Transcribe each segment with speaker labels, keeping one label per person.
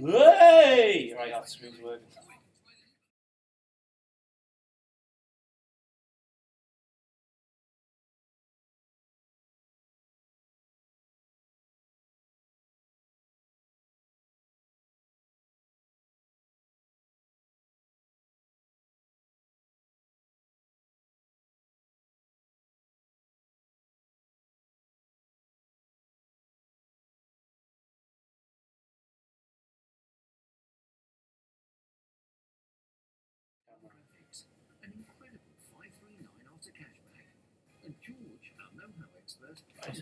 Speaker 1: Way! Right, that's smooth working.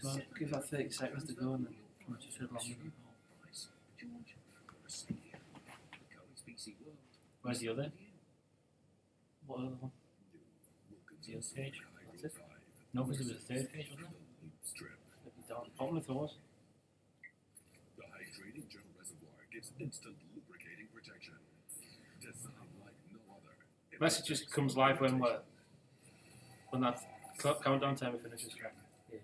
Speaker 1: Well, give that 30 seconds to go and then we'll just hit longer. Where's the other? What other one? The other page? That's it? No, because there was a third page, wasn't there? At the bottom of those.
Speaker 2: The hydrating gel reservoir gives instant lubricating protection. Designed like no other.
Speaker 1: Message just comes live when that countdown timer finishes, correct? Yeah.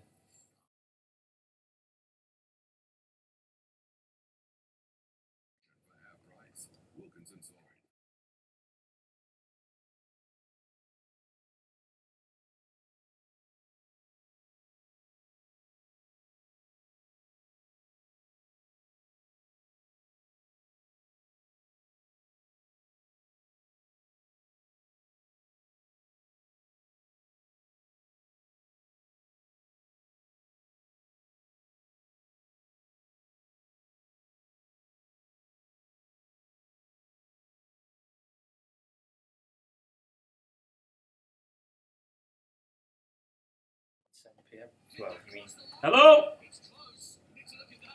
Speaker 1: PM. Well, I mean, hello? Do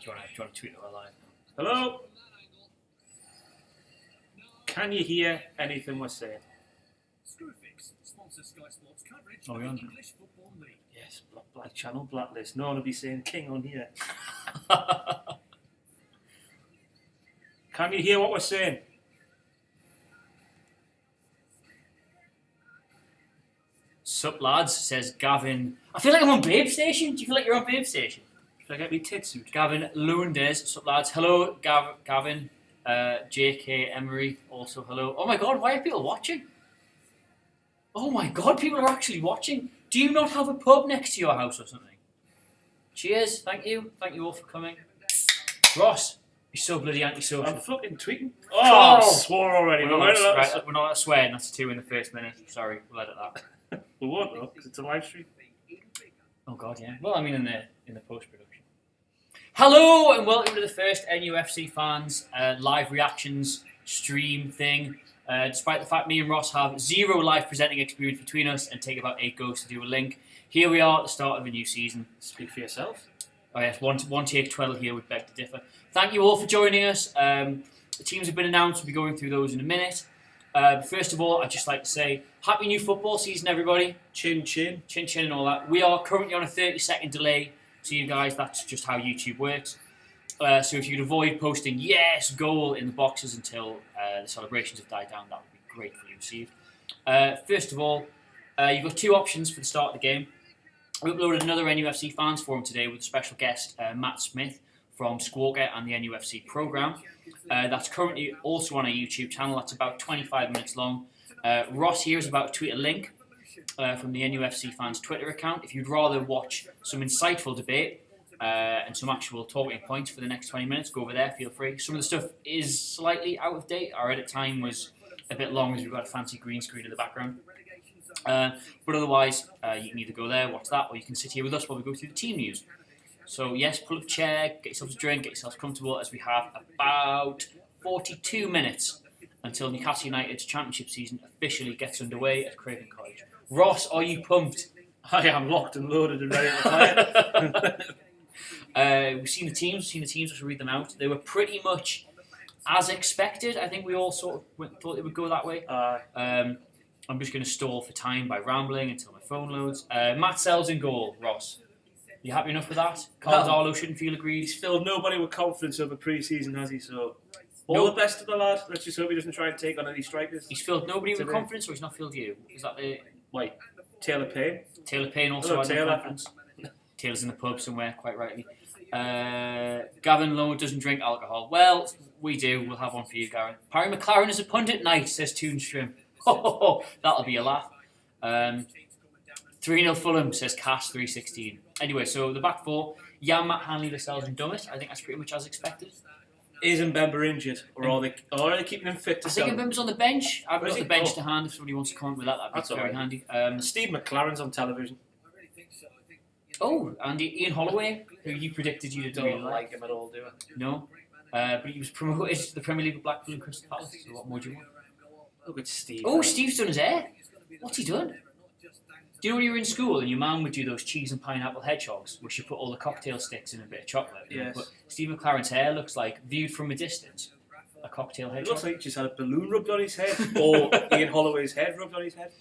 Speaker 1: you want to tweet it live? Hello? Can you hear anything we're saying? Oh, we're on. Yes, black channel, blacklist. No one will be saying king on here. Can you hear what we're saying?
Speaker 3: Sup lads, says Gavin. I feel like I'm on Babe Station. Do you feel like you're on Babe Station?
Speaker 1: Should I get me tits suit?
Speaker 3: Gavin Lowndes, sup lads. Hello, Gavin. JK Emery, also hello. Oh my god, why are people watching? Oh my god, people are actually watching. Do you not have a pub next to your house or something? Cheers, thank you. Thank you all for coming. Ross, you're so bloody antisocial.
Speaker 1: I'm fucking tweeting. Oh, I swore already.
Speaker 3: We're not allowed to swear, and that's 2 in the first minute. Sorry, we'll edit that.
Speaker 1: We won't though, because it's a live stream.
Speaker 3: Oh god, yeah. Well, I mean in the post-production. Hello and welcome to the first NUFC fans live reactions stream thing. Despite the fact me and Ross have 0 live presenting experience between us and take about 8 goes to do a link, here we are at the start of a new season.
Speaker 1: Speak for yourself.
Speaker 3: Oh yes, one take 12 here would beg to differ. Thank you all for joining us. The teams have been announced. We'll be going through those in a minute. First of all, I'd just like to say happy new football season, everybody.
Speaker 1: Chin chin.
Speaker 3: Chin chin and all that. We are currently on a 30-second delay. So you guys, that's just how YouTube works. So if you could avoid posting yes, goal in the boxes until the celebrations have died down, that would be gratefully received. First of all, you've got 2 options for the start of the game. We uploaded another NUFC fans forum today with a special guest, Matt Smith from Squawker and the NUFC programme. That's currently also on our YouTube channel. That's about 25 minutes long. Ross here is about to tweet a link from the NUFC fans Twitter account. If you'd rather watch some insightful debate and some actual talking points for the next 20 minutes, go over there, feel free. Some of the stuff is slightly out of date. Our edit time was a bit long as we've got a fancy green screen in the background. But otherwise, you can either go there, watch that, or you can sit here with us while we go through the team news. So yes, pull up a chair, get yourselves a drink, get yourselves comfortable as we have about 42 minutes until Newcastle United's championship season officially gets underway at Craven Cottage. Ross, are you pumped?
Speaker 1: I am locked and loaded and ready to play.
Speaker 3: We've seen the teams, let's read them out. They were pretty much as expected. I think we all sort of thought it would go that way. I'm just going to stall for time by rambling until my phone loads. Matt Sells in goal, Ross. You happy enough with that? Carl Darlow shouldn't feel aggrieved.
Speaker 1: He's filled nobody with confidence over pre-season, has he? So all the best to the lad. Let's just hope he doesn't try and take on any strikers.
Speaker 3: He's filled nobody with confidence, or he's not filled you? Is that the...
Speaker 1: Wait, Taylor Payne?
Speaker 3: Taylor Payne also had no confidence. Taylor's in the pub somewhere, quite rightly. Gavin Lowe doesn't drink alcohol. Well, we do. We'll have one for you, Gavin. Parry McLaren is a pundit night, says Toonstrim. Oh, that'll be a laugh. 3-0 Fulham, says Cass316. Anyway, so the back four, Jan, Matt, Hanley, Lascelles and Dummett. I think that's pretty much as expected.
Speaker 4: Is Mbemba injured, or are they keeping him fit to
Speaker 3: I think
Speaker 4: sell?
Speaker 3: Mbemba's on the bench. I've
Speaker 4: Where's
Speaker 3: got
Speaker 4: he?
Speaker 3: the bench
Speaker 4: Oh.
Speaker 3: to hand if somebody wants to comment with that. That'd be
Speaker 4: That's
Speaker 3: very
Speaker 4: alright.
Speaker 3: handy.
Speaker 4: Steve McLaren's on television.
Speaker 3: Oh, and Ian Holloway, who you predicted you didn't really
Speaker 4: Don't like him at all, do I?
Speaker 3: No. But he was promoted to the Premier League with Blackpool and Crystal Palace, so what more do you want?
Speaker 4: Look at Steve.
Speaker 3: Oh, Steve's done his hair. What's he done? Do you know when you were in school and your mum would do those cheese and pineapple hedgehogs, where she put all the cocktail sticks in a bit of chocolate?
Speaker 4: Yes.
Speaker 3: But Steve McLaren's hair looks like, viewed from a distance, a cocktail
Speaker 4: It
Speaker 3: hedgehog.
Speaker 4: looks like he just had a balloon rubbed on his head, or Ian Holloway's head rubbed on his head.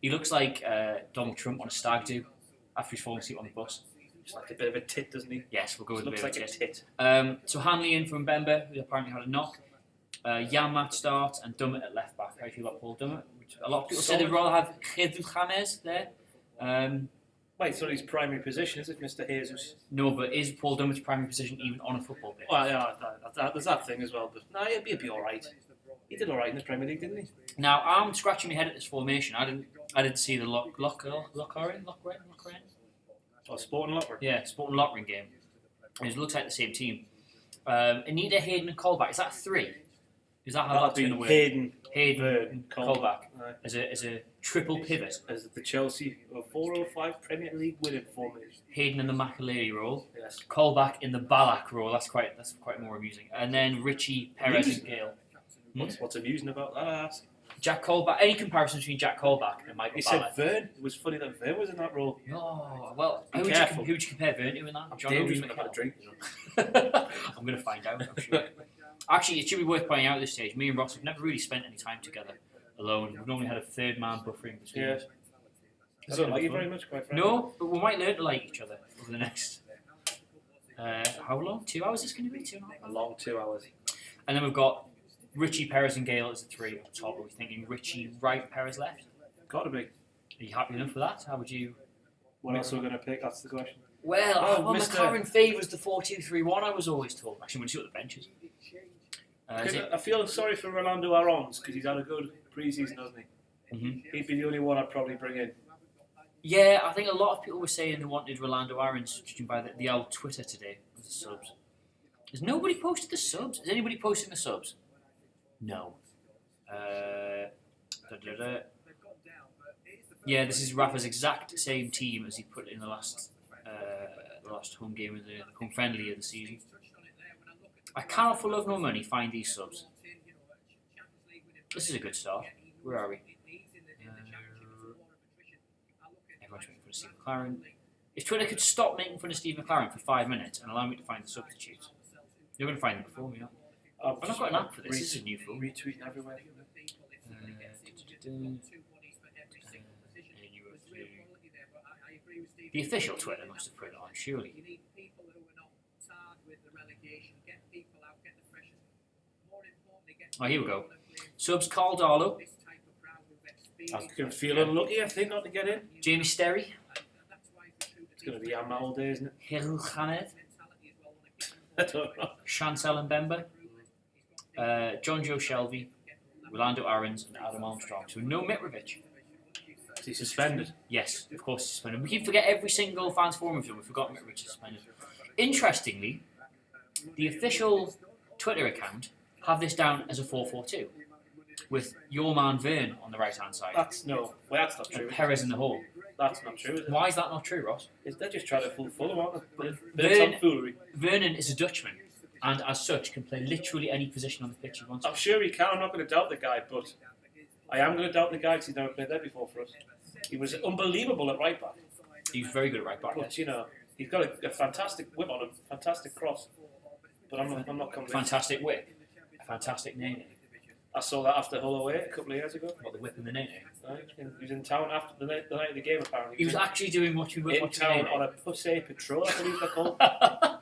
Speaker 3: He looks like Donald Trump on a stag do after he's fallen asleep on the bus.
Speaker 4: Just like a bit of a tit, doesn't he?
Speaker 3: Yes, we'll go with a
Speaker 4: Looks
Speaker 3: bit
Speaker 4: like
Speaker 3: of
Speaker 4: a
Speaker 3: tit.
Speaker 4: tit.
Speaker 3: So Hanley in from Mbemba, who apparently had a knock. Jan Matt start and Dummett at left back. How do you feel about Paul Dummett? Which a lot of people said they'd rather have Khedr James there.
Speaker 4: Well, it's not his primary position, is it, Mr. Jesus?
Speaker 3: No, but is Paul Dummett's primary position even on a football pitch?
Speaker 4: Well, yeah, there's that thing as well. But no, he'd be all right. He did all right in the Premier League, didn't he?
Speaker 3: Now I'm scratching my head at this formation. I didn't see the Lockren.
Speaker 4: Or Sporting Locker.
Speaker 3: Yeah, Sporting Lockren game. And it looks like the same team. Anita, Hayden, and Colback. Is that three? Is that how
Speaker 4: That'll
Speaker 3: that's
Speaker 4: be
Speaker 3: going to work?
Speaker 4: Hayden,
Speaker 3: Hayden,
Speaker 4: Colback.
Speaker 3: Colback
Speaker 4: Aye.
Speaker 3: as a triple pivot.
Speaker 4: As the Chelsea 405 Premier League winning formation.
Speaker 3: Hayden in the Makaleli role.
Speaker 4: Yes.
Speaker 3: Colback in the Ballack role. That's quite more amusing. And then Richie, Perez, and Gale.
Speaker 4: What's amusing about that? I ask.
Speaker 3: Jack Colback. Any comparison between Jack Colback and Michael
Speaker 4: He
Speaker 3: Ballack?
Speaker 4: said Vern. It was funny that Vern was in that role.
Speaker 3: No, well,
Speaker 4: Be
Speaker 3: who
Speaker 4: careful.
Speaker 3: would you compare Vern to in that?
Speaker 4: I'm
Speaker 3: John
Speaker 4: dangerous
Speaker 3: Owen
Speaker 4: when I've had a
Speaker 3: McKell?
Speaker 4: drink. You know.
Speaker 3: I'm going to find out, I'm sure. Actually, it should be worth pointing out at this stage, me and Ross have never really spent any time together alone. We've normally had a third man buffering between
Speaker 4: Yeah.
Speaker 3: us.
Speaker 4: I don't like you very much, quite frankly.
Speaker 3: No, but we might learn to like each other over the next... how long? 2 hours is going to be? 2.5 hours?
Speaker 4: A long 2 hours.
Speaker 3: And then we've got Richie, Perez and Gale as the three up top. Are we thinking Richie right, Perez left?
Speaker 4: Got to be.
Speaker 3: Are you happy enough with that? How would you...
Speaker 4: What else are we going to pick? That's the question.
Speaker 3: Well,
Speaker 4: Oh, Mr.
Speaker 3: McLaren favours the 4-2-3-1, I was always told. Actually, when you see what the bench is. Is it?
Speaker 4: I feel sorry for Rolando Arons because he's had a good pre-season, hasn't he?
Speaker 3: Mhm.
Speaker 4: He'd be the only one I'd probably bring in.
Speaker 3: Yeah, I think a lot of people were saying they wanted Rolando Aarons, judging by the old Twitter today, with the subs. Has nobody posted the subs? Is anybody posting the subs? No. Yeah, this is Rafa's exact same team as he put in the last home game of the home friendly of the season. I cannot for love nor money find these subs. This is a good start. Where are we? Everyone's waiting for Steve McLaren. If Twitter could stop making fun of Steve McLaren for 5 minutes and allow me to find the substitutes, you're going to find them before me, aren't you? I've not got an app for this. This is a new phone.
Speaker 4: Retweeting everywhere.
Speaker 3: The official Twitter must have put it on, surely. Oh, here we go. Subs Carl Darlow,
Speaker 4: I can feel unlucky, I think, not to get in.
Speaker 3: Jamie Sterry,
Speaker 4: It's going to be Yama all day, isn't it?
Speaker 3: Hill Khaned,
Speaker 4: I don't know.
Speaker 3: Chantal Mbemba, John Joe Shelby, Rolando Aarons, and Adam Armstrong. So no Mitrovic.
Speaker 4: Is he suspended?
Speaker 3: Yes, of course, suspended. We keep forget every single fans forum of them. We forgot Mitrovic is suspended. Interestingly, the official Twitter account have this down as a 4-4-2, with your man Vern on the right hand side
Speaker 4: That's not true.
Speaker 3: and Perez in the hole.
Speaker 4: That's not true, is it?
Speaker 3: Why is that not true, Ross?
Speaker 4: They're just trying to fool Fulham, aren't they?
Speaker 3: Vern-
Speaker 4: They're tomfoolery.
Speaker 3: Vernon is a Dutchman, and as such can play literally any position on the pitch he wants.
Speaker 4: I'm sure he can. I'm not going to doubt the guy, but I am going to doubt the guy because he's never played there before for us. He was unbelievable at right back.
Speaker 3: He's very good at right back.
Speaker 4: But, you know, he's got a fantastic whip on him, fantastic cross. But I'm not convinced.
Speaker 3: Fantastic whip, a fantastic name.
Speaker 4: I saw that after Hull away a couple of years ago.
Speaker 3: What, the whip and the name?
Speaker 4: Right? He was in town after the night of the game, apparently.
Speaker 3: He was actually doing what you
Speaker 4: in town on a pussy patrol, I believe they're called.
Speaker 3: I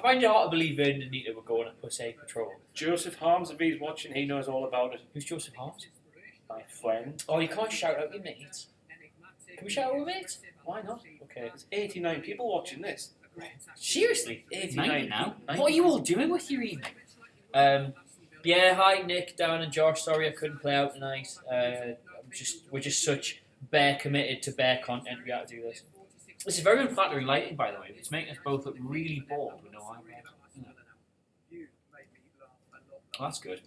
Speaker 3: find it hard to believe Vernon and Nita would go on a pussy patrol.
Speaker 4: Joseph Harms, if he's watching, he knows all about it.
Speaker 3: Who's Joseph Hart?
Speaker 4: My friend.
Speaker 3: Oh, you can't shout out your mates. Can we shout out our mates?
Speaker 4: Why not? Okay, there's 89 people watching this.
Speaker 3: Seriously,
Speaker 4: 89
Speaker 3: 90 now.
Speaker 4: 90.
Speaker 3: What are you all doing with your evening? Yeah, hi Nick, Darren, and Josh. Sorry I couldn't play out tonight. We're just such bare committed to bare content. We have to do this. This is very unflattering lighting, by the way. It's making us both look really bored with no eyebrows. Well, that's good.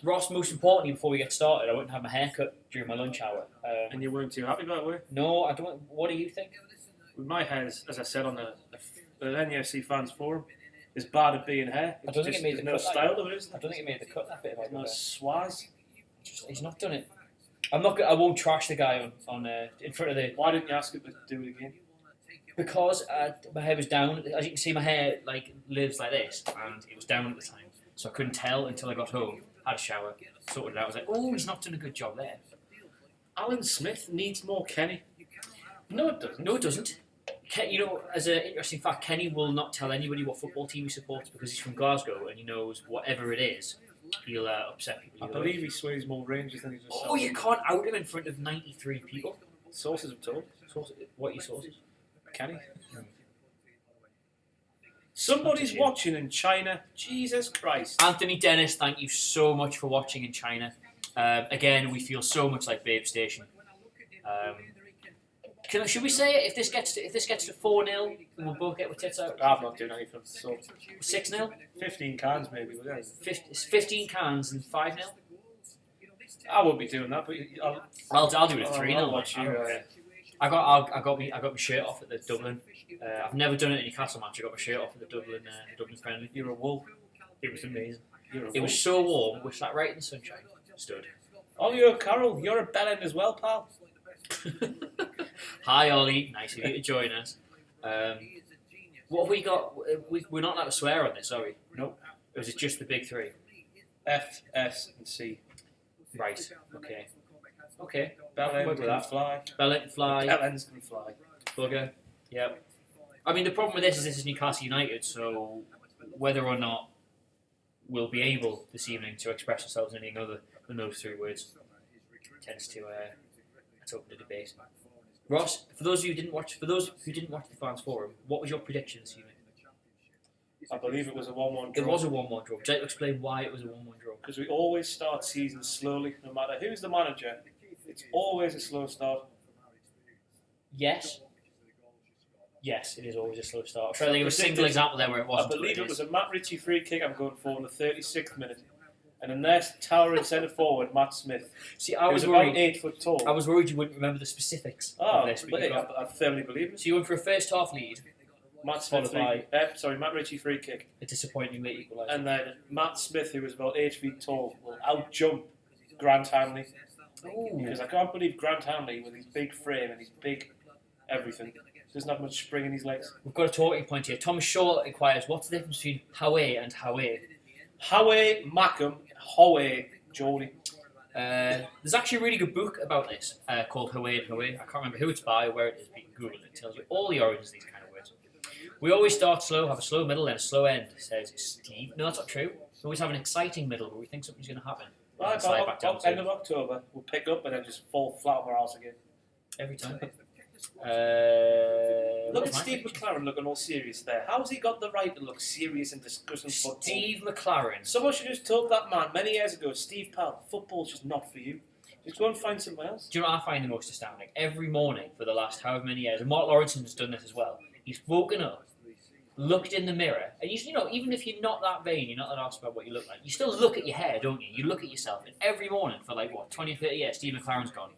Speaker 3: Ross, most importantly, before we get started, I wouldn't have my hair cut during my lunch hour.
Speaker 4: And you weren't too happy about it, were you?
Speaker 3: No, I don't. What do you think?
Speaker 4: With my hair, as I said on the NUFC fans forum, is bad at being hair.
Speaker 3: I don't think it made the
Speaker 4: no
Speaker 3: cut.
Speaker 4: style of it, isn't
Speaker 3: I
Speaker 4: it?
Speaker 3: don't think it made the cut that bit.
Speaker 4: There's no swaz.
Speaker 3: He's not done it. I'm not. I won't trash the guy on in front of the.
Speaker 4: Why didn't you ask him to do it again?
Speaker 3: Because my hair was down. As you can see, my hair lives like this, and it was down at the time, so I couldn't tell until I got home. Had a shower, sorted it out. I was like, oh, he's not done a good job there.
Speaker 4: Alan Smith needs more Kenny.
Speaker 3: No, it doesn't. No, it doesn't. As an interesting fact, Kenny will not tell anybody what football team he supports because he's from Glasgow and he knows whatever it is, he'll upset people.
Speaker 4: I believe he sways more Rangers than he does.
Speaker 3: Oh, you can't out him in front of 93 people.
Speaker 4: Sources have told.
Speaker 3: What are your sources?
Speaker 4: Kenny. Somebody's watching in China. Jesus Christ.
Speaker 3: Anthony Dennis, thank you so much for watching in China. Again, we feel so much like Babe Station. Should we say it? If this gets to 4-0, we'll both get with tits out.
Speaker 4: I'm not doing anything. So
Speaker 3: 6-0,
Speaker 4: 15 cans maybe. Would I?
Speaker 3: 15 cans and 5-0.
Speaker 4: I won't be doing that, but
Speaker 3: I'll do it at 3-0.
Speaker 4: I'll watch you.
Speaker 3: I got my shirt off at the Dublin. I've never done it at Newcastle match. I got my shirt off at the Dublin friendly.
Speaker 4: You're a wolf.
Speaker 3: It was amazing.
Speaker 4: It
Speaker 3: was so warm. We sat right in the sunshine. Stood.
Speaker 4: Oh, you're a Carol. You're a bellend as well, pal.
Speaker 3: Hi Ollie, nice of you to join us. What have we got? We're not allowed to swear on this, are we?
Speaker 4: Nope.
Speaker 3: Or is it just the big three?
Speaker 4: F, S, and C.
Speaker 3: Right. Okay.
Speaker 4: Bellend can fly.
Speaker 3: Bellend can fly.
Speaker 4: Bellends can fly.
Speaker 3: Bugger. Yep. I mean, the problem with this is Newcastle United, so whether or not we'll be able this evening to express ourselves in anything other than those three words tends to open the debate. Ross, for those who didn't watch the fans forum, what was your prediction this evening?
Speaker 4: I believe it was a 1-1 draw.
Speaker 3: It was a 1-1 draw. Would you like to explain why it was a 1-1 draw?
Speaker 4: Because we always start seasons slowly, no matter who's the manager. It's always a slow start.
Speaker 3: Yes. Yes, it is always a slow start. I'm trying to think of a single example there where it wasn't.
Speaker 4: I believe it was a Matt Ritchie free kick I'm going for in the 36th minute. And the next towering centre forward, Matt Smith.
Speaker 3: See, I was
Speaker 4: about
Speaker 3: worried.
Speaker 4: 8 foot tall.
Speaker 3: I was worried you wouldn't remember the specifics of this.
Speaker 4: But I firmly believe it.
Speaker 3: So you went for a first half lead.
Speaker 4: Matt Smith, Matt Ritchie free kick.
Speaker 3: A disappointing late equaliser.
Speaker 4: And then Matt Smith, who was about 8 feet tall, will out jump Grant Hanley. Because I can't believe Grant Hanley, with his big frame and his big everything, doesn't have much spring in his legs.
Speaker 3: We've got a talking point here. Thomas Shaw inquires, what's the difference between Howe and Howe?
Speaker 4: Howe, Mackham, Howe, Geordie.
Speaker 3: There's actually a really good book about this called Howe and Howe. I can't remember who it's by or where it is, but you can Google it. It tells you all the origins of these kind of words. We always start slow, have a slow middle and a slow end, says Steve. No, that's not true. We always have an exciting middle where we think something's going to happen.
Speaker 4: Right, about end of October, we'll pick up and then just fall flat on our arse again.
Speaker 3: Every time.
Speaker 4: Look at Steve McLaren looking all serious there. How's he got the right to look serious and discussing football?
Speaker 3: Steve McLaren.
Speaker 4: Someone should just told that man many years ago, Steve pal, football's just not for you. Just go and find someone else.
Speaker 3: Do you know what I find the most astounding? Every morning for the last however many years, and Mark Lawrence has done this as well, he's woken up, looked in the mirror, and even if you're not that vain, you're not that asked about what you look like, you still look at your hair, don't you? You look at yourself, and every morning for 20 or 30 years, Steve McLaren's gone.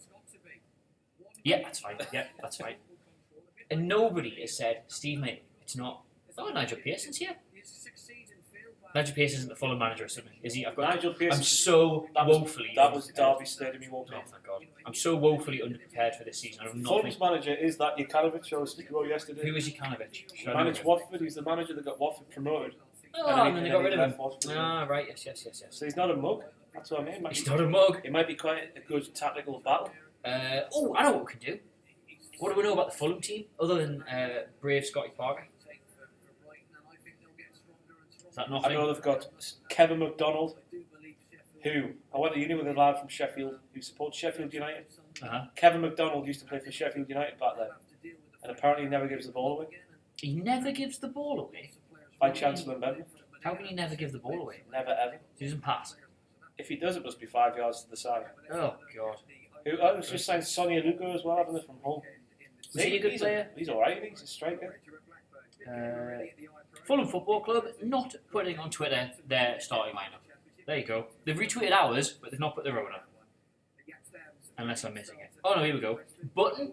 Speaker 3: Yeah, that's fine. Yeah, that's fine. And nobody has said, Steve, mate, it's not. Oh, Nigel Pearson's here. Nigel Pearson isn't the Fulham manager or something, is he?
Speaker 4: Nigel Pearson.
Speaker 3: I'm so woefully.
Speaker 4: That was Derby Stadium. He won't.
Speaker 3: Oh, thank God. I'm so woefully underprepared for this season.
Speaker 4: Fulham's manager is that Jukanovic I was speaking about yesterday.
Speaker 3: Who is Jukanovic?
Speaker 4: He managed Watford. He's the manager that got Watford promoted.
Speaker 3: Oh, and then they got rid of him. Ah, right. Yes.
Speaker 4: So he's not a mug. That's what I mean.
Speaker 3: He's not a mug.
Speaker 4: It might be quite a good tactical battle.
Speaker 3: I know what we can do. What do we know about the Fulham team other than brave Scotty Parker? Is that nothing?
Speaker 4: I know they've got Kevin McDonald, who I went to uni with a lad from Sheffield who supports Sheffield United.
Speaker 3: Uh-huh.
Speaker 4: Kevin McDonald used to play for Sheffield United back then, and apparently he never gives the ball away.
Speaker 3: He never gives the ball away.
Speaker 4: By Chancellor Member.
Speaker 3: How can he never give the ball away?
Speaker 4: Never ever.
Speaker 3: He doesn't pass.
Speaker 4: If he does, it must be 5 yards to the side.
Speaker 3: Oh, God.
Speaker 4: I was just saying Sonia Lugo as well, haven't they, from Hull?
Speaker 3: Is he a good player?
Speaker 4: He's alright, he's a striker.
Speaker 3: Fulham Football Club not putting on Twitter their starting lineup. There you go. They've retweeted ours, but they've not put their own up. Unless I'm missing it. Oh no, here we go. Button.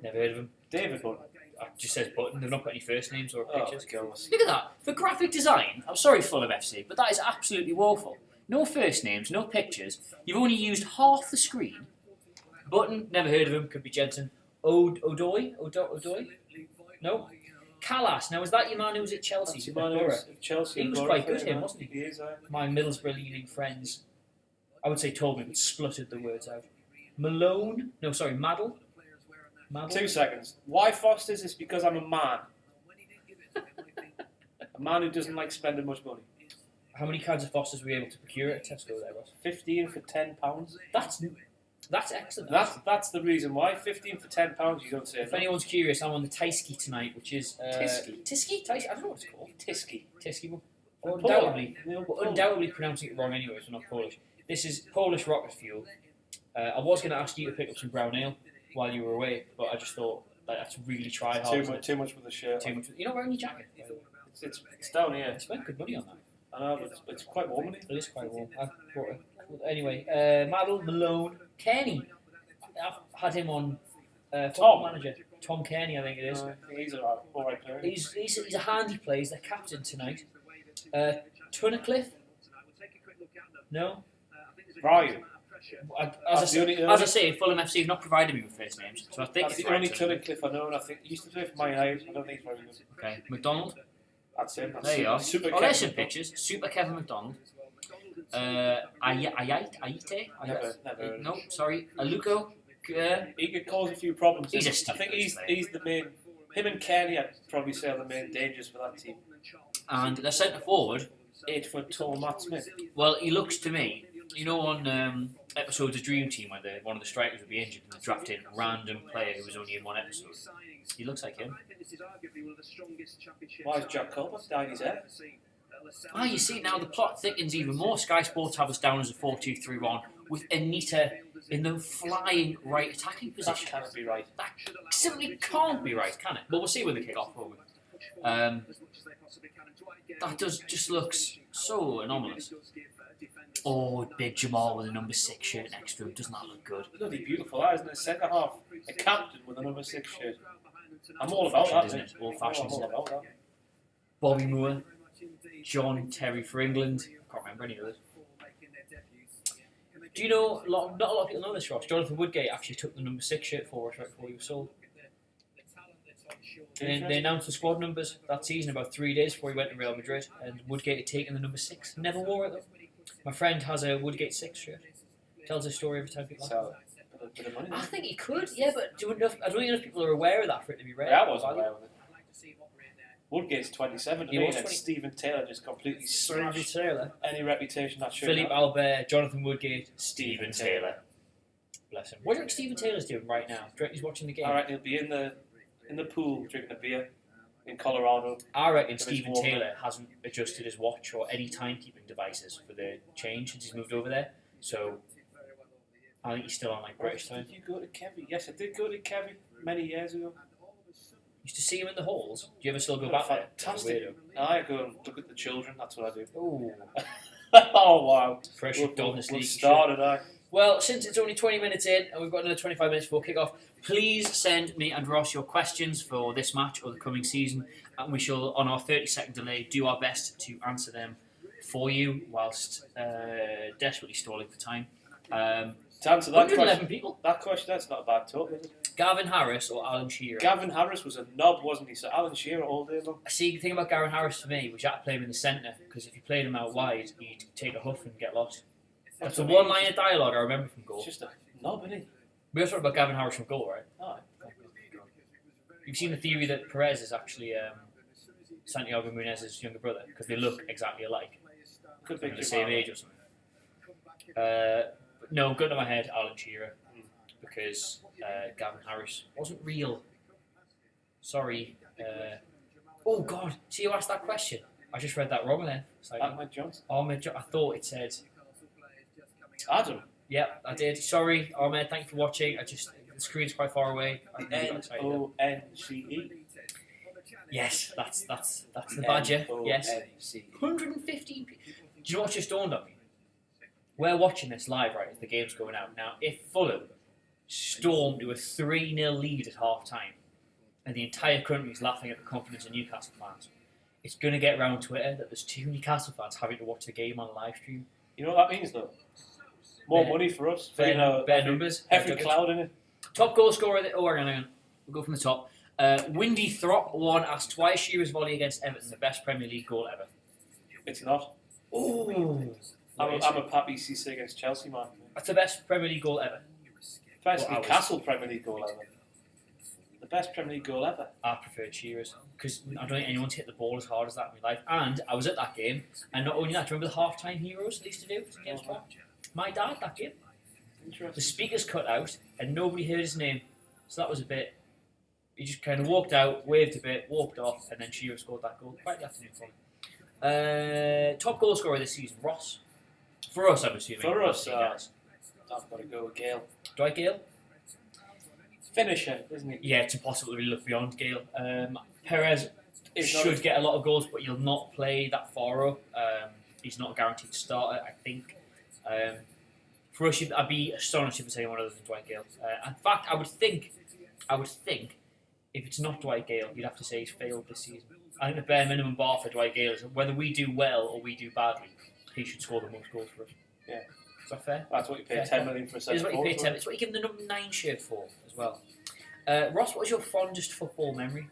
Speaker 3: Never heard of him.
Speaker 4: David Button.
Speaker 3: It just says Button. They've not put any first names or
Speaker 4: Oh,
Speaker 3: pictures.
Speaker 4: God.
Speaker 3: Look at that. For graphic design, I'm sorry Fulham FC, but that is absolutely woeful. No first names, no pictures. You've only used half the screen. Button, never heard of him. Could be Jensen. Odoi? No. Callas. Now, is that your man who was at Chelsea?
Speaker 4: That's your man who was at Chelsea.
Speaker 3: He was quite good, him, wasn't he?
Speaker 4: He is,
Speaker 3: My Middlesbrough leading friends, I would say told me, but spluttered the words out. Malone? No, sorry, Maddle?
Speaker 4: 2 seconds. Why Foster's is because I'm a man. A man who doesn't like spending much money.
Speaker 3: How many kinds of Fosters were you able to procure at Tesco there, Ross?
Speaker 4: 15 for £10.
Speaker 3: That's excellent.
Speaker 4: That's the reason why. 15 for £10, you don't say.
Speaker 3: If anyone's curious, I'm on the Tyskie tonight, which is...
Speaker 4: Tisky?
Speaker 3: I don't know what it's called.
Speaker 4: Tisky.
Speaker 3: Tisky.
Speaker 4: Undoubtedly.
Speaker 3: Undoubtedly pronouncing it wrong anyway, so I'm not Polish. This is Polish rocket fuel. I was going to ask you to pick up some brown ale while you were away, but I just thought that's really try hard.
Speaker 4: Too much with the shirt.
Speaker 3: Too much. You're not wearing your jacket.
Speaker 4: It's down here.
Speaker 3: I spent good money on that.
Speaker 4: I know, but it's quite warm in here.
Speaker 3: It is quite warm. I've brought it. Anyway, Maddle, Malone, Kenny. I've had him on
Speaker 4: Tom
Speaker 3: manager. Tom Kenny, I think it is.
Speaker 4: He's alright player.
Speaker 3: He's a handy player. He's the captain tonight. Tunnicliffe? No?
Speaker 4: Ryan.
Speaker 3: As I say, Fulham FC have not provided me with first names, so I think
Speaker 4: that's
Speaker 3: it's
Speaker 4: the only
Speaker 3: right.
Speaker 4: Tunnicliffe I know, and I think he used to play for Man United. I don't think he's very good.
Speaker 3: Okay, McDonald.
Speaker 4: That's him.
Speaker 3: There you are.
Speaker 4: Super
Speaker 3: There's
Speaker 4: Kevin
Speaker 3: some pictures. Super Kevin McDonald. Ayite?
Speaker 4: Never heard of
Speaker 3: No,
Speaker 4: him.
Speaker 3: sorry. Aluko.
Speaker 4: He could cause a few problems.
Speaker 3: He's a
Speaker 4: I
Speaker 3: stupid
Speaker 4: think
Speaker 3: player.
Speaker 4: he's the main. Him and Kenny, I'd probably say, are the main dangers for that team.
Speaker 3: And their centre forward.
Speaker 4: 8 foot tall Matt Smith.
Speaker 3: Well, he looks to me, you know, on episodes of Dream Team where one of the strikers would be injured and they draft in a random player who was only in one episode. He looks like him.
Speaker 4: Why is Jack Colbert dyed his head?
Speaker 3: You see, now the plot thickens even more. Sky Sports have us down as a 4-2-3-1 with Anita in the flying right attacking
Speaker 4: That
Speaker 3: position.
Speaker 4: can't be right.
Speaker 3: That simply can't be right, can it? But we'll see when they kick off, won't we? That just looks so anomalous. Oh, big Jamal with a number 6 shirt next to him. Doesn't that look good?
Speaker 4: Bloody beautiful, that isn't it? Centre half. A captain with a number 6 shirt. I'm all about that,
Speaker 3: isn't it?
Speaker 4: mate.
Speaker 3: Old fashioned,
Speaker 4: I'm all
Speaker 3: isn't it?
Speaker 4: about that.
Speaker 3: Bobby Moore, John Terry for England. I can't remember any of those. Do you know, not a lot of people know this, Ross. Jonathan Woodgate actually took the number 6 shirt for us right before he was sold. They announced the squad numbers that season about 3 days before he went to Real Madrid, and Woodgate had taken the number 6. Never wore it though. My friend has a Woodgate 6 shirt. Tells a story every time people
Speaker 4: So, a bit of money.
Speaker 3: I think he could, yeah, but I don't know if people are aware of that for it to be rare.
Speaker 4: Yeah, I wasn't aware of it. Woodgate's 27 to
Speaker 3: He
Speaker 4: me,
Speaker 3: was
Speaker 4: and
Speaker 3: 20.
Speaker 4: Stephen Taylor just completely
Speaker 3: Stephen
Speaker 4: smashed
Speaker 3: Taylor.
Speaker 4: any reputation that should
Speaker 3: Philippe
Speaker 4: have.
Speaker 3: Albert, Jonathan Woodgate, Stephen Taylor. Bless him. What do you think Stephen Taylor's doing right now? Do you reckon he's watching the game?
Speaker 4: I reckon he'll be in the pool drinking a beer in Colorado.
Speaker 3: I reckon
Speaker 4: If it's
Speaker 3: Stephen
Speaker 4: warmer.
Speaker 3: Taylor hasn't adjusted his watch or any timekeeping devices for the change since he's moved over there. So I think he's still on like British time.
Speaker 4: Did you go to Kevy? Yes, I did go to Kevy many years ago.
Speaker 3: Used to see him in the halls. Do you ever still go back there?
Speaker 4: Fantastic. I go and look at the children, that's what I do.
Speaker 3: Oh,
Speaker 4: Oh, wow.
Speaker 3: fresh
Speaker 4: We've
Speaker 3: done this league.
Speaker 4: started,
Speaker 3: Well, since it's only 20 minutes in and we've got another 25 minutes before kick-off, please send me and Ross your questions for this match or the coming season, and we shall, on our 30-second delay, do our best to answer them for you whilst desperately stalling for time.
Speaker 4: To answer that
Speaker 3: 111
Speaker 4: question,
Speaker 3: people.
Speaker 4: that's not a bad talk, is it?
Speaker 3: Gavin Harris or Alan Shearer?
Speaker 4: Gavin Harris was a knob, wasn't he? So Alan Shearer all day long.
Speaker 3: See, the thing about Gavin Harris for me was you had to play him in the centre, because if you played him out wide, he'd take a huff and get lost. That's the one line of dialogue I remember from goal.
Speaker 4: It's just a knob, isn't he?
Speaker 3: We were talking about Gavin Harris from goal, right?
Speaker 4: Oh,
Speaker 3: You've seen the theory that Perez is actually Santiago Munez's younger brother, because they look exactly alike.
Speaker 4: could
Speaker 3: They're
Speaker 4: be
Speaker 3: the same age or something. But no, gun to my head, Alan Shearer, because Gavin Harris wasn't real. Sorry, Oh God! See who asked that question? I just read that wrong then.
Speaker 4: Ahmed Johnson.
Speaker 3: I thought it said.
Speaker 4: Adam.
Speaker 3: Yep, I did. Sorry, Ahmed. Thank you for watching. The screen's quite far away. I really got excited.
Speaker 4: Nonce.
Speaker 3: Yes, that's the badger. Yes, 115. Do you know what's just dawned on me? We're watching this live, right, as the game's going out. Now, if Fulham stormed to a 3-0 lead at half time, and the entire country's laughing at the confidence of Newcastle fans, it's going to get around Twitter that there's 2 Newcastle fans having to watch the game on a live stream.
Speaker 4: You know what that means, though? More money for us.
Speaker 3: Better numbers.
Speaker 4: Every cloud in it.
Speaker 3: Top goal scorer. Hang on. We'll go from the top. Windy Throp won asked twice Shearer's volley against Everton the best Premier League goal ever.
Speaker 4: It's not.
Speaker 3: Oh.
Speaker 4: I'm a Pappy CC against Chelsea, man.
Speaker 3: That's the best Premier League goal ever.
Speaker 4: Best Newcastle Premier League goal ever. The best Premier League goal ever.
Speaker 3: I preferred Shearer's because I don't think anyone's hit the ball as hard as that in my life. And I was at that game, and not only that, do you remember the half-time heroes they used to do? My dad, that game.
Speaker 4: Interesting.
Speaker 3: The speakers cut out, and nobody heard his name. So that was a bit... He just kind of walked out, waved a bit, walked off, and then Shearer scored that goal. Quite the afternoon for him. Top goal scorer this season, Ross. For us, I'm assuming.
Speaker 4: For us,
Speaker 3: guys.
Speaker 4: I've got to go with Gale.
Speaker 3: Dwight Gale?
Speaker 4: Finisher, isn't he?
Speaker 3: Yeah, it's impossible to really look beyond Gale. Perez
Speaker 4: He's
Speaker 3: should get a lot of goals, but he'll not play that far up. He's not a guaranteed starter, I think. For us, I'd be astonished if it's anyone other than Dwight Gale. In fact, I would think, if it's not Dwight Gale, you'd have to say he's failed this season. I think the bare minimum bar for Dwight Gale is whether we do well or we do badly, he should score the most goals for us.
Speaker 4: Yeah.
Speaker 3: Is that fair?
Speaker 4: That's what you pay 10 million for a centre forward.
Speaker 3: It's what you give him the number 9 shirt for as well. Ross, what was your fondest football memory?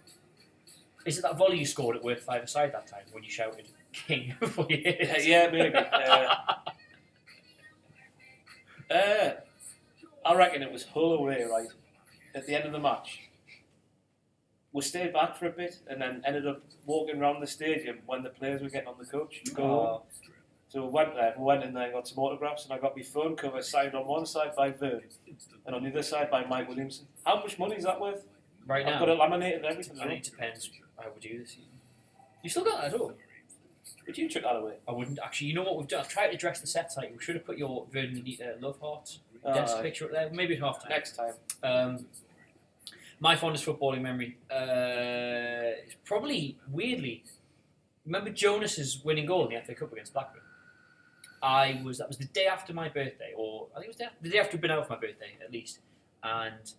Speaker 3: Is it that volley you scored at Work 5-a-side that time when you shouted King before you hit it?
Speaker 4: Yeah, maybe. I reckon it was Hull away, right, at the end of the match. We stayed back for a bit and then ended up walking around the stadium when the players were getting on the coach to go home. So we went there, and then got some autographs, and I got my phone cover signed on one side by Vern and on the other side by Mike Williamson. How much money is that worth?
Speaker 3: Right now?
Speaker 4: I've got it laminated and everything.
Speaker 3: I think it depends how we do this season. You still got that at all?
Speaker 4: Would you chuck that away?
Speaker 3: I wouldn't. Actually, you know what we've done? I've tried to dress the set tight. We should have put your Vernon Anita Love Hearts desk picture up there. Maybe at half time.
Speaker 4: Next time.
Speaker 3: My fondest footballing memory is probably, weirdly, remember Jonas's winning goal in the FA Cup against Blackburn? That was the day after my birthday, or I think it was the day after I'd been out for my birthday, at least. And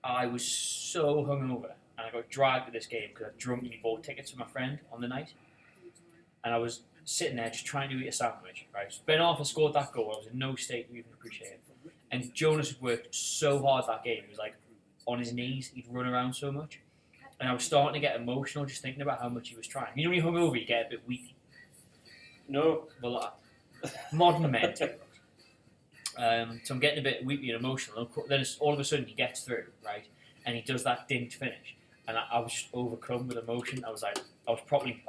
Speaker 3: I was so hungover, and I got dragged to this game because I drunkenly bought tickets for my friend on the night. And I was sitting there just trying to eat a sandwich. Right, Ben Arthur scored that goal. I was in no state to even appreciate it. And Jonas had worked so hard that game. He was like on his knees. He'd run around so much, and I was starting to get emotional just thinking about how much he was trying. You know, when you're hungover, you get a bit weak.
Speaker 4: No,
Speaker 3: well, modern men. So I'm getting a bit weepy and emotional. Then all of a sudden he gets through, right, and he does that dinked finish, and I was just overcome with emotion. I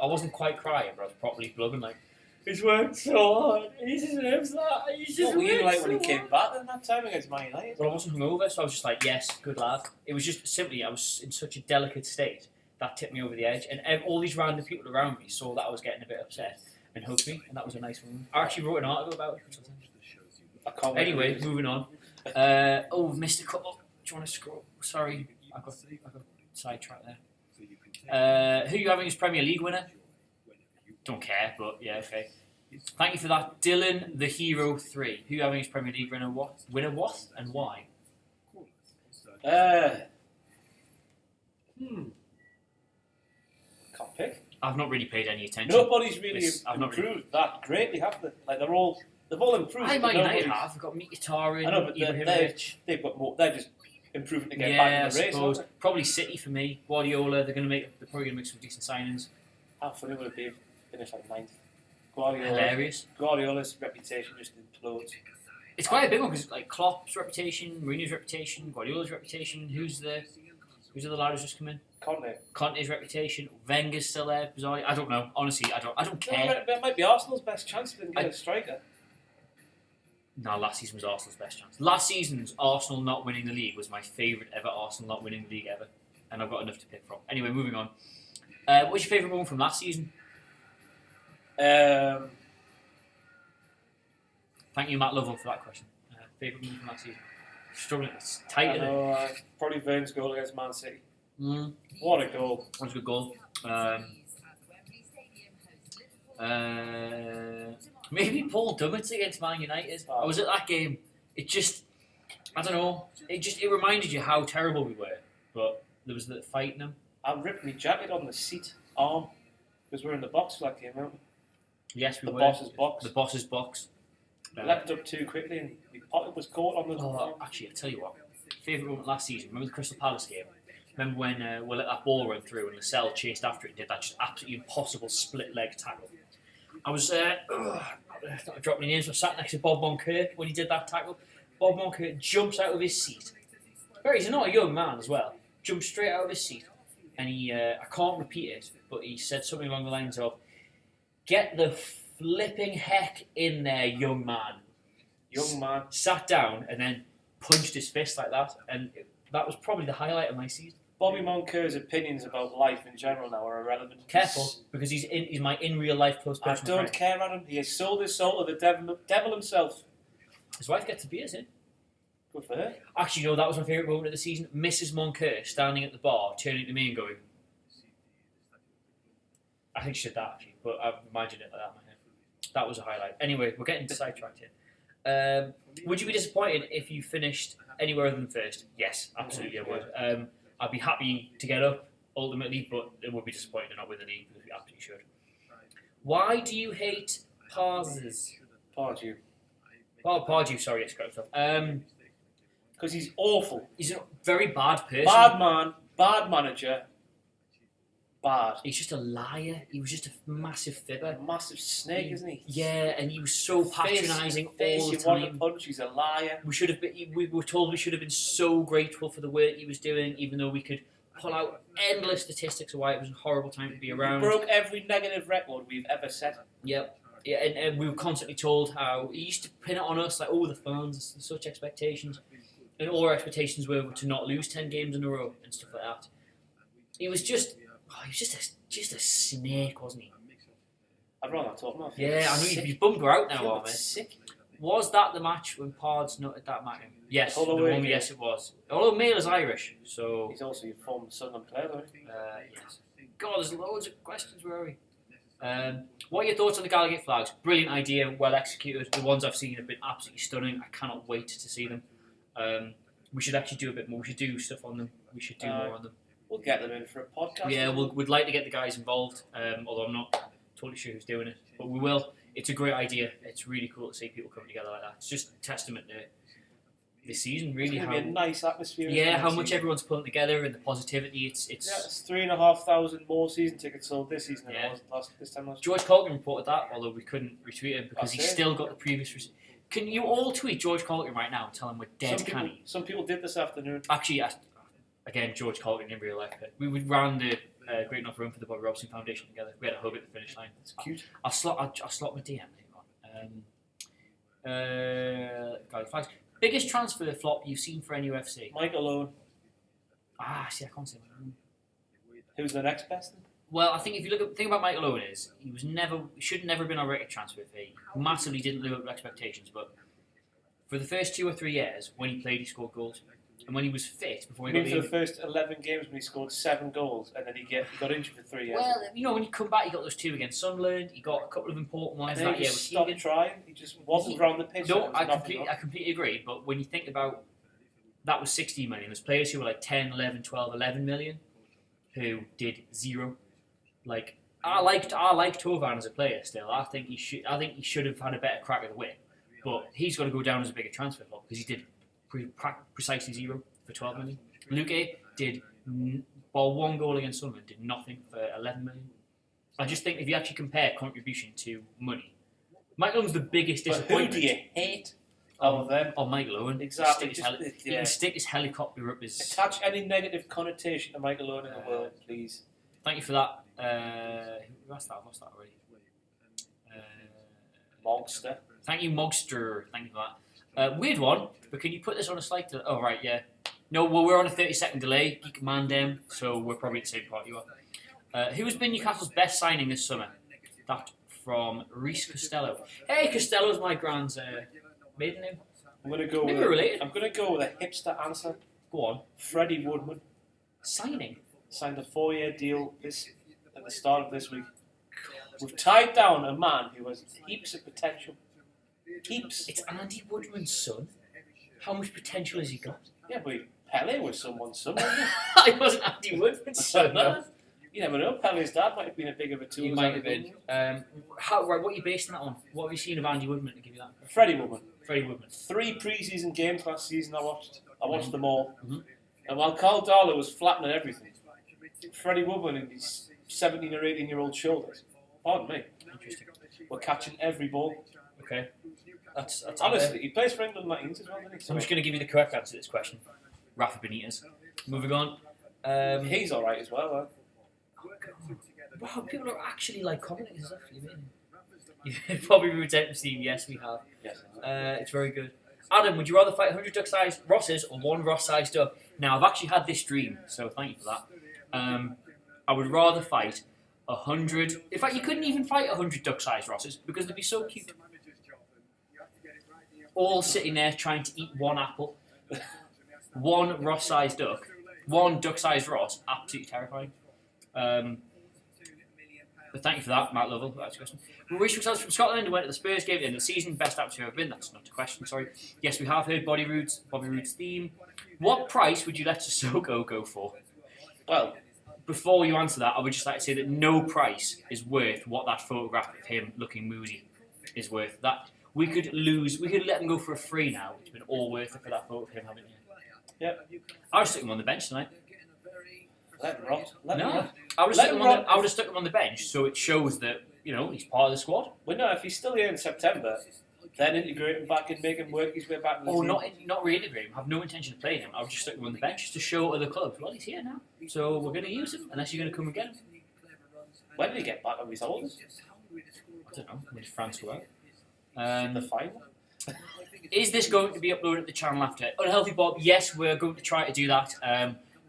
Speaker 3: wasn't quite crying, but I was properly blubbing like, he's worked so hard. He deserves that.
Speaker 4: What were you like when he came back in that time against Man United?
Speaker 3: Well, I wasn't hungover, so I was just like, yes, good lad. It was just simply, I was in such a delicate state that tipped me over the edge, and all these random people around me saw that I was getting a bit upset and hugged me, and that was a nice moment. I actually wrote an article about it.
Speaker 4: I can't
Speaker 3: anyway, moving on. Missed a couple. Do you want to scroll? Sorry, I got sidetracked there. Who are you having as Premier League winner? Don't care, but yeah, okay. Thank you for that. Dylan, the Hero 3. Who are you having as Premier League winner? What? And why?
Speaker 4: Can't pick.
Speaker 3: I've not really paid any attention.
Speaker 4: Nobody's really improved that greatly, have they? Like they've all improved.
Speaker 3: I might United have. They've got Mkhitaryan.
Speaker 4: I know, but they've got more. They're just improving to get back in the race.
Speaker 3: Suppose. Probably City for me. Guardiola. They're probably going to make some decent signings.
Speaker 4: How funny would it be if they finished like 9th? Guardiola.
Speaker 3: Hilarious.
Speaker 4: Guardiola's reputation just implodes.
Speaker 3: It's quite a big one because like Klopp's reputation, Mourinho's reputation, Guardiola's reputation. Who's the other lad who's just come in? Conte's reputation. Wenger's still there. Bizarrely, I don't know. Honestly, I don't care.
Speaker 4: That might be Arsenal's best chance if they can get a striker.
Speaker 3: No, last season was Arsenal's best chance. Last season's Arsenal not winning the league was my favourite ever Arsenal not winning the league ever. and I've got enough to pick from. Anyway, moving on. What's your favourite moment from last season?
Speaker 4: Um,
Speaker 3: Thank you, Matt Lovell, for that question. Favourite moment from last season? Struggling. It's
Speaker 4: I
Speaker 3: tight, isn't it?
Speaker 4: know, probably Vern's goal against Man City.
Speaker 3: Mm.
Speaker 4: What a goal.
Speaker 3: That was a good goal. Maybe Paul Dummett against Man United. I was at that game. It just, I don't know. It reminded you how terrible we were. But there was the fighting them.
Speaker 4: I ripped my jacket on the seat arm because we're in the box for that game, weren't we?
Speaker 3: Yes, we
Speaker 4: The
Speaker 3: were.
Speaker 4: boss's box.
Speaker 3: The boss's box.
Speaker 4: Leapt up too quickly and my pocket was caught on the.
Speaker 3: Oh, actually, I'll tell you what. Favourite moment last season. Remember the Crystal Palace game? Remember when we let that ball run through and Lascelles chased after it and did that just absolutely impossible split leg tackle? I was I dropped my names. I sat next to Bob Moncur when he did that tackle. Bob Moncur jumps out of his seat. He's not a young man as well. Jumps straight out of his seat, and he I can't repeat it, but he said something along the lines of, "Get the flipping heck in there, young man."
Speaker 4: Young man.
Speaker 3: Sat down and then punched his fist like that, and that was probably the highlight of my season.
Speaker 4: Bobby Moncur's opinions about life in general now are irrelevant.
Speaker 3: Careful, because he's my in real life close
Speaker 4: I
Speaker 3: personal
Speaker 4: don't
Speaker 3: friend.
Speaker 4: care, Adam. He has sold his soul to the devil himself.
Speaker 3: His wife gets a beer, isn't it?
Speaker 4: Good for her.
Speaker 3: Actually, no, that was my favourite moment of the season. Mrs. Moncur standing at the bar, turning to me and going, I think she did that actually, but I've imagined it like that in my head. That was a highlight. Anyway, we're getting sidetracked here. Would you be disappointed if you finished anywhere other than first? Yes, absolutely I would. I'd be happy to get up, ultimately, but it would be disappointing to not win the league, because we absolutely should. Why do you hate pauses?
Speaker 4: Pardew.
Speaker 3: Oh, Pardew, sorry, it's correct.
Speaker 4: Because he's awful.
Speaker 3: He's a very bad person.
Speaker 4: Bad man, bad manager, bad.
Speaker 3: He's just a liar. He was just a massive fibber.
Speaker 4: A massive snake, isn't he?
Speaker 3: Yeah, and he was so patronising all the
Speaker 4: you want to
Speaker 3: time.
Speaker 4: punch, he's a liar.
Speaker 3: We should have been. We were told we should have been so grateful for the work he was doing, even though we could pull out endless statistics of why it was a horrible time to be
Speaker 4: He
Speaker 3: around.
Speaker 4: broke every negative record we've ever set.
Speaker 3: Yep. Yeah, and we were constantly told how he used to pin it on us, like, oh, the fans, such expectations. And all our expectations were to not lose 10 games in a row and stuff like that. He was just a snake, wasn't he?
Speaker 4: I'd rather not talk about it.
Speaker 3: Yeah, I know he's bummed we're out now,
Speaker 4: Feel
Speaker 3: Ahmed.
Speaker 4: sick.
Speaker 3: Was that the match when Pards nutted that match? Yes,
Speaker 4: Although
Speaker 3: the one,
Speaker 4: yeah.
Speaker 3: yes, it was. Although Mail is Irish, so
Speaker 4: He's also your former Sunderland player, though.
Speaker 3: yes. God, there's loads of questions. Where are we? What are your thoughts on the Gallagher flags? Brilliant idea, well executed. The ones I've seen have been absolutely stunning. I cannot wait to see them. We should actually do a bit more. We should do stuff on them. We should do more on them.
Speaker 4: We'll get them in for a podcast.
Speaker 3: Yeah, we'd like to get the guys involved, although I'm not totally sure who's doing it. But we will. It's a great idea. It's really cool to see people come together like that. It's just testament to this season, really.
Speaker 4: It's going to be a nice atmosphere.
Speaker 3: Yeah, how much everyone's pulling together and the positivity. It's
Speaker 4: Yeah, it's 3,500 more season tickets sold this season than
Speaker 3: Yeah.
Speaker 4: it was this time last year.
Speaker 3: George Colgan reported that, although we couldn't retweet him because
Speaker 4: That's
Speaker 3: he's
Speaker 4: it.
Speaker 3: still got the previous. Can you all tweet George Colgan right now and tell him we're dead canny?
Speaker 4: Some people did this afternoon.
Speaker 3: Actually, again, George Colgan in real life. We ran the Great Enough Room for the Bobby Robson Foundation together. We had a hug at the finish line.
Speaker 4: It's cute.
Speaker 3: I'll slot my DM later on. Guys, flags. Biggest transfer flop you've seen for NUFC?
Speaker 4: Michael Owen.
Speaker 3: See, I can't say my name.
Speaker 4: Who's the next best?
Speaker 3: Well, I think if you look at the thing about Michael Owen is he should never been our rated transfer fee. Massively didn't live up to expectations, but for the first 2 or 3 years when he played, he scored goals, and when he was fit before he
Speaker 4: I
Speaker 3: got
Speaker 4: mean, for the
Speaker 3: injured.
Speaker 4: first 11 games when he scored 7 goals and then he got injured for 3 years.
Speaker 3: Well, when you come back, he got those 2 against Sunderland. He got a couple of important ones
Speaker 4: and then
Speaker 3: that
Speaker 4: he
Speaker 3: year
Speaker 4: just
Speaker 3: with
Speaker 4: stopped
Speaker 3: Keegan.
Speaker 4: trying. He just wasn't around the pitch.
Speaker 3: No,
Speaker 4: and there was nothing
Speaker 3: I completely agree. But when you think about that was 16 million. There's players who were like 10, 11, 12, 11 million who did 0. Like I liked Tovan as a player still. I think he should have had a better crack at the whip. But he's got to go down as a bigger transfer flop because he did precisely 0 for 12 million. Luque did 1 goal against Sunderland, did nothing for 11 million. I just think if you actually compare contribution to money, Michael Owen's the biggest
Speaker 4: But who
Speaker 3: disappointment.
Speaker 4: do you hate out of them?
Speaker 3: On Michael Owen.
Speaker 4: Exactly.
Speaker 3: He can stick his helicopter up his...
Speaker 4: Attach any negative connotation to Michael Owen in the world, please.
Speaker 3: Thank you for that. Who asked that? I've lost that already.
Speaker 4: Monster.
Speaker 3: Thank you, Mogster. Thank you for that. Weird one, but can you put this on a slide? Oh, right, yeah. No, well, we're on a 30-second delay. Geek man them, so we're probably at the same part you are. Who has been Newcastle's best signing this summer? That from Reese Costello. Hey, Costello's my grand's maiden name.
Speaker 4: I'm gonna go.
Speaker 3: Maybe we're related.
Speaker 4: I'm gonna go with a hipster answer.
Speaker 3: Go on.
Speaker 4: Freddie Woodman
Speaker 3: Signing.
Speaker 4: signed a 4-year deal at the start of this week. We've tied down a man who has heaps of potential. Heaps.
Speaker 3: It's Andy Woodman's son. How much potential has he got?
Speaker 4: Yeah, but Pele was someone's son, wasn't
Speaker 3: It wasn't Andy Woodman's son.
Speaker 4: No. he? You never know. Pele's dad might have been a big of a tool.
Speaker 3: He might have been. What are you basing that on? What have you seen of Andy Woodman to give you that?
Speaker 4: Freddie Woodman.
Speaker 3: Freddie Woodman. 3
Speaker 4: pre-season games last season I watched them all.
Speaker 3: Mm-hmm.
Speaker 4: And while Carl Darlow was flattening everything, Freddie Woodman and his 17 or 18-year-old shoulders, pardon me,
Speaker 3: Interesting.
Speaker 4: were catching every ball.
Speaker 3: Okay. That's
Speaker 4: Honestly, he plays for England Marines as well, doesn't he?
Speaker 3: So I'm just going to give you the correct answer to this question. Rafa Benitez. Moving on.
Speaker 4: He's alright as well,
Speaker 3: Wow, people are actually like commenting. This is actually amazing. You've probably rejected Steve. Yes, we have.
Speaker 4: Yes.
Speaker 3: It's very good. Adam, would you rather fight 100 duck-sized Rosses or 1 Ross-sized duck? Now, I've actually had this dream, so thank you for that. I would rather fight 100... In fact, you couldn't even fight 100 duck-sized Rosses because they'd be so cute. All sitting there trying to eat 1 apple. 1 Ross-sized duck. 1 duck-sized Ross. Absolutely terrifying. But thank you for that, Matt Lovell. That's a question. We wish ourselves from Scotland and went to the Spurs game at the end of the season. Best atmosphere I've been. That's not a question, sorry. Yes, we have heard Bobby Roode's theme. What price would you let Sissoko go for? Well, before you answer that, I would just like to say that no price is worth what that photograph of him looking moody is worth. That we could let him go for a free now. It's been all worth it for that photo of him, haven't you?
Speaker 4: Yep.
Speaker 3: I would stick him on the bench tonight.
Speaker 4: Let him rot. Let him
Speaker 3: No,
Speaker 4: rot.
Speaker 3: I would have stuck him on the bench so it shows that he's part of the squad.
Speaker 4: Well, no, if he's still here in September, then integrate him back and make him work his way back. In the team.
Speaker 3: Not reintegrate him. I have no intention of playing him. I would just stick him on the bench to show other clubs. Well, he's here now, so we're going to use him unless you're going to come and get him.
Speaker 4: When did he get back? Are we told?
Speaker 3: I don't know. When did France go out?
Speaker 4: The final.
Speaker 3: Is this going to be uploaded to the channel after? Unhealthy Bob, yes, we're going to try to do that.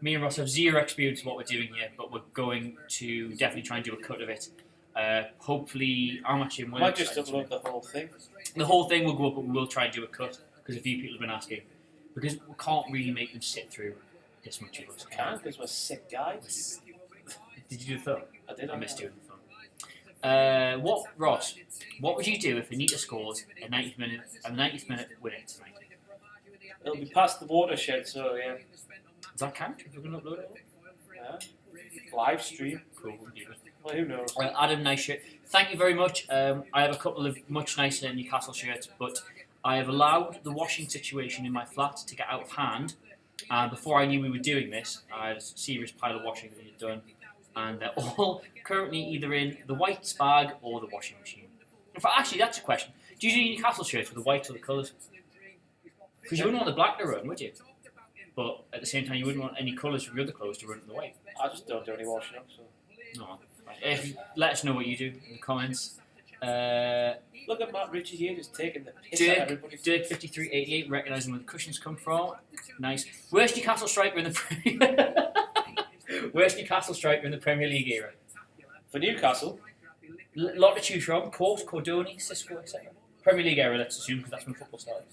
Speaker 3: Me and Ross have zero experience in what we're doing here, but we're going to definitely try and do a cut of it. Hopefully, I'm actually in work.
Speaker 4: Might just upload the whole thing.
Speaker 3: The whole thing will go up, but we will try and do a cut, because a few people have been asking. Because we can't really make them sit through this much of us.
Speaker 4: Can't, because we're sick guys.
Speaker 3: Did you do the film?
Speaker 4: I did.
Speaker 3: I missed doing the film. Ross, what would you do if Anita scores a 90th minute winner tonight?
Speaker 4: It'll be past the watershed, so yeah.
Speaker 3: Does that count if we're going to upload it?
Speaker 4: Yeah. Live stream.
Speaker 3: Cool, we'll do it.
Speaker 4: Well, who knows?
Speaker 3: Adam, nice shirt. Thank you very much. I have a couple of much nicer Newcastle shirts, but I have allowed the washing situation in my flat to get out of hand. And before I knew we were doing this, I had a serious pile of washing that we had done. And they're all currently either in the whites bag or the washing machine. In fact, actually, that's a question. Do you do Newcastle shirts with the whites or the colours? Because you wouldn't want the black to run, would you? But at the same time, you wouldn't want any colours from your other clothes to run in the white.
Speaker 4: I just don't do any washing up, so...
Speaker 3: No. Let us know what you do in the comments.
Speaker 4: Look at Matt Ritchie here, just taking the piss out of everybody.
Speaker 3: Dirk5388, recognising where the cushions come from. Nice. Worst Newcastle striker in the Premier Worst Newcastle striker in the Premier League era?
Speaker 4: For Newcastle?
Speaker 3: Lot to choose from. Court, Cordoni, Cisco, etc. Premier League era, let's assume, because that's when football started.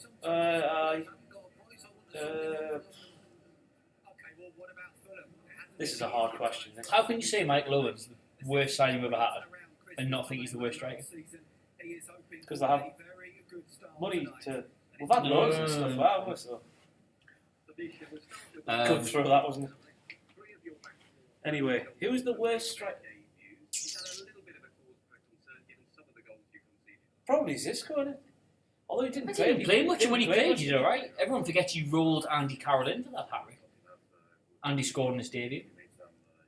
Speaker 4: This is a hard question.
Speaker 3: How can you say Michael Owen's the worst signing we've ever had and not think he's the worst striker?
Speaker 4: Because they have money to... We've had loads and stuff, haven't we? So... Good throw that, wasn't it? Anyway, who was the worst striker? Probably Zisco, isn't it? Although he didn't
Speaker 3: play much, and when he played, he did alright. Everyone forgets you rolled Andy Carroll in for that, Harry. Andy scored in his debut.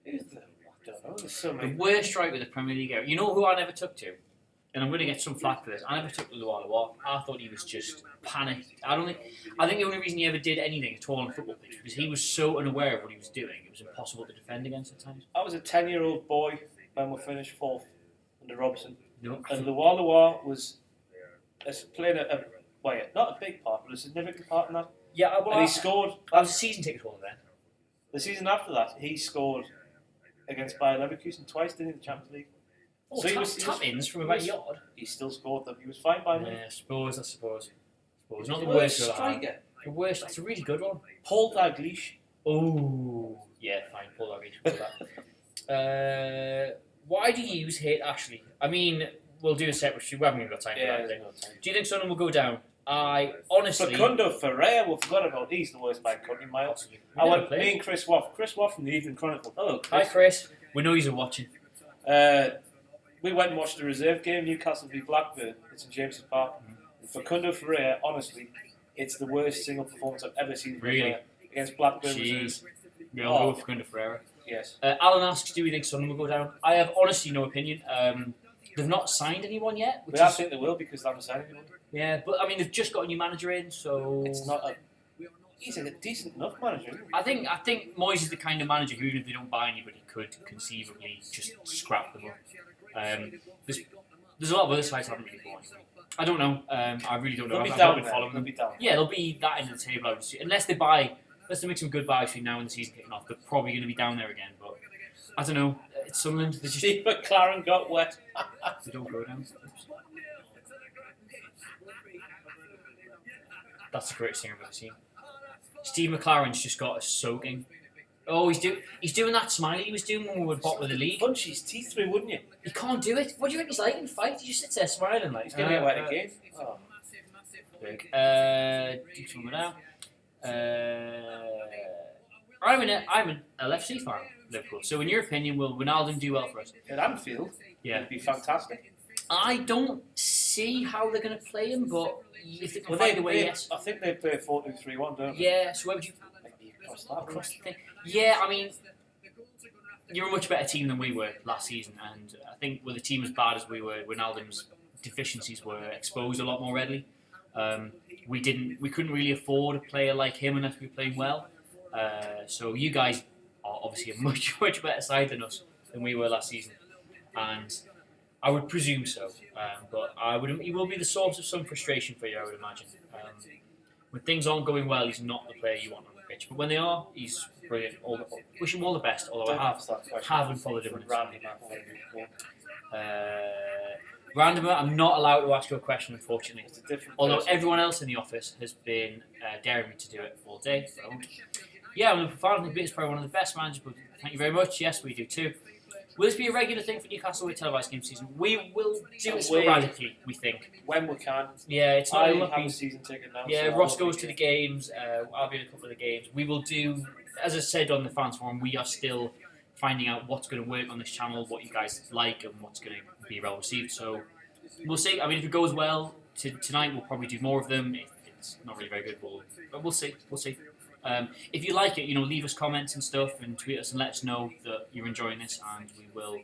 Speaker 4: Who's the... I don't know, there's so many...
Speaker 3: The worst striker of the Premier League era. You know who I never took to? And I'm going to get some flack for this. I never took to Luala. I thought he was just panicked. I think the only reason he ever did anything at all on a football pitch was he was so unaware of what he was doing. It was impossible to defend against at times.
Speaker 4: I was a 10-year-old boy when we finished 4th under Robson.
Speaker 3: No.
Speaker 4: And Luala was playing not a big part, but a significant part in that.
Speaker 3: Yeah, well,
Speaker 4: and he scored.
Speaker 3: I was a season ticket holder then.
Speaker 4: The season after that, he scored against Bayer Leverkusen twice, didn't he, in the Champions League?
Speaker 3: Oh,
Speaker 4: So
Speaker 3: tap-ins from about a yard.
Speaker 4: He still scored them. He was fine by me.
Speaker 3: Yeah, I suppose. Not the
Speaker 4: Worst
Speaker 3: worst
Speaker 4: striker.
Speaker 3: The worst. That's a really good one.
Speaker 4: Paul Dalglish.
Speaker 3: Oh, yeah, fine. Paul Dalglish. Why do you hate Ashley? I mean, we'll do a separate shoot. We haven't even got time for that.
Speaker 4: there's no time.
Speaker 3: Do you think Sunderland will go down? I honestly.
Speaker 4: Facundo Ferreira, we forgot about. He's the worst by country miles. Me and Chris Waff. Chris Waff from the Evening Chronicle. Hello, Chris.
Speaker 3: Hi, Chris. We know you're watching.
Speaker 4: We went and watched the reserve game, Newcastle v Blackburn. It's in James's Park. Facundo Ferreira, honestly, it's the worst single performance I've ever seen.
Speaker 3: Really?
Speaker 4: Against Blackburn.
Speaker 3: Jeez. Yeah, I'll go for Facundo Ferreira.
Speaker 4: Yes.
Speaker 3: Alan asks, do we think Sunderland will go down? I have honestly no opinion. They've not signed anyone yet.
Speaker 4: I think they will because they haven't signed anyone.
Speaker 3: Yeah, but I mean, they've just got a new manager in, so...
Speaker 4: It's not a... He's a decent enough manager.
Speaker 3: I think Moyes is the kind of manager who, even if they don't buy anybody, could conceivably just scrap them up. There's a lot of other sides haven't really bought anyone. I don't know. I really don't know.
Speaker 4: They'll be
Speaker 3: I've
Speaker 4: down.
Speaker 3: been following them.
Speaker 4: They'll be down.
Speaker 3: Yeah, they'll be that end of the table, I would say. Unless they buy... Unless they make some good buys between now and the season kicking off, they're probably going to be down there again, but... I don't know. It's Sunderland.
Speaker 4: Steve McLaren got wet.
Speaker 3: They don't go down. That's the greatest thing I've ever seen. Steve McLaren's just got a soaking. Oh, he's doing that smile he was doing when we were bottom of the league.
Speaker 4: Punch his teeth through, wouldn't you?
Speaker 3: He can't do it. What do you think he's like in the fight? He just sits there smiling like.
Speaker 4: He's going to get wet again. Oh.
Speaker 3: Big. Do some of that. I'm an LFC fan, Liverpool. So, in your opinion, will Ronaldo do well for us?
Speaker 4: At Anfield, it'd be fantastic.
Speaker 3: I don't see how they're going to play him, but if they can
Speaker 4: Well,
Speaker 3: find a way, yes.
Speaker 4: I think they play 4-2-3-1, don't they?
Speaker 3: Yeah, so where would you...
Speaker 4: Maybe across
Speaker 3: the thing. Yeah, I mean, you're a much better team than we were last season, and I think with a team as bad as we were, Ronaldo's deficiencies were exposed a lot more readily. We couldn't really afford a player like him unless we were playing well. So you guys are obviously a much better side than us than we were last season, and I would presume so. But he will be the source of some frustration for you, I would imagine. When things aren't going well, he's not the player you want on the pitch. But when they are, he's brilliant. Wish him all the best. Although I haven't followed him. Randomer, I'm not allowed to ask you a question, unfortunately. Although everyone else in the office has been daring me to do it all day. So. Yeah, I'm profoundly it's probably one of the best managers. But thank you very much. Yes, we do too. Will this be a regular thing for Newcastle with televised game season? We will do it sporadically, we think.
Speaker 4: When we can.
Speaker 3: Yeah, it's not
Speaker 4: I have a season ticket now.
Speaker 3: Yeah,
Speaker 4: so
Speaker 3: Ross goes to the games. I'll be in a couple of the games. We will do, as I said on the fans forum, we are still finding out what's going to work on this channel, what you guys like, and what's going to be well received. So we'll see. I mean, if it goes well tonight, we'll probably do more of them. If it's not really very good, but we'll see. We'll see. If you like it, leave us comments and stuff, and tweet us and let us know that you're enjoying this, and we will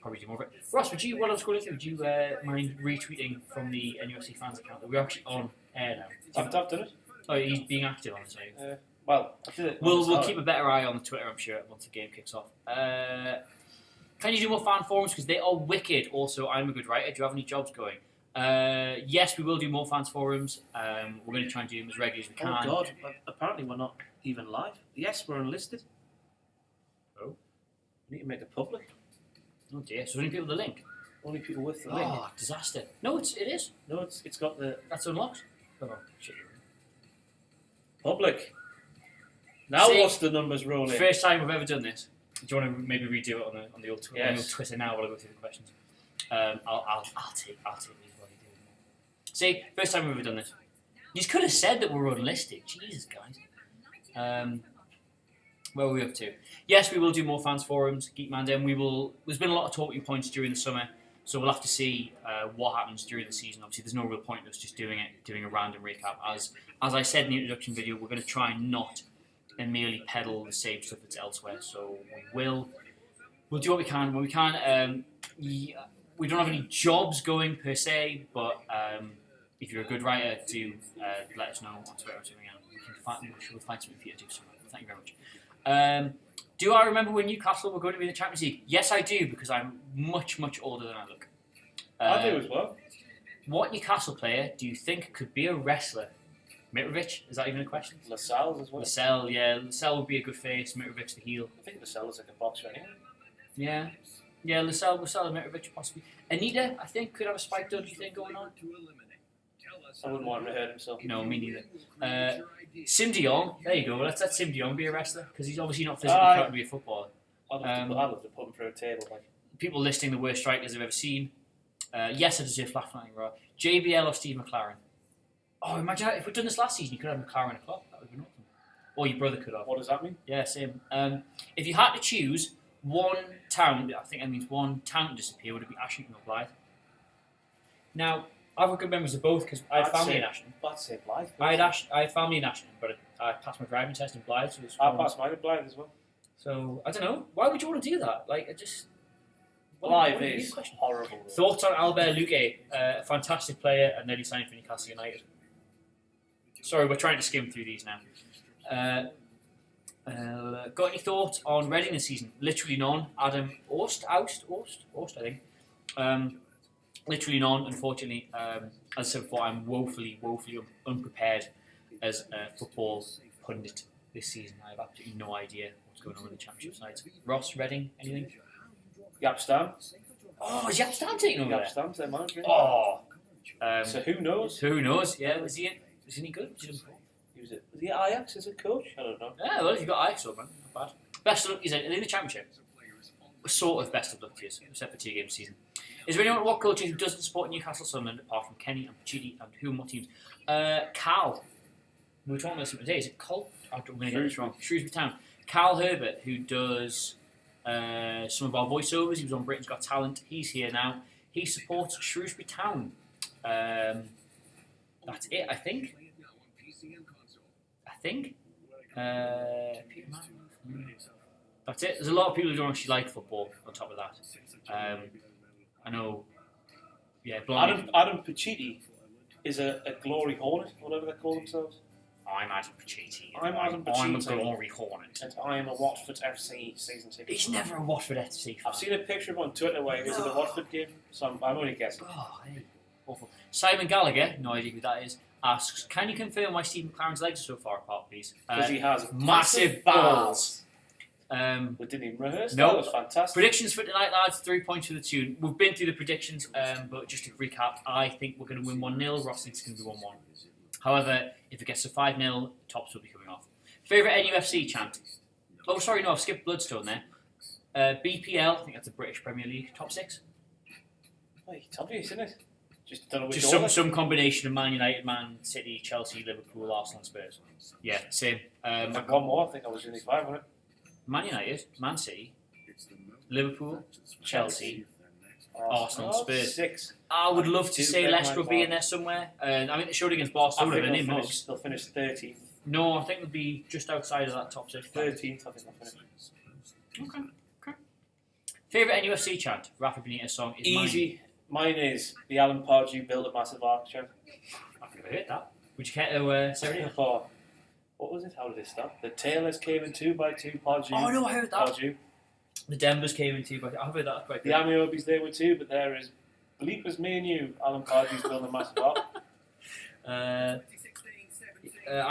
Speaker 3: probably do more of it. Ross, while I was scrolling through, would you mind retweeting from the NUFC fans account that we're actually on air now?
Speaker 4: I've done it.
Speaker 3: Oh, he's being active on the site.
Speaker 4: Well, I did it.
Speaker 3: We'll keep a better eye on the Twitter, I'm sure, once the game kicks off. Can you do more fan forums? Because they are wicked. Also, I'm a good writer. Do you have any jobs going? Yes, we will do more fans forums. We're going to try and do them as regularly as we can.
Speaker 4: Oh God! Apparently, we're not even live. Yes, we're unlisted.
Speaker 3: Oh,
Speaker 4: we need to make it public.
Speaker 3: Oh dear! So only people with the link.
Speaker 4: Only people with the link.
Speaker 3: Oh, disaster! No, it is.
Speaker 4: No, it's got the.
Speaker 3: That's unlocked. Oh shit!
Speaker 4: Public. Now
Speaker 3: See,
Speaker 4: what's the numbers rolling?
Speaker 3: First time we've ever done this. Do you want to maybe redo it on the old Twitter now while I go through the questions? I'll take these while you do it. See, first time we've ever done this. You could have said that we're unlisted. Jesus, guys. Where are we up to? Yes, we will do more fans forums. Geek Mandem. There's been a lot of talking points during the summer, so we'll have to see what happens during the season. Obviously, there's no real point in us just doing a random recap. As I said in the introduction video, we're going to try and not and merely peddle the same stuff that's elsewhere. So we'll do what we can when we can. We don't have any jobs going per se, but if you're a good writer, do let us know on Twitter or something. We'll find something for you to do. So thank you very much. Do I remember when Newcastle were going to be in the Champions League? Yes, I do, because I'm much older than I look.
Speaker 4: I do as well.
Speaker 3: What Newcastle player do you think could be a wrestler? Mitrovic, is that even a question?
Speaker 4: Lascelles as well.
Speaker 3: Lascelles, yeah. Lascelles would be a good face, Mitrovic the heel.
Speaker 4: I think Lascelles is like a boxer anyway.
Speaker 3: Yeah. Yeah, Lascelles and Mitrovic possibly. Anita, I think, could have a Spike Dudley thing going on.
Speaker 4: I wouldn't want him to hurt himself.
Speaker 3: No, me neither. Sim de Jong, there you go. Let's let Sim de Jong be a wrestler, because he's obviously not physically cut to be a footballer.
Speaker 4: I'd love to put him through a table. Like.
Speaker 3: People listing the worst strikers I've ever seen. Yes, I deserve flat-flying raw. JBL or Steve McLaren. Oh, imagine if we'd done this last season, you could have McLaren a club. That would have been awesome. Or your brother could have.
Speaker 4: What does that mean?
Speaker 3: Yeah, same. If you had to choose one town, I think that means one town to disappear, would it be Ashington or Blythe? Now, I've got good memories of both because I had family in Ashington.
Speaker 4: I'd say Blythe.
Speaker 3: I had family in Ashington, but I passed my driving test in Blythe. So
Speaker 4: I passed mine in Blythe as well.
Speaker 3: So, I don't know. Why would you want to do that? Like,
Speaker 4: Blythe is horrible.
Speaker 3: Thoughts on Albert Luque, a fantastic player and nearly signed for Newcastle United. Sorry, we're trying to skim through these now. Got any thoughts on Reading this season? Literally none. Adam Orst, I think. Literally none, unfortunately. As I said before, I'm woefully unprepared as a football pundit this season. I have absolutely no idea what's going on with the Championship sides. Ross, Reading, anything?
Speaker 4: Yapstam.
Speaker 3: Oh, is Yapstam taking over there?
Speaker 4: Yapstam's their manager.
Speaker 3: Oh.
Speaker 4: So who knows?
Speaker 3: Who knows? Yeah, was he any good?
Speaker 4: Was he at Ajax as a coach? I don't know.
Speaker 3: Yeah, well, if you got Ajax, man, not bad. Best of luck. He's in the Championship. Sort of best of luck to you, except for 2 games a season. Is there anyone at what coaches who doesn't support Newcastle Sunderland apart from Kenny and Pachidi and who and what teams? Cal. We were talking about this today. Is it Col? I'm going to get this wrong. Shrewsbury Town. Cal Herbert, who does some of our voiceovers. He was on Britain's Got Talent. He's here now. He supports Shrewsbury Town. That's it, I think. That's it. There's a lot of people who don't actually like football on top of that. I know. Yeah,
Speaker 4: Adam Pachidi is a glory hornet, whatever they call themselves.
Speaker 3: I'm Adam Pachidi.
Speaker 4: I'm Adam Pachidi.
Speaker 3: I'm a glory hornet.
Speaker 4: And I am a Watford FC season ticket.
Speaker 3: He's never a Watford FC fan.
Speaker 4: I've seen a picture of him on Twitter where he was at the Watford game, so I'm only guessing.
Speaker 3: Oh, hey. Awful. Simon Gallagher, no idea who that is, asks, can you confirm why Steve McLaren's legs are so far apart, please?
Speaker 4: Because he has
Speaker 3: massive balls.
Speaker 4: We didn't even rehearse.
Speaker 3: No.
Speaker 4: That was fantastic.
Speaker 3: Predictions for tonight, lads. 3 points for the tune. We've been through the predictions, but just to recap, I think we're going to win 1-0. Ross thinks it's going to be 1-1. However, if it gets to 5-0, tops will be coming off. Favourite NUFC chant? Oh, sorry, no, I've skipped Bloodstone there. BPL, I think that's the British Premier League. Top 6?
Speaker 4: Wait, it's obvious, isn't it? Just don't know which
Speaker 3: Just
Speaker 4: order.
Speaker 3: some combination of Man United, Man City, Chelsea, Liverpool, Arsenal, Spurs. Yeah, same.
Speaker 4: One more, I think I was in the 5 on it.
Speaker 3: Man United, Man City, Liverpool, Chelsea, Arsenal, Spurs.
Speaker 4: 6.
Speaker 3: I would love to say
Speaker 4: Big
Speaker 3: Leicester will be
Speaker 4: Man
Speaker 3: in there somewhere. I mean, they showed against
Speaker 4: I
Speaker 3: Barcelona,
Speaker 4: think
Speaker 3: they're in mugs.
Speaker 4: they'll finish 13th.
Speaker 3: No, I think they'll be just outside of that top 6.
Speaker 4: 13th, I think they'll finish.
Speaker 3: Okay. Favourite NUFC chant? Rafa Benitez song is
Speaker 4: Easy. Mine is the Alan Pardew Build a Massive Arc chant.
Speaker 3: I've never heard that. Would you care to say it?
Speaker 4: What was it? How did it start? The Taylors came in 2 by 2. Pardew.
Speaker 3: Oh no, I heard that.
Speaker 4: Pardew.
Speaker 3: The Denvers came in 2 by 2. I've heard that quite
Speaker 4: The
Speaker 3: good.
Speaker 4: Amiobis, they were 2, but there is bleepers me and you. Alan Pardew's Build a Massive Arc.
Speaker 3: I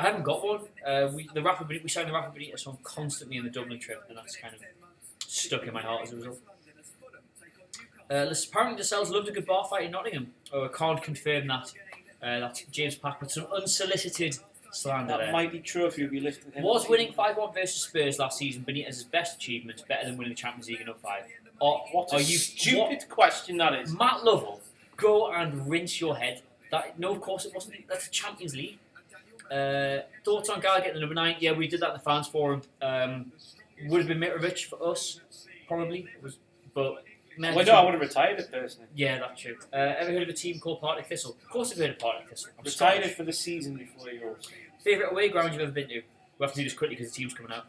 Speaker 3: haven't got one. We sang the Rafa Benitez song constantly in the Dublin trip, and that's kind of stuck in my heart as a result. Apparently, the Cells loved a good bar fight in Nottingham. Oh, I can't confirm that. That's James Pack with some unsolicited slander
Speaker 4: That
Speaker 3: there.
Speaker 4: mighty trophy will be lifted him.
Speaker 3: Was winning 5-1 versus Spurs last season Benitez's best achievement better than winning the Champions League in 05?
Speaker 4: What a stupid question that is.
Speaker 3: Matt Lovell, go and rinse your head. No, of course it wasn't. That's the Champions League. Thoughts on Gallagher getting the number 9? Yeah, we did that in the fans forum. Would have been Mitrovic for us, probably. But
Speaker 4: I would have retired it personally.
Speaker 3: yeah, that's true. Ever heard of a team called Partick Thistle? Of course I've heard of Partick Thistle. I'm
Speaker 4: Retired
Speaker 3: Scottish.
Speaker 4: it for the season before he goes.
Speaker 3: Favourite away ground you've ever been to? We'll have to do this quickly because the team's coming out.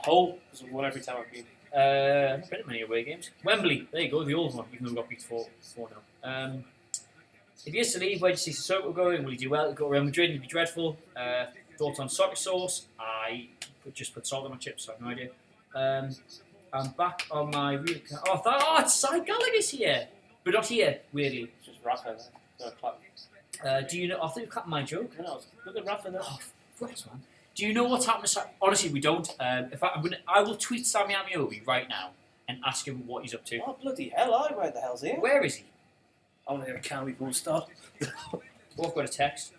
Speaker 4: Hull, because I've won every time I've been.
Speaker 3: I've been to many away games. Wembley, there you go, the old one, even though we got beat 4-0. If he is to leave, where do you see Sissoko going? Will he do well? Go to Real Madrid, he'd be dreadful. Thoughts on soccer sauce? I just put salt on my chips, so I have no idea. I'm back on my real account. It's Cy Gallagher's here! But not here, weirdly.
Speaker 4: It's just Rafa. No clap.
Speaker 3: Do you know? I think you cut my joke.
Speaker 4: No, look at Rafa there.
Speaker 3: Oh, Ross, man. Do you know what's happened to Sam? Honestly, we don't. I will tweet Sammy Amiobi right now and ask him what he's up to.
Speaker 4: Oh, bloody hell, where the hell's he?
Speaker 3: Where is he?
Speaker 4: I want to hear a can before we start.
Speaker 3: Oh, I've got a text.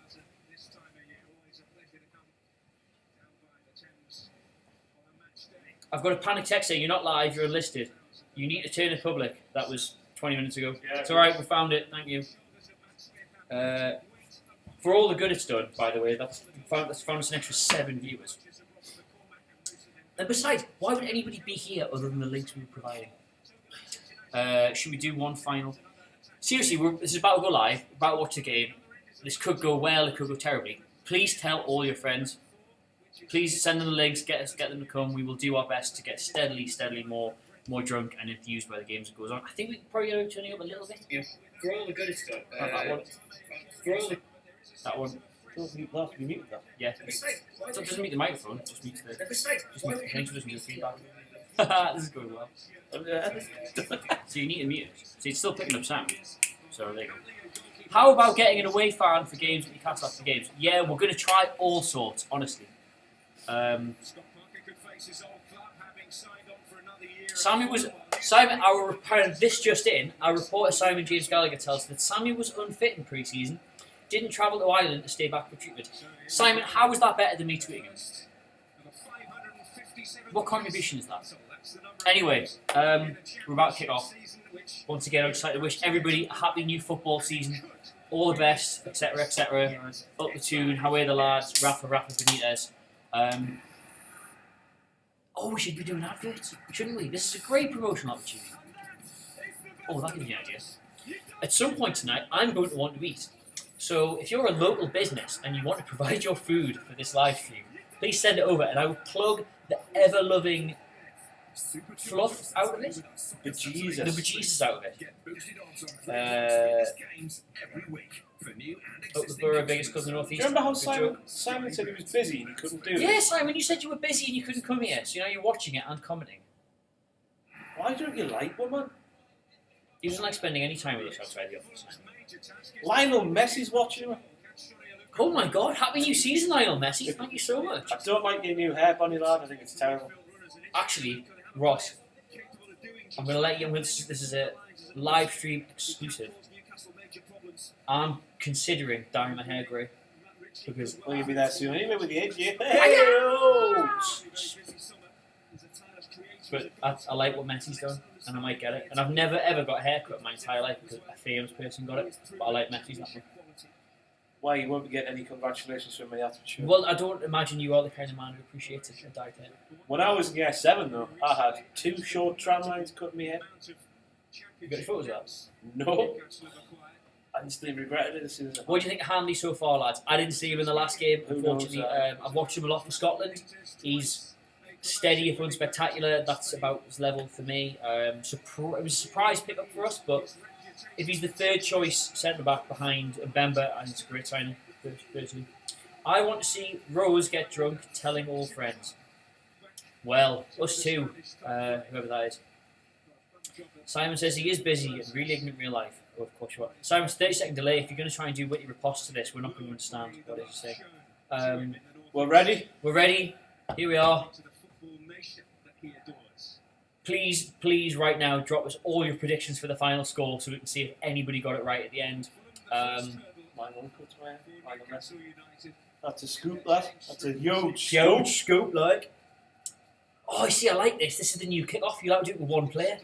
Speaker 3: I've got a panic text saying you're not live, you're unlisted. You need to turn it public. That was 20 minutes ago.
Speaker 4: Yeah,
Speaker 3: it's alright, we found it, thank you. For all the good it's done, by the way, that's found us an extra 7 viewers. And besides, why would anybody be here other than the links we were providing? Should we do one final? Seriously, this is about to go live, about to watch the game. This could go well, it could go terribly. Please tell all your friends. Please send them the links, get them to come. We will do our best to get steadily more drunk and enthused by the games that goes on. I think we can probably get turning up a little bit.
Speaker 1: Yeah. For all the good it's done.
Speaker 3: That one.
Speaker 1: For all the
Speaker 3: That one.
Speaker 4: Last we mute that.
Speaker 3: Yeah. It doesn't meet the microphone, it just meets the thing, so it doesn't do the feedback. This is going well. So you need to mute it. So it's still picking up sound. So there you go. How about getting an away fan for games at Newcastle after games? Yeah, we're going to try all sorts, honestly. Simon, this just in, our reporter Simon James Gallagher tells us that Sammy was unfit in pre-season, didn't travel to Ireland to stay back for treatment. Simon, how is that better than me tweeting him? What contribution is that? Anyway, we're about to kick off. Once again, I'd just like to wish everybody a happy new football season, all the best, etc., etc. Up the tune, how are the lads, Rafa Benitez. We should be doing adverts, shouldn't we? This is a great promotional opportunity. Oh, that gives me an idea. At some point tonight, I'm going to want to eat. So if you're a local business and you want to provide your food for this live stream, please send it over and I will plug the ever-loving fluff out of it. The bejesus out of it. Up the borough, biggest cousin North East.
Speaker 4: Remember how Simon said he was busy and he couldn't do it?
Speaker 3: Yeah, Simon, you said you were busy and you couldn't come here. So you're watching it and commenting.
Speaker 4: Why don't you like women?
Speaker 3: He doesn't like spending any time with us outside the office.
Speaker 4: Lionel Messi's watching him.
Speaker 3: Oh my god, happy new season, Lionel Messi. Thank you so much.
Speaker 4: I don't like your new hair, Bonnie lad. I think it's terrible.
Speaker 3: Actually, Ross, I'm going to let you... This is a live stream exclusive. I'm considering dyeing my hair grey. Because...
Speaker 4: Well, you'll be there soon anyway with the age, yeah.
Speaker 3: But I like what Messi's done, and I might get it. And I've never ever got a haircut in my entire life because a famous person got it. But I like Messi's, that one.
Speaker 4: Why, you won't be getting any congratulations from me, that's for sure.
Speaker 3: Well, I don't imagine you are the kind of man who appreciates a dyed hair.
Speaker 4: When I was in year 7, though, I had 2 short tram lines cut me hair.
Speaker 3: You got any photos of that?
Speaker 4: No. I instantly regretted it as soon as I...
Speaker 3: What do you think of Hanley so far, lads? I didn't see him in the last game, unfortunately. I've watched him a lot for Scotland. He's steady, if unspectacular. That's about his level for me. It was a surprise pick-up for us, but if he's the third choice centre-back behind Mbemba, I think it's a great signing, personally. I want to see Rose get drunk telling all friends. Well, us too, whoever that is. Simon says he is busy and really ignorant in real life. Oh, of course you are. Simon's 30-second delay. If you're going to try and do witty riposte to this, we're not going to understand what it is to say.
Speaker 4: We're ready?
Speaker 3: We're ready. Here we are. Please, right now, drop us all your predictions for the final score so we can see if anybody got it right at the end.
Speaker 4: My uncle, that's a scoop, lad. That's a huge
Speaker 3: scoop, like. Oh, I see, I like this. This is the new kick-off. You're allowed to do it with one player.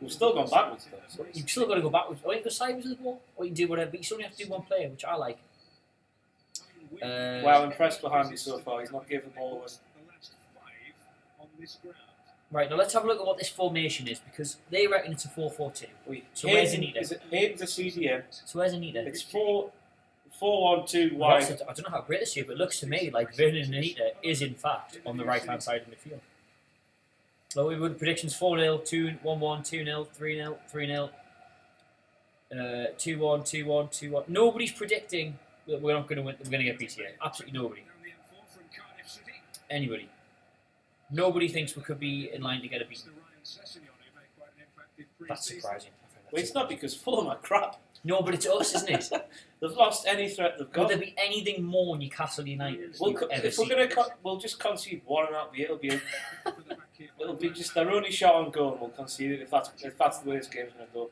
Speaker 4: We've still gone backwards, though. So
Speaker 3: you've still got to go backwards. Or you can go sideways with the ball. Or you can do whatever. But you still only have to do one player, which I like.
Speaker 4: Well, I'm impressed behind me so far. He's not giving the ball away.
Speaker 3: Right, now let's have a look at what this formation is, because they reckon it's a 4-4-2. So where's Anita?
Speaker 4: Is it Hayden's a CDM?
Speaker 3: So where's Anita?
Speaker 4: It's 4-1-2 wide.
Speaker 3: I don't know how great this is, but it looks to me like Vernon and Anita is in fact on the right-hand side of midfield. So we would predictions 4-0, 2-1-1, 2-0, 3-0, 3-0, 2-1, 2-1, 2-1. Nobody's predicting that we're not going to win. We're going to get PTA. Absolutely nobody. Anybody. Nobody thinks we could be in line to get a beat. That's surprising.
Speaker 4: Well, it's not because Fulham are crap.
Speaker 3: No, but it's us, isn't it?
Speaker 4: They've lost any threat they've
Speaker 3: Will
Speaker 4: got.
Speaker 3: there be anything more Newcastle United
Speaker 4: We'll,
Speaker 3: you've ever
Speaker 4: if we're
Speaker 3: seen?
Speaker 4: gonna, we'll just concede one and that'll be it. It'll be just their only shot on goal. And we'll concede it if that's the way this game's gonna go.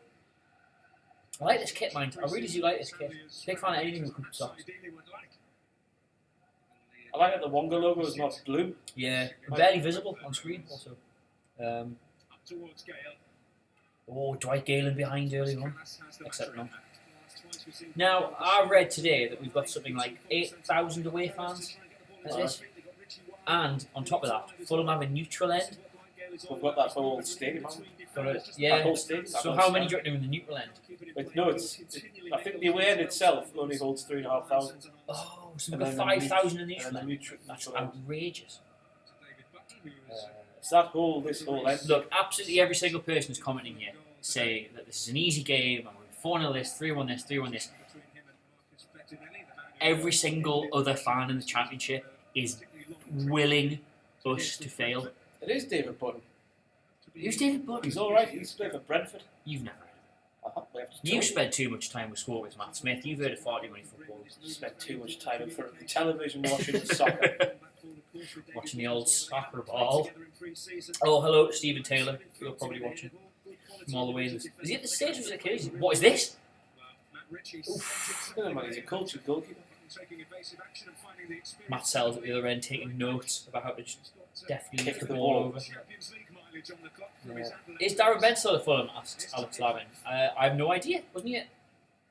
Speaker 3: I like this kit, mind. I really do like this kit. Big fan of anything with good socks.
Speaker 4: I like that the Wonga logo is not blue.
Speaker 3: Yeah, barely visible on screen also. Dwight Galen behind early on. Except no. Now, I read today that we've got something like 8,000 away fans at this. And on top of that, Fulham have a neutral end.
Speaker 4: We've got that whole stadium. That
Speaker 3: Yeah.
Speaker 4: whole stadium.
Speaker 3: So how many do you reckon are in the neutral end?
Speaker 4: No, I think the away end itself only holds 3,500.
Speaker 3: Oh, so we've
Speaker 4: And
Speaker 3: got
Speaker 4: then the
Speaker 3: 5,000 in the
Speaker 4: And
Speaker 3: neutral
Speaker 4: then the
Speaker 3: end.
Speaker 4: neutral
Speaker 3: That's
Speaker 4: end.
Speaker 3: outrageous.
Speaker 4: It's this whole end.
Speaker 3: Look, absolutely every single person who's commenting here say that this is an easy game and we're 4-0 this, 3-1 this, 3-1 this. Every single other fan in the championship is willing us to fail.
Speaker 4: It is David Button.
Speaker 3: Who's David Button?
Speaker 4: He's alright. He's played for Brentford.
Speaker 3: You've never heard of
Speaker 4: We have to
Speaker 3: him. You spend too much time with Scorpions, Matt Smith. You've heard of far too many footballers.
Speaker 4: spent too much time in front of the television watching the soccer.
Speaker 3: Watching the old soccer ball. Oh, hello, Stephen Taylor. You're probably watching from all the way. Is he at the stage? Was it crazy? What is this?
Speaker 4: Oof. He's a cultured goalkeeper.
Speaker 3: Matt Sells at the other end taking notes about how to just definitely
Speaker 4: Kick
Speaker 3: lift the
Speaker 4: the
Speaker 3: ball
Speaker 4: ball.
Speaker 3: over. Yeah. Is Darren Bent still at Fulham? Asks Alex Lavin. I have no idea. Wasn't he at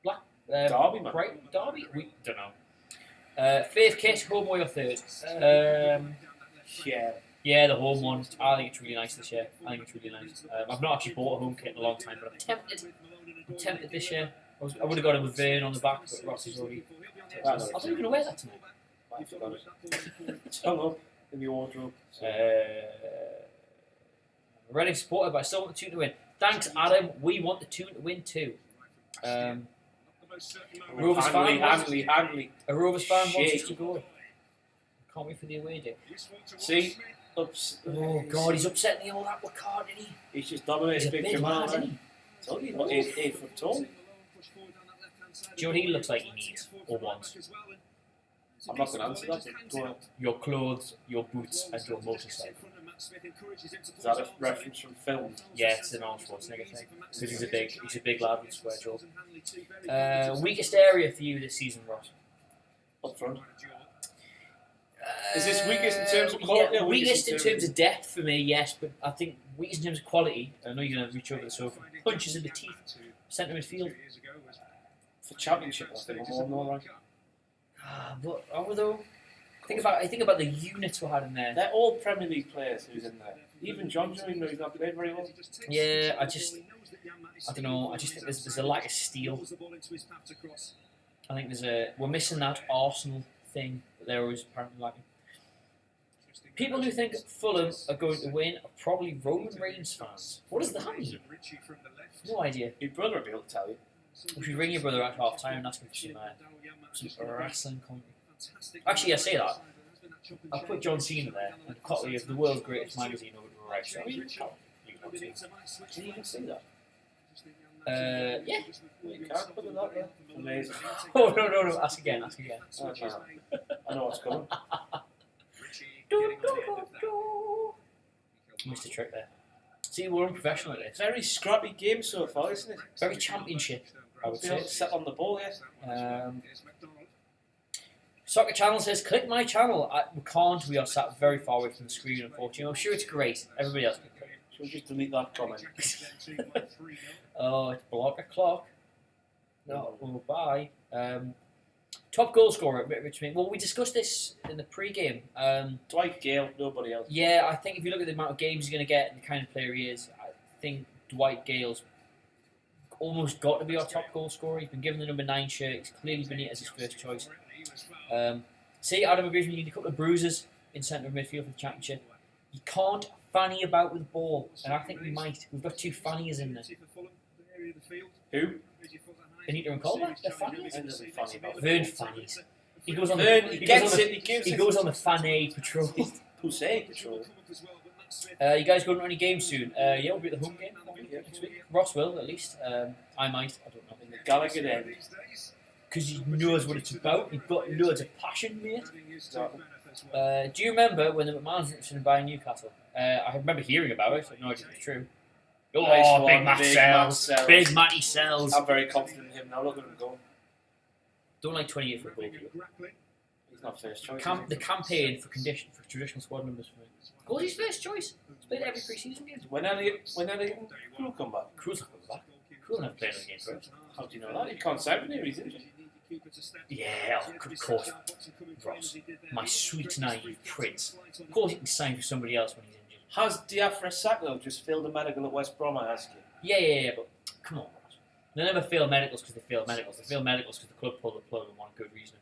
Speaker 3: Black?
Speaker 4: Derby, man.
Speaker 3: Right, Derby? We don't know. Fifth kit, home or your third?
Speaker 4: Yeah.
Speaker 3: Yeah, the home one. I think it's really nice this year. I think it's really nice. I've not actually bought a home kit in a long time, but I'm tempted. I'm tempted this year. I would have got it with Vern on the back, but Ross is already. I thought you were going to wear that tonight.
Speaker 4: I forgot it. It's hung up in the wardrobe.
Speaker 3: Reading supported, but I still want the 2 to win. Thanks, Adam. We want the 2 to win too. Rovers fan.
Speaker 4: Hanley.
Speaker 3: A Rovers fan wants us
Speaker 4: Shit.
Speaker 3: to go. Can't wait for the away day.
Speaker 4: See?
Speaker 3: Oh God, he's upsetting the old apple cart, isn't he?
Speaker 4: He's just
Speaker 3: He's
Speaker 4: dominated
Speaker 3: a
Speaker 4: big
Speaker 3: big lad, isn't he?
Speaker 4: Told you, what, 8 foot tall.
Speaker 3: Do you know what he looks like he needs or wants?
Speaker 4: I'm not going to answer that. But go on.
Speaker 3: Your clothes, your boots, and your motorcycle.
Speaker 4: Is that a reference from film?
Speaker 3: Yeah, it's an Arnold Schwarzenegger thing. Because he's a big lad with a square jaw. Weakest area for you this season, Ross?
Speaker 4: Up front. Is this weakest in terms of quality?
Speaker 3: Yeah,
Speaker 4: or
Speaker 3: weakest in terms of depth for me, yes, but I think weakest in terms of quality. I know you're going to reach over the sofa. Punches in the teeth. Centre midfield.
Speaker 4: For championship, I think I'm more right.
Speaker 3: But although I think about the units we had in there.
Speaker 4: They're all Premier League players who's in there. Even John, even though he's not played very well.
Speaker 3: Yeah, I don't know. I just think there's a lack of steel. I think we're missing that Arsenal thing that they're always apparently lacking. People who think Fulham are going to win are probably Roman Reigns fans. What does that mean? No idea.
Speaker 4: Your brother will be able to tell you.
Speaker 3: We should ring your brother at half time and ask him for some wrestling commentary. Actually, I say that. I put John Cena there and a copy of the world's greatest magazine over to right. So
Speaker 4: Can you even see that?
Speaker 3: Yeah.
Speaker 4: You can't put it that way. Amazing.
Speaker 3: Oh no! Ask again.
Speaker 4: Oh, no. I know what's coming.
Speaker 3: Missed a trick there. See, we're unprofessional at this.
Speaker 4: Very scrappy game so far, isn't it?
Speaker 3: Very championship, I would
Speaker 4: We haven't
Speaker 3: say.
Speaker 4: set on the ball yet.
Speaker 3: Soccer Channel says, click my channel. We can't. We are sat very far away from the screen, unfortunately. I'm sure it's great. Everybody else can click.
Speaker 4: Should we just delete that comment?
Speaker 3: Oh, it's block o'clock. No, oh, bye. Top goal scorer, Richmond. Well, we discussed this in the pre-game.
Speaker 4: Dwight Gale, nobody else.
Speaker 3: Yeah, I think if you look at the amount of games he's going to get and the kind of player he is, I think Dwight Gale's almost got to be our top goal scorer. He's been given the number 9 shirt. He's clearly been it as his first choice. See, Adam agrees we need a couple of bruises in centre of midfield for the championship. You can't fanny about with the ball, and I think we might. We've got 2 fannies in there.
Speaker 4: Who?
Speaker 3: Benito and Colbert? They're fannies.
Speaker 4: Who doesn't fanny about?
Speaker 3: Vern fannies. He goes on
Speaker 4: Vern,
Speaker 3: the,
Speaker 4: he gets it, he gives
Speaker 3: he
Speaker 4: it.
Speaker 3: goes on the fanny patrol.
Speaker 4: Hussein patrol.
Speaker 3: You guys going to any games soon? Yeah, we'll be at the home game next week. Ross will, at least. I might. I don't know.
Speaker 4: the Gallagher end.
Speaker 3: Because he knows what it's about. He's got loads of passion, mate.
Speaker 4: Exactly.
Speaker 3: Do you remember when the McMahon's interested in buying Newcastle? I remember hearing about it. I have no idea if it's true. Oh,
Speaker 4: Nice
Speaker 3: big
Speaker 4: one,
Speaker 3: Matt
Speaker 4: big
Speaker 3: sells.
Speaker 4: Matt sells.
Speaker 3: Big Matty sells.
Speaker 4: I'm very confident in him now. Look at him go.
Speaker 3: Don't like 28 for a goalkeeper.
Speaker 4: He's not first choice.
Speaker 3: The campaign for traditional squad numbers for him. Goal's his first choice. He's played every pre-season game.
Speaker 4: When Elliot Crew come back?
Speaker 3: Cruz will come back. Cruz will never play another game for us.
Speaker 4: How do you know that? He can't sign for him, he's injured.
Speaker 3: Yeah, of course. Ross, my sweet naive prince. Of course he can sign for somebody else when he's injured.
Speaker 4: Has Diafra Sacco just failed a medical at West Brom, I ask you?
Speaker 3: Yeah, but come on, Ross. They never fail medicals because they fail medicals. They fail medicals because the club pulled the plug and want a good reason.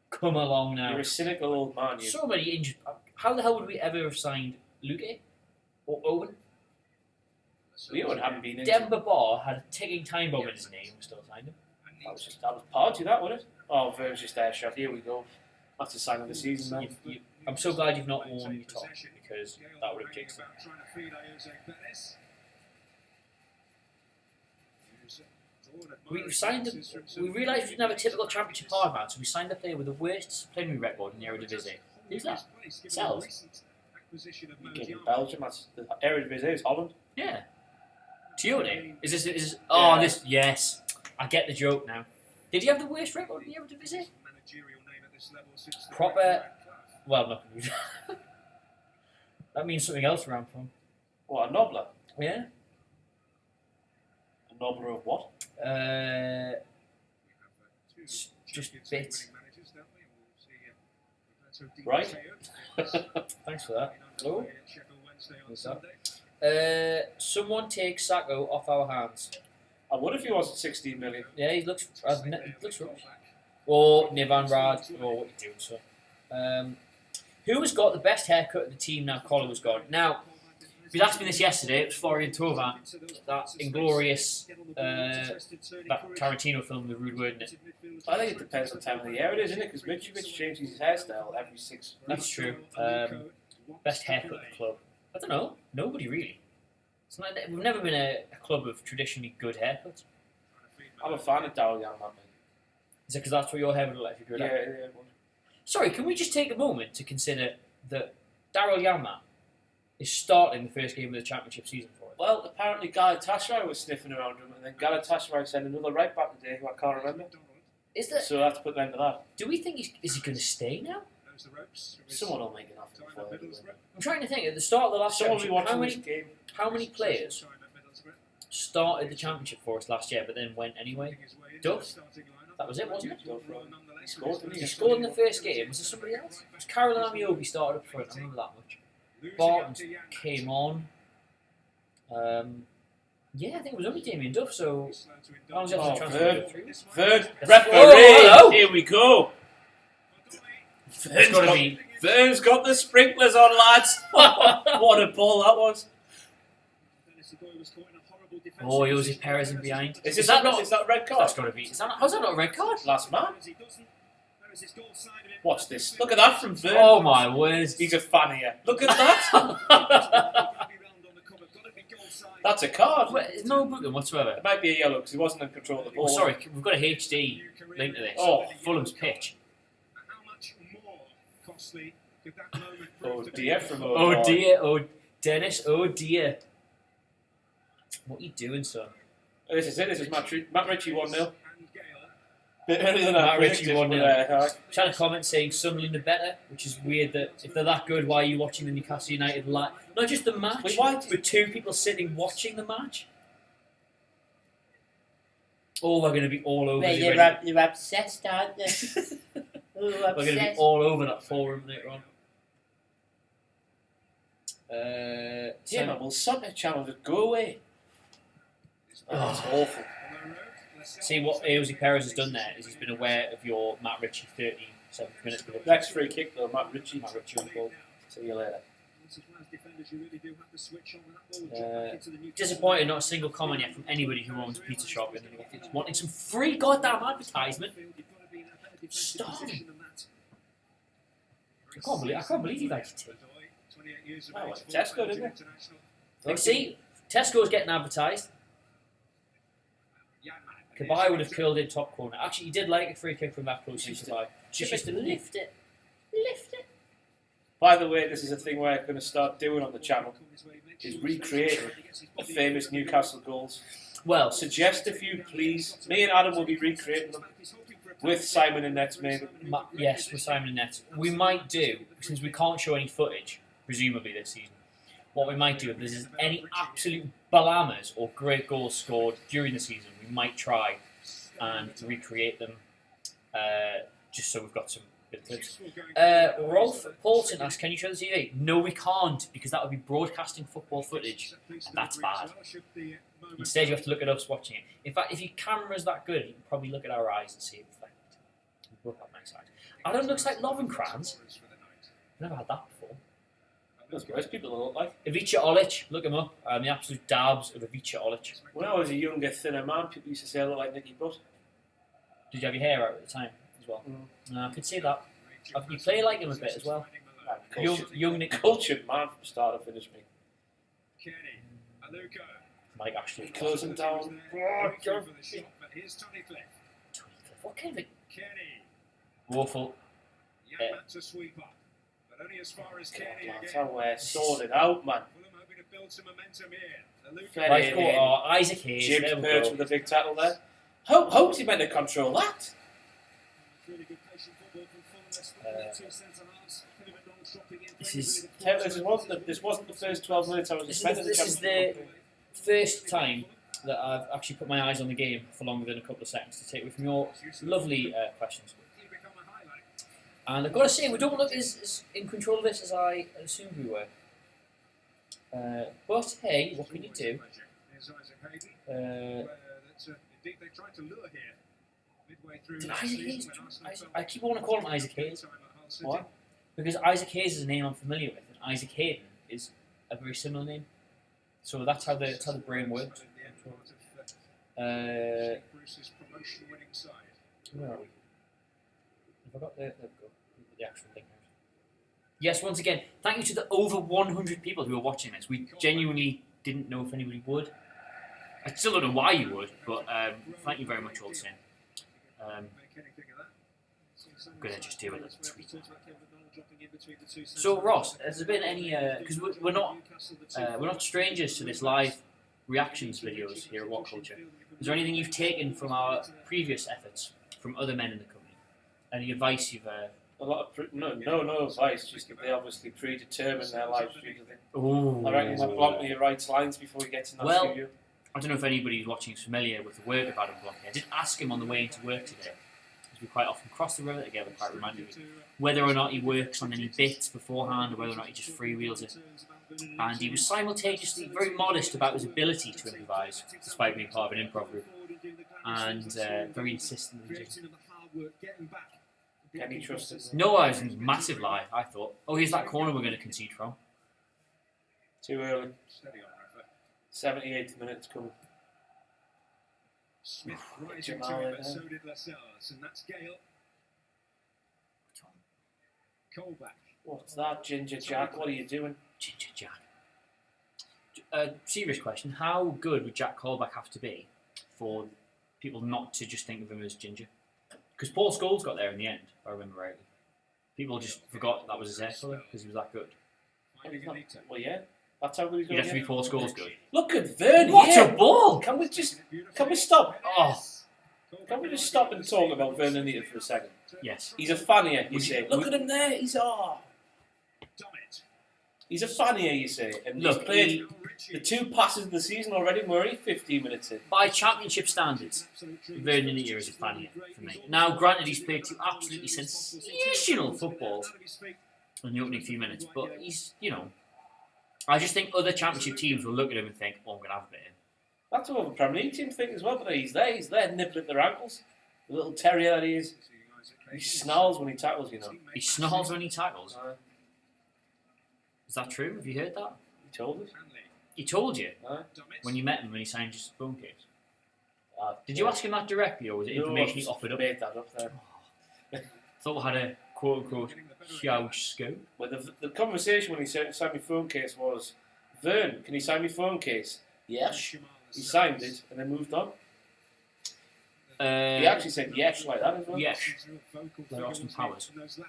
Speaker 3: Come along now.
Speaker 4: You're a cynical old man, you.
Speaker 3: So many injured. How the hell would we ever have signed Luque? Or Owen?
Speaker 4: Leon hadn't been injured.
Speaker 3: Demba Ba had a ticking time bomb in his name and we still signed him.
Speaker 4: That was party, that, wasn't it? Oh, Vern's just air shot. Here we go. That's the sign of the season, man.
Speaker 3: I'm so glad you've not worn your top because that would have jinxed it. We signed him. We realised we didn't have a typical championship hard man, so we signed a player with the worst disciplinary record in the Eredivisie. Who's that? Sells.
Speaker 4: You get in Belgium, that's the Eredivisie is Holland.
Speaker 3: Yeah. Tione. Is this? Oh,
Speaker 4: Yeah.
Speaker 3: this. Yes. I get the joke now. Did he have the worst record in the Eredivisie? Proper. Well, not really. That means something else around from.
Speaker 4: What, a Nobler?
Speaker 3: Yeah.
Speaker 4: A Nobler of what?
Speaker 3: Just bits.
Speaker 4: Right.
Speaker 3: Thanks for that. Oh. What's that? Someone take Sacco off our hands.
Speaker 4: I would if he wasn't 16 million.
Speaker 3: Yeah, he looks rubbish. Or Nivan Rad, or what you doing, so. Who has got the best haircut of the team now Colin was gone? Now, if you'd asked me this yesterday, it was Florian Thauvin, that inglorious that Tarantino film, The Rude Word, in it.
Speaker 4: I think it depends on time of the year it is, isn't it? Because Mitrovic changes his hairstyle every 6 weeks.
Speaker 3: That's true. Best haircut at the club. I don't know. Nobody really. It's like we've never been a club of traditionally good haircuts.
Speaker 4: I'm a fan of Daryl Young, man.
Speaker 3: Is it because that's what your hair would look like if you were
Speaker 4: Yeah.
Speaker 3: Sorry, can we just take a moment to consider that Daryl Yanmat is starting the first game of the championship season for us?
Speaker 4: Well, apparently Galatasaray was sniffing around him, and then Galatasaray sent another right back today who I can't remember.
Speaker 3: Is that?
Speaker 4: So I have to put an end to that.
Speaker 3: Do we think is he going to stay now?
Speaker 4: Someone will make an offer before they do it.
Speaker 3: I'm trying to think. At the start of the last
Speaker 4: Someone will be
Speaker 3: championship,
Speaker 4: watching this game.
Speaker 3: how many players started the championship for us last year, but then went anyway? Duff? That was it, wasn't it?
Speaker 4: He scored, didn't
Speaker 3: He
Speaker 4: he?
Speaker 3: scored in the first game. Was there somebody else? Was Carol Amiobi started up front? I remember that much. Barton came on. Yeah, I think it was only Damien Duff, so how long was
Speaker 4: Oh,
Speaker 3: the transfer?
Speaker 4: Vern.
Speaker 3: 3 weeks?
Speaker 4: Vern,
Speaker 3: Oh,
Speaker 4: referee!
Speaker 3: hello.
Speaker 4: Here we go!
Speaker 3: It's got to be.
Speaker 4: Vern's got the sprinklers on, lads! What a ball that was!
Speaker 3: Oh, Jose Perez in behind.
Speaker 4: Is
Speaker 3: that not?
Speaker 4: Is that a red card?
Speaker 3: That's got to be. How's that not a red card?
Speaker 4: Last man. Watch this. Look at that from Vern.
Speaker 3: Oh my word!
Speaker 4: He's a fan here. Look at that. That's a card.
Speaker 3: Wait, no booking whatsoever.
Speaker 4: It might be a yellow because he wasn't in control of the ball.
Speaker 3: Oh, sorry, we've got a HD link to this.
Speaker 4: Oh.
Speaker 3: Fulham's pitch.
Speaker 4: Oh dear from
Speaker 3: Oh dear, oh Dennis, oh dear. What are you doing, son?
Speaker 4: This is it. This is Matt Ritchie 1-0. Bit earlier than
Speaker 3: Matt
Speaker 4: I
Speaker 3: Ritchie
Speaker 4: predicted,
Speaker 3: 1-0.
Speaker 4: but,
Speaker 3: Just had a comment saying Sunderland are better, which is weird that if they're that good, why are you watching the Newcastle United live? Not just the match,
Speaker 4: Wait, why?
Speaker 3: but 2 people sitting watching the match. Oh, we're going to be all over.
Speaker 5: Well, you're obsessed, aren't you?
Speaker 3: We're going to be all over that forum later on.
Speaker 4: yeah, man, will Sunday Channel just go away? Oh, that's awful.
Speaker 3: See what Jose Perez has done there is he's been aware of your Matt Ritchie 37th minute.
Speaker 4: Next free kick though, Matt Ritchie.
Speaker 3: Matt Ritchie on goal.
Speaker 4: See you later.
Speaker 3: Disappointed, not a single comment yet from anybody who owns a pizza shop and wanting some free goddamn advertisement. Stop. I can't believe you like tea.
Speaker 4: Oh, well, Tesco, didn't it?
Speaker 3: Like, see, Tesco's getting advertised. Kabay would have curled in top corner. Actually, he did like a free kick from that close to Kabay.
Speaker 5: Just lift it. Lift it.
Speaker 4: By the way, this is a thing where I'm going to start doing on the channel, is recreating the famous Newcastle goals.
Speaker 3: Well,
Speaker 4: Suggest a few, please. Me and Adam will be recreating them with Simon and Nets, maybe.
Speaker 3: yes, with Simon and Nets. We might do, since we can't show any footage, presumably this season, what we might do, if there's any absolute balammers or great goals scored during the season, we might try and recreate them, just so we've got some good clips. Rolf Paulson asks, can you show the TV? No, we can't, because that would be broadcasting football footage, and that's bad. Instead, you have to look at us watching it. In fact, if your camera's that good, you can probably look at our eyes and see it reflected. We both have nice eyes. Adam looks like Lovenkrands. I've never had that before.
Speaker 4: That's what most people look like.
Speaker 3: Ivica Olic, look him up. The absolute dabs of Ivica Olic.
Speaker 4: When I was a younger, thinner man, people used to say I look like Nicky Butt.
Speaker 3: Did you have your hair out at the time as well? No, I could see that. You play like him a bit as well. Young Nick
Speaker 4: Cultured man from start to finish, me.
Speaker 3: Mike Ashley.
Speaker 4: Close him down.
Speaker 3: What kind of woeful?
Speaker 4: That's how we're sorted out, man.
Speaker 3: Right, Isaac Hayes.
Speaker 4: James
Speaker 3: There we
Speaker 4: Perch
Speaker 3: go.
Speaker 4: with a big tackle there. Hopes he meant to control that. This wasn't the first 12 minutes I was expecting.
Speaker 3: This is the first time that I've actually put my eyes on the game for longer than a couple of seconds to take away from your lovely questions. And I've got to say, we don't look as in control of this as I assumed we were. But hey, what can you do? Did Isaac Hayes? I keep wanting to call him Isaac Hayes.
Speaker 4: What?
Speaker 3: Because Isaac Hayes is a name I'm familiar with, and Isaac Hayden is a very similar name. So that's how the brain works. Where are we? Have I got the actual link out? Yes, once again, thank you to the over 100 people who are watching this. We genuinely didn't know if anybody would. I still don't know why you would, but thank you very much all the same. I'm going to just deal with it. So Ross, has there been any? Because we're not strangers to this live reactions videos here at What Culture. Is there anything you've taken from our previous efforts from other men in the company? Any advice you've?
Speaker 4: A lot of no advice. Just that they obviously predetermine their live streams.
Speaker 3: Ooh.
Speaker 4: I reckon that Blockley writes lines before he gets in that studio.
Speaker 3: I don't know if anybody who's watching is familiar with the work of Adam Blockley. I did ask him on the way into work today, because we quite often cross the river together, quite romantically, whether or not he works on any bits beforehand or whether or not he just freewheels it. And he was simultaneously very modest about his ability to improvise, despite being part of an improv group, and very insistent.
Speaker 4: Can you trust it?
Speaker 3: No, I was a massive lie, I thought. Oh, here's that corner we're going to concede from.
Speaker 4: Too early. 78th minute's coming.
Speaker 2: Smith rising
Speaker 4: Jamal
Speaker 2: to it,
Speaker 4: in
Speaker 2: but
Speaker 4: there.
Speaker 2: so did Lascelles, and that's Gale. Colback.
Speaker 4: What's that, Ginger Jack? What are you doing?
Speaker 3: Ginger Jack. Serious question. How good would Jack Colback have to be for people not to just think of him as Ginger? Because Paul Scholes got there in the end, if I remember rightly. People just forgot that was his hair colour because he was that good.
Speaker 2: Finding Anita.
Speaker 4: Well, yeah. That's how good he's
Speaker 3: He'd
Speaker 4: going
Speaker 3: have to be Paul Scholes good.
Speaker 4: Look at Vernie.
Speaker 3: What
Speaker 4: yeah.
Speaker 3: a ball!
Speaker 4: Can we stop?
Speaker 3: Oh.
Speaker 4: Can we just stop and talk about Vernon Anita for a second?
Speaker 3: Yes.
Speaker 4: He's a fan here, you
Speaker 3: Would
Speaker 4: say.
Speaker 3: you-
Speaker 4: Look at him there. He's He's a fan here, you say. And
Speaker 3: Look,
Speaker 4: he's played the 2 passes of the season already. We're already 15 minutes in.
Speaker 3: By championship standards, Vernon Anita is a fan here for me. Now, granted, he's played 2 absolutely sensational footballs in the opening few minutes, but he's, I just think other championship teams will look at him and think, oh, I'm going to have a bit of him.
Speaker 4: That's what the Premier League team think as well, but he's there, nibbling at their ankles. The little terrier that he is. He snarls when he tackles,
Speaker 3: He snarls when he tackles. Is that true? Have you heard that?
Speaker 4: He told us.
Speaker 3: He told you
Speaker 4: Aye.
Speaker 3: when you met him when he signed his phone case. Did
Speaker 4: Yeah.
Speaker 3: you ask him that directly, or was it information he
Speaker 4: No,
Speaker 3: offered up?
Speaker 4: made that up there.
Speaker 3: Thought we had a quote-unquote huge scope.
Speaker 4: Well, the conversation when he signed my phone case was, Vern, can you sign my phone case? Yes. He signed it and then moved on. He actually said yes like that as well.
Speaker 3: Yes. Like Austin Powers. Was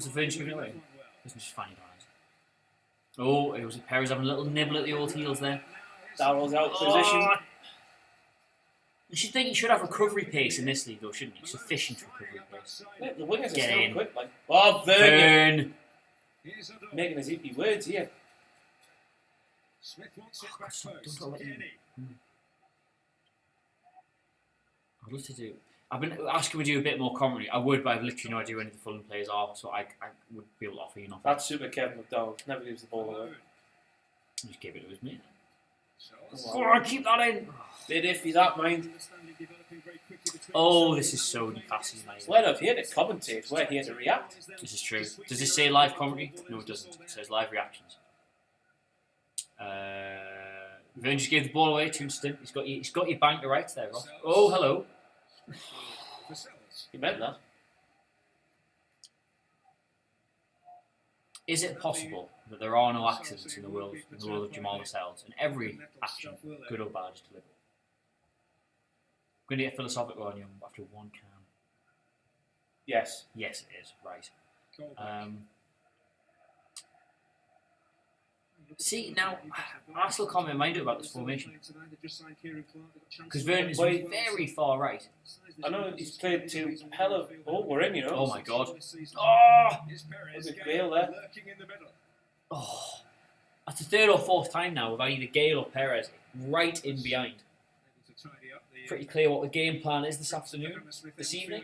Speaker 3: it Virgin giving it away? This is just funny, guys. Oh, it was Perez having a little nibble at the old heels there.
Speaker 4: Darrell's out of position.
Speaker 3: You should think you should have recovery pace in this league, though, shouldn't you? Sufficient recovery pace.
Speaker 4: Yeah, the wingers are
Speaker 3: Get
Speaker 4: still
Speaker 3: in.
Speaker 4: quick. Like, oh, Vernon.
Speaker 3: Burn!
Speaker 4: Making his hippie words here.
Speaker 2: Smith wants it
Speaker 3: Oh,
Speaker 2: back
Speaker 3: God, stop,
Speaker 2: post.
Speaker 3: don't let him-
Speaker 2: Kenny.
Speaker 3: I'd love to do. I've been asking me to do a bit more commentary. I would, but I've literally no idea who any of the Fulham players are, so I would be able to offer you nothing.
Speaker 4: That's super Kevin McDonald. Never gives the ball away.
Speaker 3: Just give it to his mate.
Speaker 2: So,
Speaker 3: Go on, keep that in!
Speaker 4: Bit iffy that, mind.
Speaker 2: understanding developing very quickly between
Speaker 3: Oh,
Speaker 2: the
Speaker 3: this is so Newcastle United.
Speaker 4: Well, if here to commentate, we're here to react.
Speaker 3: This is true. Does this say live commentary? No, it doesn't. It says live reactions. Vern just gave the ball away to instant. He's got your bank to rights there, Ross. Oh, hello.
Speaker 2: for Sells.
Speaker 4: You meant that.
Speaker 3: Is it possible that there are no accidents in the world of Jamal Lascelles, and every action, good or bad, is deliberate? I'm going to get philosophical on you after one can.
Speaker 4: Yes.
Speaker 3: Yes, it is. Right.
Speaker 2: Goal.
Speaker 3: See, now, Arsenal can't be minded about this formation. Because Vernon is very far right.
Speaker 4: I know he's played two hell of... Oh, we're in, you know.
Speaker 3: Oh my god. Oh!
Speaker 4: There's a Gale there.
Speaker 3: Oh. That's the third or fourth time now with either Gale or Perez right in behind. Pretty clear what the game plan is this afternoon, this evening.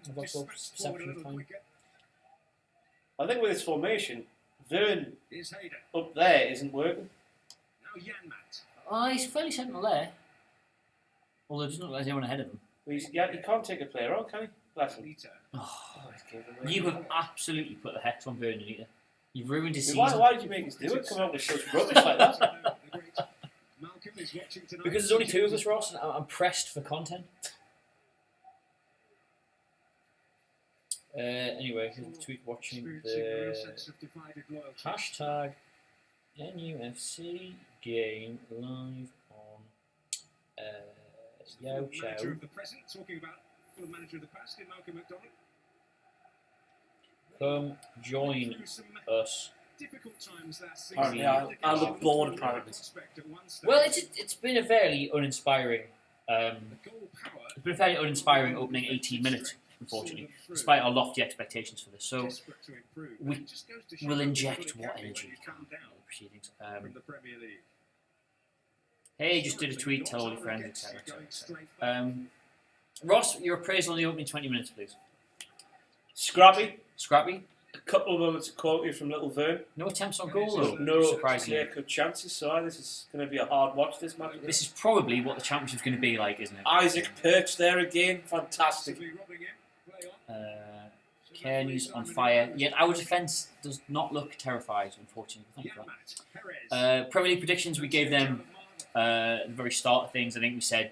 Speaker 3: I've got sort of perception of time.
Speaker 4: I think with this formation, Vern up there isn't working.
Speaker 3: Oh, he's fairly sentinel there. Although it doesn't look like there's anyone ahead of him.
Speaker 4: He can't take a player on, can he? Bless him.
Speaker 3: Oh,
Speaker 4: he's giving away.
Speaker 3: you have absolutely put the hex on Vernon, Anita. You've ruined his
Speaker 4: Why,
Speaker 3: season.
Speaker 4: why did you make us do it? Come out with such rubbish like that.
Speaker 3: Because there's only two of us, Ross, and I'm pressed for content. Anyway, here's the tweet watching the hashtag NUFC game live on Yao Chow.
Speaker 2: Manager of the present, talking about the manager of the past in Malcolm McDonald.
Speaker 3: Come join us.
Speaker 2: Difficult times that season.
Speaker 4: Apparently, I look bored, apparently.
Speaker 3: Well, it's been a fairly uninspiring. It's been a fairly uninspiring opening 18 minutes, unfortunately, despite our lofty expectations for this. So we'll inject what energy we can into the proceedings. Hey, just did a tweet, tell all your friends, etc. Ross, your appraisal on the opening 20 minutes, please.
Speaker 4: Scrappy.
Speaker 3: Scrappy.
Speaker 4: A couple of moments of quality from little Vern.
Speaker 3: No attempts on goal, though.
Speaker 4: No
Speaker 3: surprisingly.
Speaker 4: clear-cut chances, so this is going to be a hard watch, this match.
Speaker 3: This is probably what the championship's going to be like, isn't it?
Speaker 4: Isaac Perch there again. Fantastic.
Speaker 3: Kearney's on fire. Yet our defence does not look terrified, unfortunately. Thank you for that. Premier League predictions, we gave them at the very start of things. I think we said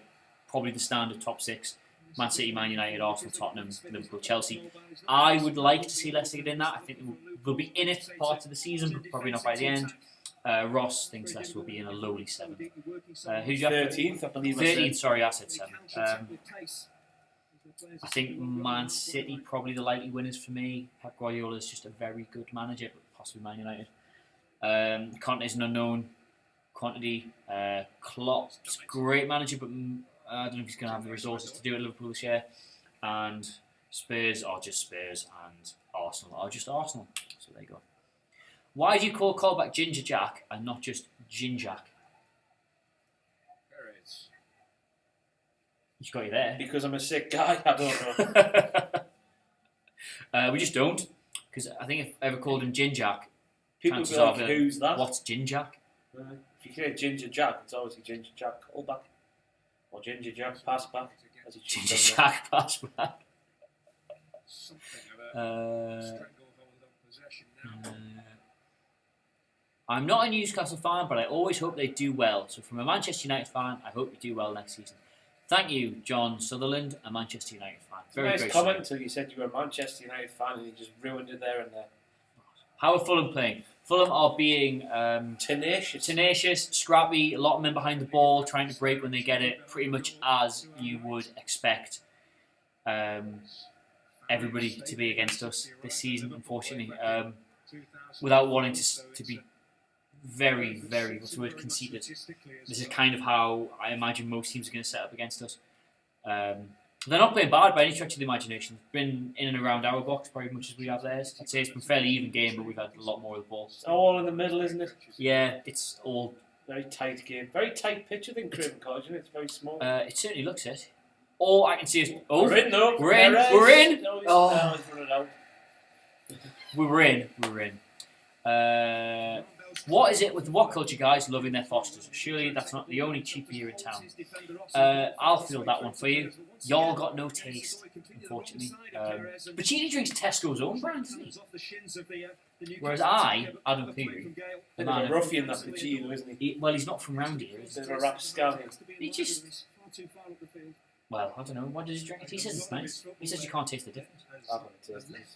Speaker 3: probably the standard top six. Man City, Man United, Arsenal, Tottenham, Liverpool, Chelsea. I would like to see Leicester get in that. I think they'll be in it part of the season, but probably not by the end. Ross thinks Leicester will be in a lowly 7th. Who's your
Speaker 4: 13th, I believe.
Speaker 3: 13th, sorry, I said 7th. I think Man City probably the likely winners for me. Pep Guardiola is just a very good manager, but possibly Man United. Conte is an unknown quantity. Klopp's a great manager, but I don't know if he's going to have the resources to do it at Liverpool this year. And Spurs are just Spurs, and Arsenal are just Arsenal. So there you go. Why do you call callback Ginger Jack and not just Gin Jack? He's got you there.
Speaker 4: Because I'm a sick guy, I don't know.
Speaker 3: We just don't. Because I think if I ever called him Gin Jack,
Speaker 4: People
Speaker 3: chances
Speaker 4: be like,
Speaker 3: are that-
Speaker 4: who's that?
Speaker 3: what's Gin Jack?
Speaker 4: If you hear Ginger Jack, it's obviously Ginger Jack callback. Or Ginger Jack pass back. As he should
Speaker 3: Ginger
Speaker 4: have done
Speaker 3: Jack pass back. I'm not a Newcastle fan, but I always hope they do well. So from a Manchester United fan, I hope they do well next season. Thank you, John Sutherland, a Manchester United fan.
Speaker 4: Very nice comment until you said you were a Manchester United fan and you just ruined it there and there.
Speaker 3: How are Fulham playing? Fulham are being tenacious, scrappy, a lot of men behind the ball, trying to break when they get it, pretty much as you would expect everybody to be against us this season, unfortunately. Without wanting to be very, very, what's the word, conceited. This is kind of how I imagine most teams are going to set up against us. They're not playing bad by any stretch of the imagination. They've been in and around our box probably as much as we have theirs. I'd say it's been a fairly even game, but we've had a lot more of the ball.
Speaker 4: It's all in the middle, isn't it?
Speaker 3: Yeah, it's all...
Speaker 4: Very tight game. Very tight pitch, I think, Craven Cottage, isn't it? It's very small.
Speaker 3: It certainly looks it. All I can see is... Oh,
Speaker 4: we're in, though.
Speaker 3: We're in. We're in.
Speaker 4: No,
Speaker 3: Oh.
Speaker 4: he's running out.
Speaker 3: We're in. What is it with the what culture guys loving their Fosters? Surely that's not the only cheap beer in town. I'll fill that one for you. Y'all got no taste, unfortunately. But Chini drinks Tesco's own brand, doesn't he? Whereas Adam Cleary,
Speaker 4: Bit of a ruffian, that Pachino, isn't he?
Speaker 3: well, he's not from round here. Is
Speaker 4: Bit of a rapscallion.
Speaker 3: he just... Well, I don't know. Why does he drink it? He says it's nice. He says you can't taste the difference.
Speaker 4: I haven't tasted it.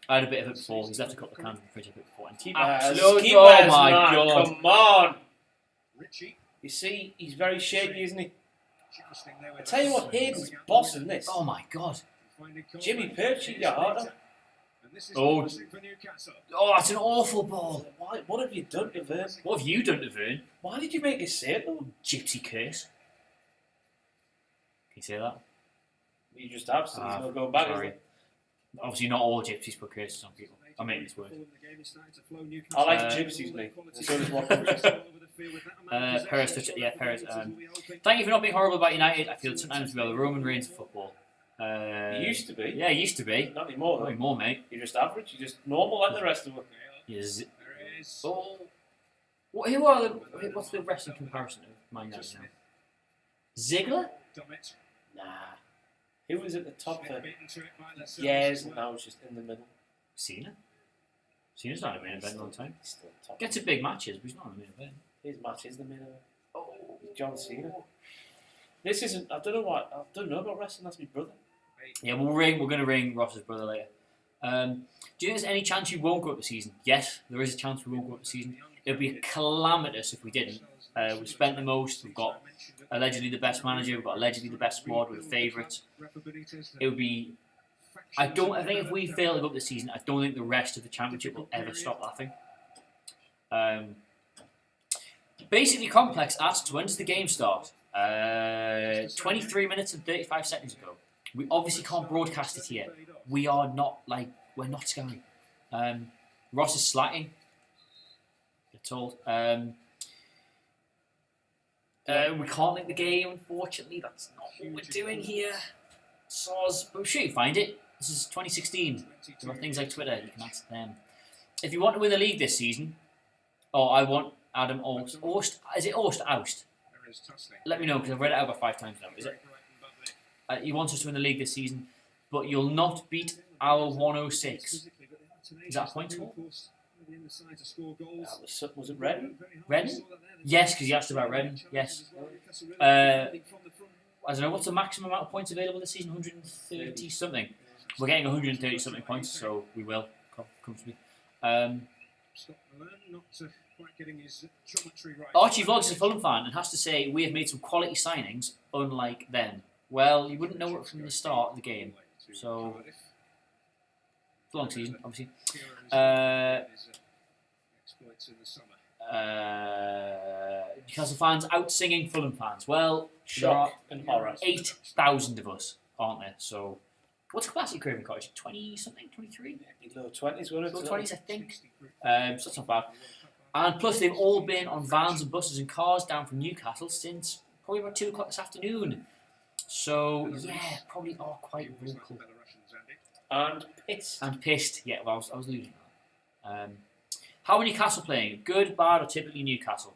Speaker 3: I had a bit of it before. He's left a couple of cans in the fridge a bit before. And
Speaker 4: Keep
Speaker 3: oh my
Speaker 4: man.
Speaker 3: god!
Speaker 4: Come on! You see, he's very shaky, isn't he? I tell you what, Hayden's bossing this.
Speaker 3: Oh my god!
Speaker 4: Jimmy Perch, your heart out.
Speaker 3: Oh, that's an awful ball.
Speaker 4: Why? What have you done to Vern?
Speaker 3: What have you done to Vern?
Speaker 4: Why did you make us say it though?
Speaker 3: Gypsy curse. Can you say that?
Speaker 4: You just have, so there's no going back.
Speaker 3: Sorry. Obviously, not all gypsies put curses on people. I make this word.
Speaker 4: I like gypsies, mate. So does what
Speaker 3: Perez, Perez. Thank you for not being horrible about United. I feel sometimes we are the Roman Reigns of football.
Speaker 4: You used to be.
Speaker 3: Yeah, used to be.
Speaker 4: Not anymore, though.
Speaker 3: Not anymore, mate.
Speaker 4: You're just average. You're just normal like the rest of them.
Speaker 3: Yes. Oh. Who are the? What's the wrestling comparison of Man United now? Ziggler? Nah.
Speaker 4: Who was at the top for years and now it's just in the middle?
Speaker 3: Cena? Cena's not in the main event all the time.
Speaker 4: He's still top.
Speaker 3: Gets a big matches, but he's not in the main event.
Speaker 4: His match is the main event. Oh, John Cena. This isn't. I don't know what. I don't know about wrestling. That's my brother.
Speaker 3: Yeah, we're going to ring Ross's brother later. Do you think there's any chance you won't go up the season? Yes, there is a chance we won't go up the season. It would be calamitous if we didn't. We've spent the most. We've got allegedly the best manager. We've got allegedly the best squad. We're the favourites. It would be... I think if we fail to go up the season, I don't think the rest of the championship will ever stop laughing. Basically complex asks, when does the game start? 23 minutes and 35 seconds ago. We obviously can't broadcast it here. We're not Sky. Ross is slacking. You're told. We can't link the game, unfortunately. That's not what we're doing here. Soz. But I'm sure you find it. This is 2016. There are things like Twitter. You can ask them. If you want to win the league this season, I want Adam Orst. Is it Orst Oust? Let me know, because I've read it out about 5 times now. Is it? He wants us to win the league this season, but you'll not beat our 106. Is that a point score?
Speaker 4: Was it Redden?
Speaker 3: Redden? Yes, because you asked about Redden. Yes. I don't know, what's the maximum amount of points available this season? 130 something. We're getting 130 something points, so we will comfortably. Archie Vlogs is a Fulham fan and has to say we have made some quality signings, unlike them. Well, you wouldn't know it from the start of the game, so it's a long season, obviously. Newcastle fans out singing Fulham fans. Well,
Speaker 4: Shock and horror.
Speaker 3: 8,000 of us, aren't there? So, what's capacity Craven Cottage? 20 something, 23?
Speaker 4: Low 20s, were it?
Speaker 3: Low 20s, I think. So that's not bad. And plus, they've all been on vans and buses and cars down from Newcastle since probably about 2 o'clock this afternoon. So, yeah, probably are quite vocal.
Speaker 4: And pissed.
Speaker 3: And pissed. Yeah, well, I was losing that. How are Newcastle playing? Good, bad, or typically Newcastle?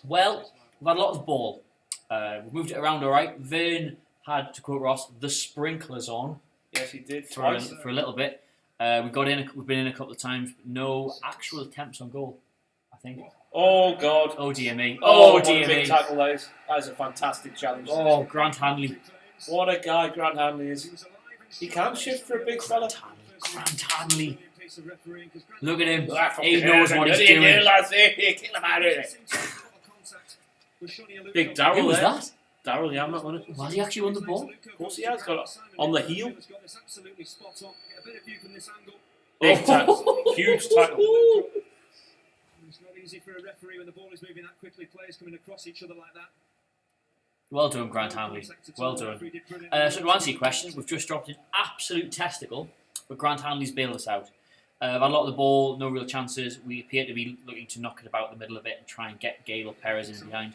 Speaker 3: Well, we've had a lot of ball. We've moved it around all right. Vern had, to quote Ross, the sprinklers on.
Speaker 4: Yes, he did.
Speaker 3: For a little bit. We've been in a couple of times, but no actual attempts on goal, I think.
Speaker 4: Oh, God.
Speaker 3: Oh, dear me.
Speaker 4: Oh, dear me. What a big tackle that is. That is a fantastic challenge.
Speaker 3: Oh, Grant Hanley.
Speaker 4: What a guy Grant Hanley is. He can shift for a big fella.
Speaker 3: Grant Hanley. Look at him.
Speaker 4: Ah,
Speaker 3: He knows what he's doing.
Speaker 4: Big Darryl
Speaker 3: Who was
Speaker 4: there.
Speaker 3: that?
Speaker 4: Darryl Yamlet won it.
Speaker 3: Was he actually on the ball?
Speaker 4: Of course he has got it. On the heel.
Speaker 3: Oh.
Speaker 4: Big tackle. Huge tackle.
Speaker 2: It's not easy for a referee when the ball is moving that quickly. Players coming across each other like that.
Speaker 3: Well done, Grant Hanley. Well done. So to answer your question, we've just dropped an absolute testicle, but Grant Hanley's bailed us out. I've had a lot of the ball, no real chances. We appear to be looking to knock it about the middle a bit and try and get Gale or Perez in behind.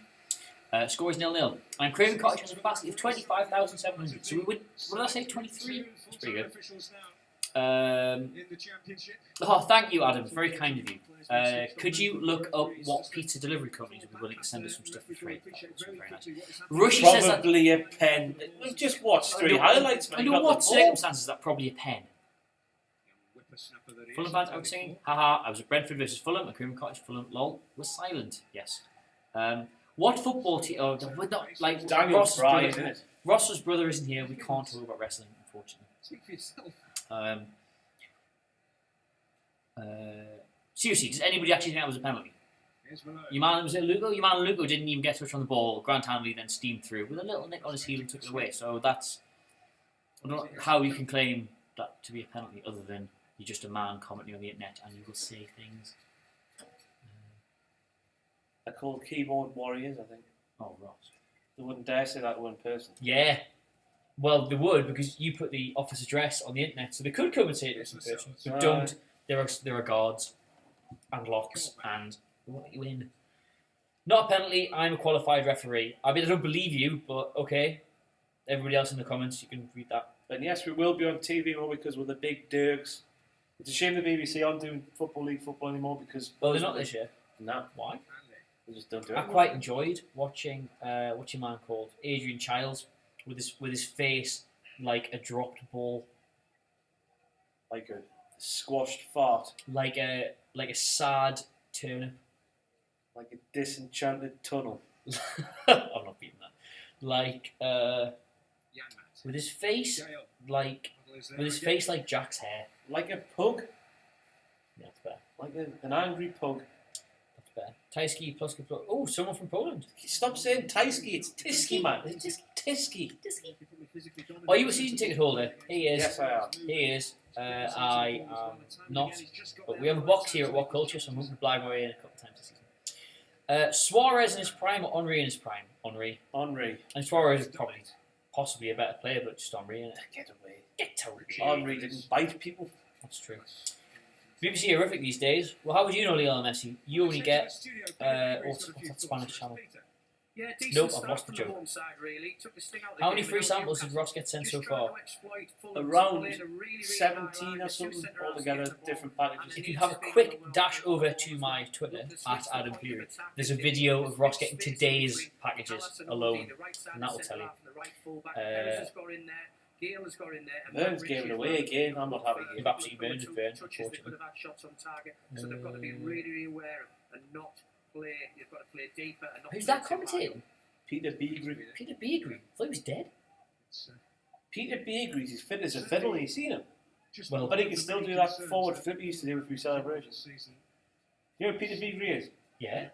Speaker 3: Score is 0-0. And Craven Cottage has a capacity of 25,700. So we would, what did I say, 23? That's pretty good. Oh, thank you, Adam. Very kind of you. Could you look up what pizza delivery companies would be willing to send us some stuff for free? Very nice. Rushy says that.
Speaker 4: Probably a pen. We've just watched 3 highlights, man.
Speaker 3: Under what circumstances is that probably a pen? Fulham fans out saying, haha, I was at Brentford versus Fulham, and Craven Cottage, Fulham, lol, was silent. Yes. What football team? Oh, we're not like
Speaker 4: Daniel's Fry, isn't it?
Speaker 3: Ross's brother isn't here. We can't talk about wrestling, unfortunately. Seriously, does anybody actually think that was a penalty? Your man was it Lugo? Your man Lugo didn't even get touch on the ball. Grant Hanley then steamed through with a little nick on his heel and took it away. So that's I don't know how you can claim that to be a penalty other than you're just a man commenting on the internet and you will say things.
Speaker 4: They're called keyboard warriors, I think.
Speaker 3: Oh, Ross.
Speaker 4: They wouldn't dare say that to one person.
Speaker 3: Yeah. Well, they would because you put the office address on the internet, so they could come and say it to some person. But don't. There are guards and locks and what you win. Not a penalty. I'm a qualified referee. I mean, I don't believe you, but okay. Everybody else in the comments, you can read that.
Speaker 4: And yes, we will be on TV more because we're the big Dirks. It's a shame the BBC aren't doing Football League football anymore because...
Speaker 3: Well, they're not this year.
Speaker 4: No.
Speaker 3: Why?
Speaker 4: They just don't do it.
Speaker 3: I quite enjoyed watching, what's your man called? Adrian Childs, with his face like a dropped ball.
Speaker 4: Like a squashed fart.
Speaker 3: Like a sad turnip.
Speaker 4: Like a disenchanted tunnel.
Speaker 3: I'm not beating that. Like, with his face like Jack's hair.
Speaker 4: Like a pug.
Speaker 3: Yeah, that's better.
Speaker 4: Like an angry pug.
Speaker 3: That's better. Tysky plus. Oh, someone from Poland.
Speaker 4: Stop saying Tysky, it's Tisky, man. It's Tisky.
Speaker 3: Are you a season ticket holder? He is.
Speaker 4: Yes, I am.
Speaker 3: He is. I am not. But we have a box here at What Culture, so I'm hoping to blind my way in a couple of times this season. Suarez in his prime or Henry in his prime? Henry. And Suarez is probably possibly a better player, but just Henry in it.
Speaker 4: Get away.
Speaker 3: Get away.
Speaker 4: Henry didn't bite people.
Speaker 3: That's true. BBC horrific these days. Well, how would you know Lionel Messi? You only get what's that Spanish channel? Nope, I've lost the joke. How many free samples did Ross get sent so far?
Speaker 4: Around 17 or something altogether, different packages.
Speaker 3: If you have a quick dash over to my Twitter at Adam Cleary, there's a video of Ross getting today's packages alone, and that will tell you.
Speaker 4: Burns gave it away again. I'm not happy.
Speaker 3: You've absolutely burned it, Burn, unfortunately.
Speaker 2: So they've got to be really aware and not play. You've got to play deeper and not.
Speaker 3: Who's that commentating?
Speaker 4: Peter Beagrie.
Speaker 3: Peter Beagrie. I thought he was dead.
Speaker 4: Peter Beagrie's as fit as a fiddle. You seen him?
Speaker 3: Well,
Speaker 4: But he can still do that forward flip he used to do with celebrations. You know who Peter Beagrie is?
Speaker 3: Yeah.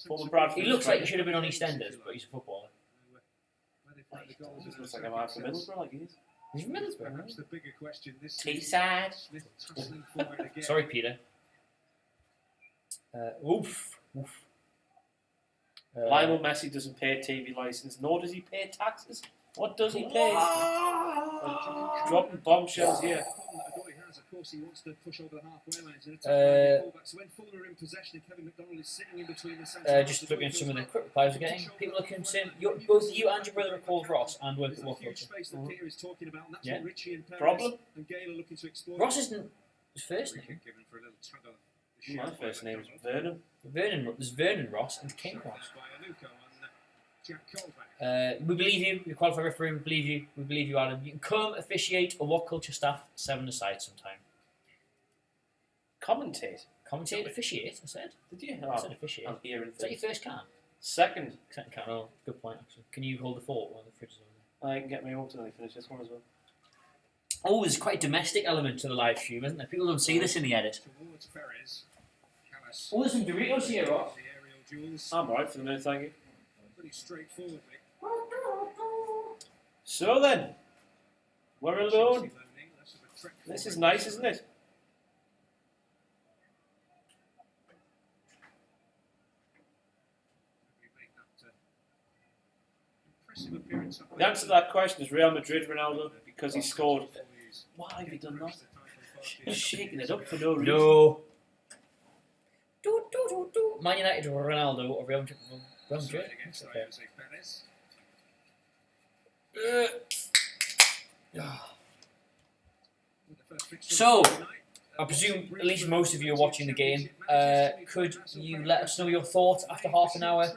Speaker 4: Former Bradford.
Speaker 3: He looks like he should have been on EastEnders, but he's a footballer.
Speaker 4: He looks like a man from Middlesbrough, like he is.
Speaker 3: He's from Middlesbrough,
Speaker 2: Perhaps the bigger question this
Speaker 4: Teesside.
Speaker 3: Sorry, Peter. Oof.
Speaker 4: Lionel Messi doesn't pay a TV license, nor does he pay taxes. What does he pay? Dropping bombshells here.
Speaker 2: Of course, he wants to push over the halfway line. So when Fulham are in possession, Kevin McDonald is sitting in between the centre.
Speaker 3: Just looking at some of the quick replies we're getting. People are concerned. Both you and your brother are called Ross and work at What Culture.
Speaker 4: Yeah.
Speaker 2: Problem?
Speaker 3: Ross isn't his first name.
Speaker 4: My first name is Vernon.
Speaker 3: There's Vernon Ross and King Ross. We believe you. You're a qualified referee. We believe you. We believe you, Adam. You can come officiate a What Culture staff 7-a-side sometime.
Speaker 4: Commentate,
Speaker 3: officiate. I said.
Speaker 4: Did you?
Speaker 3: I said officiate.
Speaker 4: I'm hearing
Speaker 3: Is that your first can?
Speaker 4: Second.
Speaker 3: Second can. Oh, good point. Actually, can you hold the fort while the fridge is over
Speaker 4: I can get my own till I finish this one as well.
Speaker 3: Oh, there's quite a domestic element to the live stream, isn't there? People don't see this in the edit.
Speaker 2: Towards Perez. Callas.
Speaker 3: Oh, there's some Doritos here, Ross.
Speaker 2: The aerial duels.
Speaker 4: I'm alright for the minute, thank you.
Speaker 2: Pretty straightforwardly.
Speaker 4: So then, we're alone.
Speaker 2: Chelsea learning less of a trek
Speaker 4: This
Speaker 2: forward.
Speaker 4: is nice, isn't it?
Speaker 2: We make that, impressive appearance up
Speaker 4: The answer to that question is Real Madrid, Ronaldo, because he scored. Why have you done that? He's shaking it up for no reason.
Speaker 3: No. Man United or Ronaldo or Real Madrid? Real Madrid?
Speaker 2: Against
Speaker 3: Okay.
Speaker 2: Jose Perez.
Speaker 3: So, I presume at least most of you are watching the game. Could you let us know your thoughts after half an hour?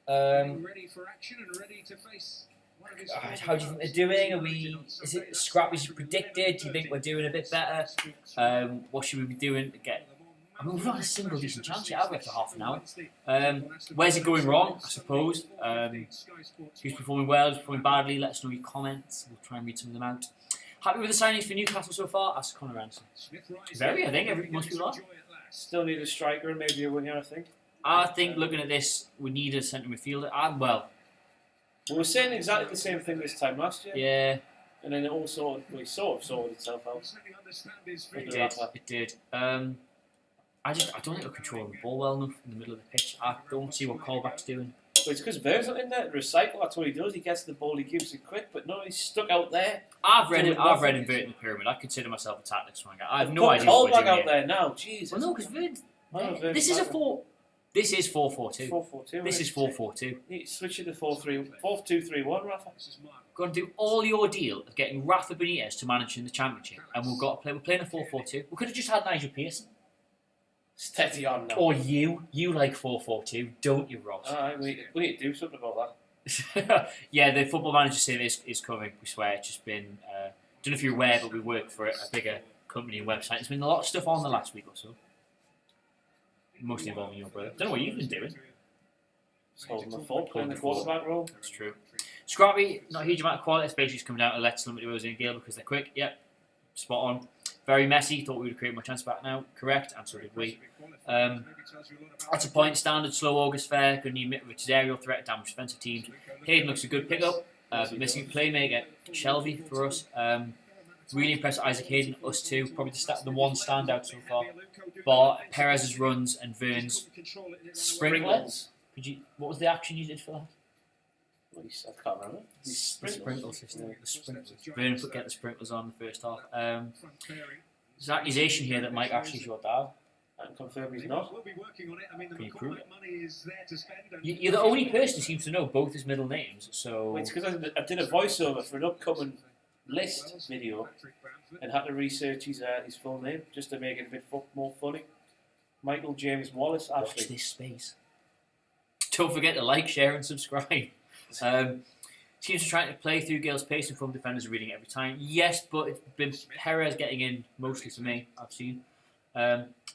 Speaker 2: Ready for action and ready to face one of his
Speaker 3: How do you think they're doing? Is it scrappy as you predicted? Do you think we're doing a bit better? What should we be doing to get? I mean, we've not had a single decent chance yet, have we, after half an hour? Where's it going wrong, I suppose? Who's performing well, who's performing badly? Let us know your comments. We'll try and read some of them out. Happy with the signings for Newcastle so far? Ask Connor Anderson. Very, I think. Most people are.
Speaker 4: Still need a striker and maybe a winger, I think.
Speaker 3: I think, looking at this, we need a centre midfielder. Well,
Speaker 4: We were saying exactly the same thing this time last year.
Speaker 3: yeah,
Speaker 4: And then it all sort of sorted itself out.
Speaker 3: it did. I don't think we're controlling the ball well enough in the middle of the pitch. I don't see what Colback's doing.
Speaker 4: But it's because Ver's not in there to recycle. That's what he does. He gets the ball, he gives it quick. But no, he's stuck out there.
Speaker 3: I've read
Speaker 4: Doing nothing.
Speaker 3: inverting the pyramid. I consider myself a tactics one guy. I have no
Speaker 4: Put
Speaker 3: idea what we're
Speaker 4: Colback
Speaker 3: doing
Speaker 4: out
Speaker 3: here.
Speaker 4: there now. Jesus.
Speaker 3: Well, no, because Vern.
Speaker 4: Ver's
Speaker 3: This is a
Speaker 4: back.
Speaker 3: 4. This is 4-4-2.
Speaker 4: 4-4-2.
Speaker 3: This is 4-4-2.
Speaker 4: You switch it to 4-2-3-1, Rafa.
Speaker 3: Got to do all the ordeal of getting Rafa Benitez to manage in the Championship, and we're playing a 4-4-2. We could have just had Nigel Pearson.
Speaker 4: Steady on now.
Speaker 3: Or you like 4-4-2, don't you, Ross?
Speaker 4: Alright, we need to do something about that.
Speaker 3: Yeah, the Football Manager Sim is coming. We swear, it's just been. Don't know if you're aware, but we work for a bigger company and website. There's been a lot of stuff on the last week or so, mostly involving your brother. Don't know what you've been doing.
Speaker 4: Just holding the fort, playing the quarterback role.
Speaker 3: That's true. Scrappy, not a huge amount of quality. It's basically just coming down to let somebody was in a Gale because they're quick. Yep, spot on. Very messy. Thought we would create more chance back now. Correct, and so did we. That's a point. Standard slow August fair. Going to need Mitrovic's aerial threat, damage defensive teams. Hayden looks a good pickup. But missing a playmaker, Shelby for us. Really impressed with Isaac Hayden. Us too. Probably the one standout so far. But Perez's runs and Vern's sprinklers. What was the action you did for that?
Speaker 4: I can't remember.
Speaker 3: The sprinkle system. The sprinklers. Vern put get the sprinklers on in the first half. There's an accusation here that Mike actually is your dad.
Speaker 4: I can confirm he's not.
Speaker 3: Can you prove it? You're the only person who seems to know both his middle names, so...
Speaker 4: Well, it's because I did a voiceover for an upcoming list video and had to research his full name just to make it a bit more funny. Michael James Wallace,
Speaker 3: Watch
Speaker 4: actually.
Speaker 3: this space. Don't forget to like, share and subscribe. Teams are trying to play through Gale's pace and Fulham defenders are reading it every time. Yes, but it's been Perez getting in mostly for me, I've seen.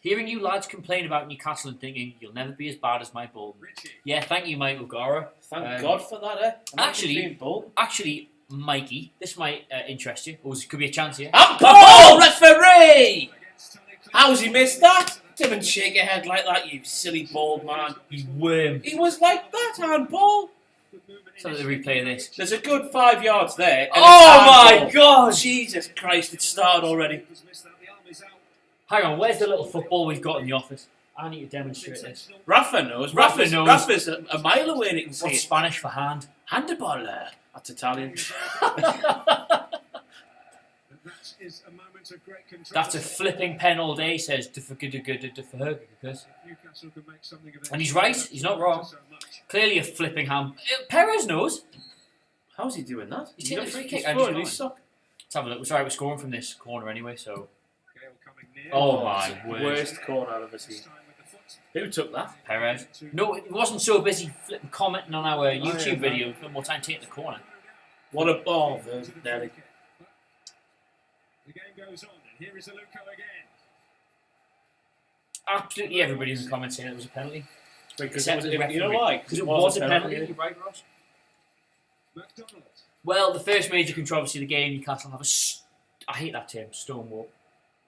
Speaker 3: Hearing you lads complain about Newcastle and thinking you'll never be as bad as my Bolton. Yeah, thank you, Michael Gara.
Speaker 4: Thank God for that, eh?
Speaker 3: Actually, Mikey, this might interest you. Or could be a chance here.
Speaker 4: Oh, referee! How's he missed that? Don't shake your head like that, you silly bald man.
Speaker 3: You worm.
Speaker 4: He was like that, handball.
Speaker 3: So the replay of this.
Speaker 4: There's a good 5 yards there. And
Speaker 3: Oh my
Speaker 4: handball.
Speaker 3: God!
Speaker 4: Jesus Christ, it started already.
Speaker 3: Hang on, where's the little football we've got in the office? I need to demonstrate this.
Speaker 4: Rafa knows.
Speaker 3: Rafa knows.
Speaker 4: Rafa's a mile away and he can see
Speaker 3: What's
Speaker 4: it.
Speaker 3: Spanish for hand?
Speaker 4: Handball. That's Italian.
Speaker 3: That's a flipping pen all day, says and he's right, he's not wrong. Clearly a flipping hand. Perez knows.
Speaker 4: How's he doing that?
Speaker 3: He's taking a free kick.
Speaker 4: He's throwing his sock.
Speaker 3: Let's have a look. Sorry, we're scoring from this corner anyway, so.
Speaker 2: Oh
Speaker 3: my word.
Speaker 4: Worst corner I've ever seen. Who took that?
Speaker 3: Perez. No, it wasn't so busy flipping, commenting on our YouTube
Speaker 4: yeah,
Speaker 3: video. Spent more time taking the corner.
Speaker 4: What a ball, Nelly.
Speaker 2: The game goes on, and here is Aluko again.
Speaker 3: Absolutely everybody in the comments saying it was a penalty.
Speaker 4: Because
Speaker 3: Except the
Speaker 4: you know
Speaker 3: referee.
Speaker 4: why?
Speaker 3: Because it was a penalty. You're right, Ross.
Speaker 2: McDonald.
Speaker 3: Well, the first major controversy of the game, Newcastle have I hate that term, stonewall.